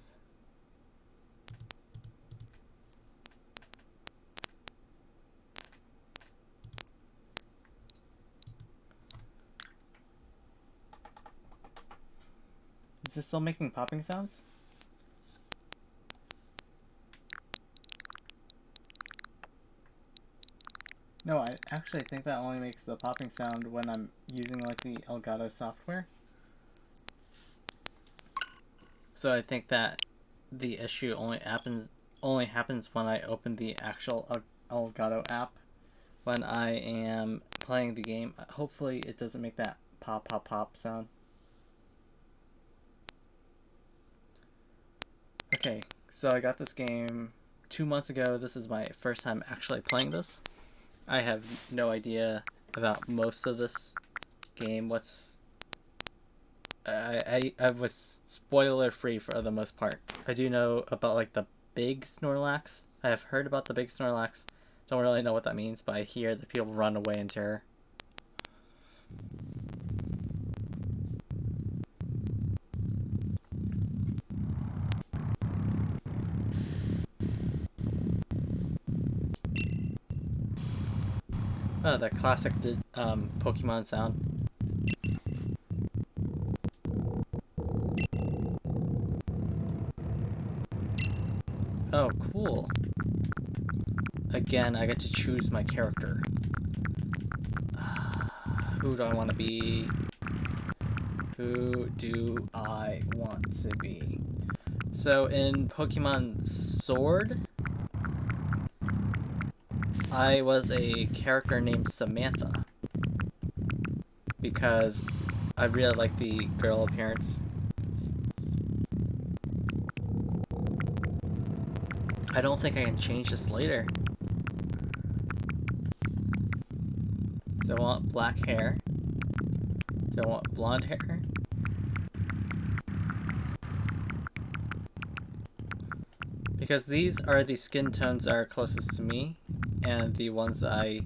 Is this still making popping sounds? No, I actually think that only makes the popping sound when I'm using like the Elgato software. So I think that the issue only happens when I open the actual Elgato app when I am playing the game. Hopefully it doesn't make that pop pop pop sound. Okay, so I got this game 2 months ago. This is my first time actually playing this. I have no idea about most of this game. I was spoiler free for the most part. I do know about like the big Snorlax. I have heard about the big Snorlax. Don't really know what that means, but I hear that people run away in terror. Oh, the classic Pokemon sound. Oh, cool. Again, I get to choose my character. Who do I want to be? Who do I want to be? So in Pokemon Sword, I was a character named Samantha because I really like the girl appearance. I don't think I can change this later. Do I want black hair? Do I want blonde hair? Because these are the skin tones that are closest to me and the ones that I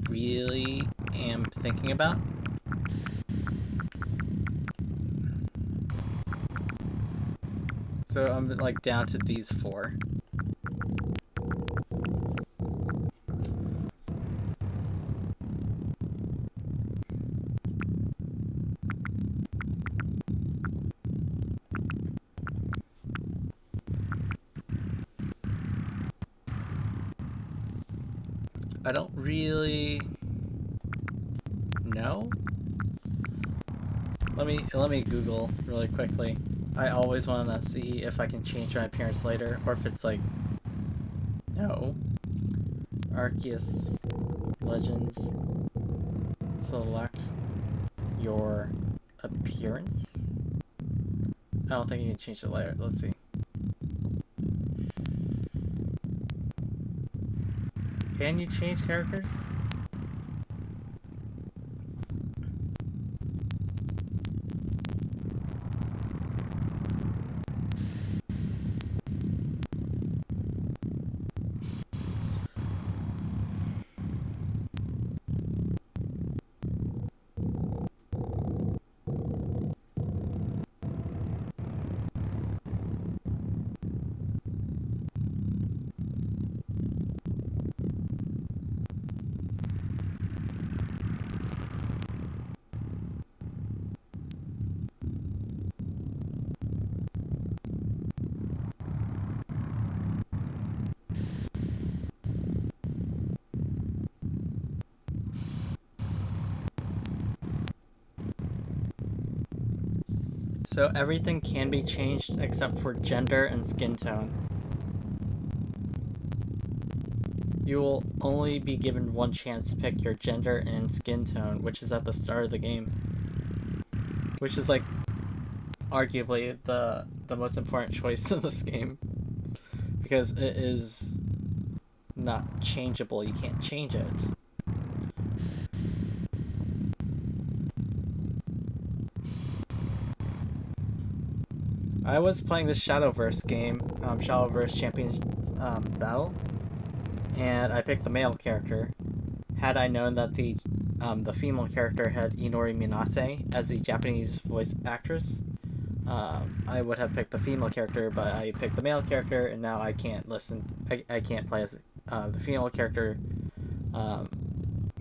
really am thinking about. So I'm like down to these 4. I don't really know. Let me Google really quickly. I always want to see if I can change my appearance later, or if it's like no. Arceus Legends. Select your appearance. I don't think you can change it later. Let's see. Can you change characters? So everything can be changed except for gender and skin tone. You will only be given one chance to pick your gender and skin tone, which is at the start of the game. Which is like arguably the most important choice in this game. Because it is not changeable, you can't change it. I was playing this Shadowverse game, Shadowverse Champions Battle, and I picked the male character. Had I known that the female character had Inori Minase as the Japanese voice actress, I would have picked the female character, but I picked the male character, and now I can't I can't play as the female character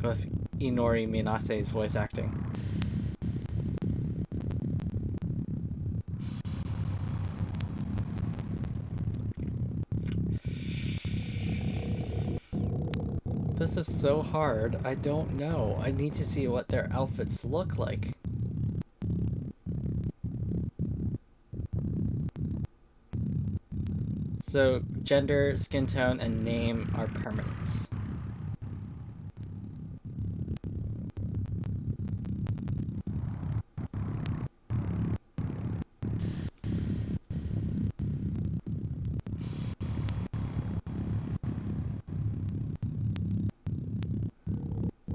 with Inori Minase's voice acting. This is so hard. I don't know. I need to see what their outfits look like. So, gender, skin tone, and name are permanents.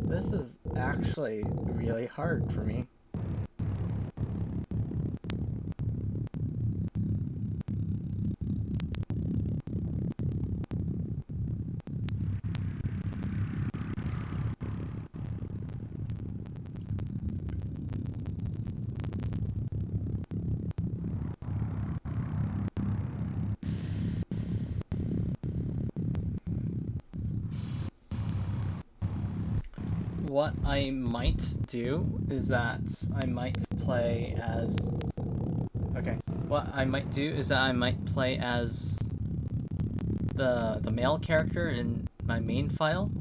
This is actually really hard for me. What I might do is that I might play as... Okay. What I might do is that I might play as the male character in my main file,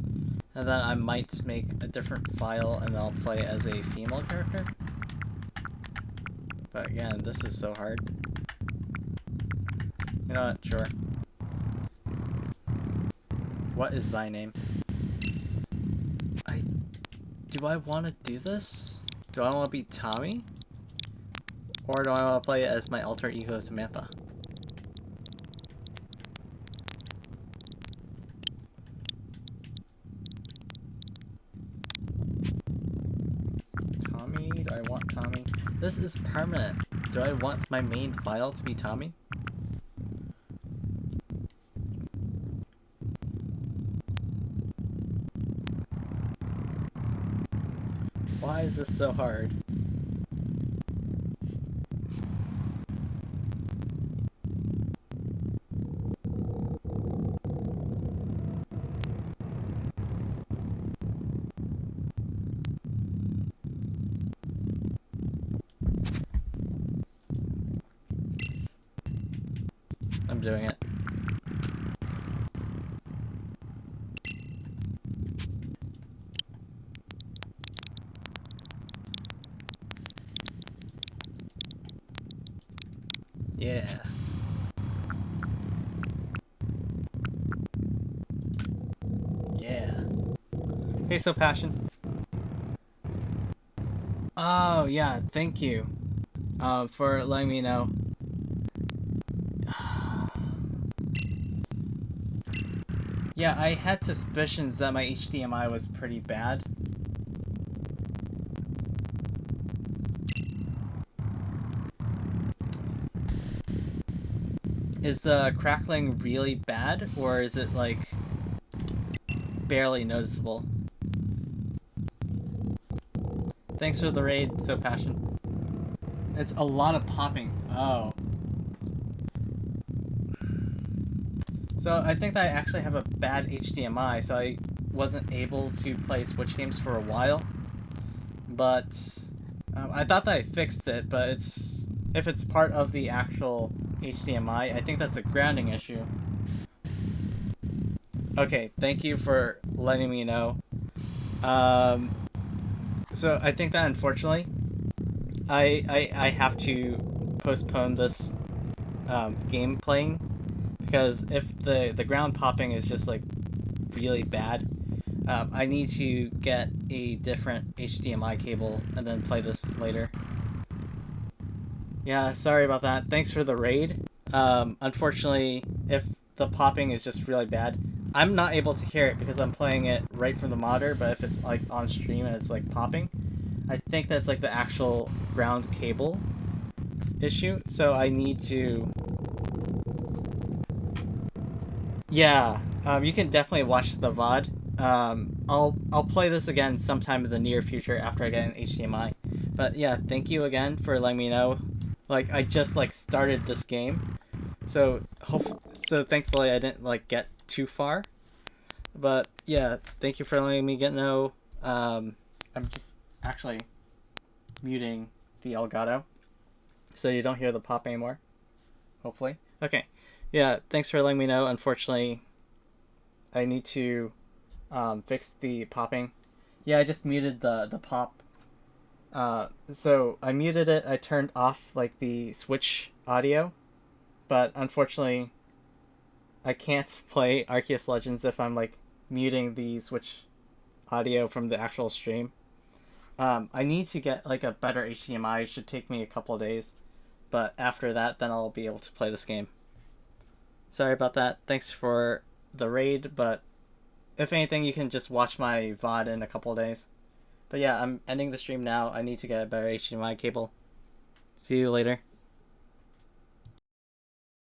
and then I might make a different file and I'll play as a female character. But again, this is so hard. You know what? Sure. What is thy name? Do I want to do this? Do I want to be Tommy? Or do I want to play as my alter ego, Samantha? Tommy? Do I want Tommy? This is permanent. Do I want my main file to be Tommy? Why is this so hard? I'm doing it. Yeah. Yeah. Hey, so Passion. Oh, yeah, thank you for letting me know. Yeah, I had suspicions that my HDMI was pretty bad. Is the crackling really bad, or is it, like, barely noticeable? Thanks for the raid, So Passion. It's a lot of popping. Oh. So I think that I actually have a bad HDMI, so I wasn't able to play Switch games for a while. But I thought that I fixed it, but if it's part of the actual HDMI, I think that's a grounding issue. Okay, thank you for letting me know. So I think that unfortunately, I have to postpone this game playing, because if the ground popping is just like really bad, I need to get a different HDMI cable and then play this later. Yeah, sorry about that. Thanks for the raid. Unfortunately, if the popping is just really bad, I'm not able to hear it because I'm playing it right from the monitor, but if it's like on stream and it's like popping, I think that's like the actual ground cable issue. So I need to... Yeah, you can definitely watch the VOD. I'll play this again sometime in the near future after I get an HDMI. But yeah, thank you again for letting me know. Like, I just like started this game, so thankfully I didn't like get too far. But yeah, thank you for letting me know. I'm just actually muting the Elgato so you don't hear the pop anymore. Hopefully. Okay. Yeah, thanks for letting me know. Unfortunately, I need to fixed the popping. Yeah, I just muted the pop. So I muted it. I turned off like the Switch audio, but unfortunately, I can't play Arceus Legends if I'm like muting the Switch audio from the actual stream. I need to get like a better HDMI. It should take me a couple of days, but after that, then I'll be able to play this game. Sorry about that. Thanks for the raid, but if anything, you can just watch my VOD in a couple of days. But yeah, I'm ending the stream now. I need to get a better HDMI cable. See you later.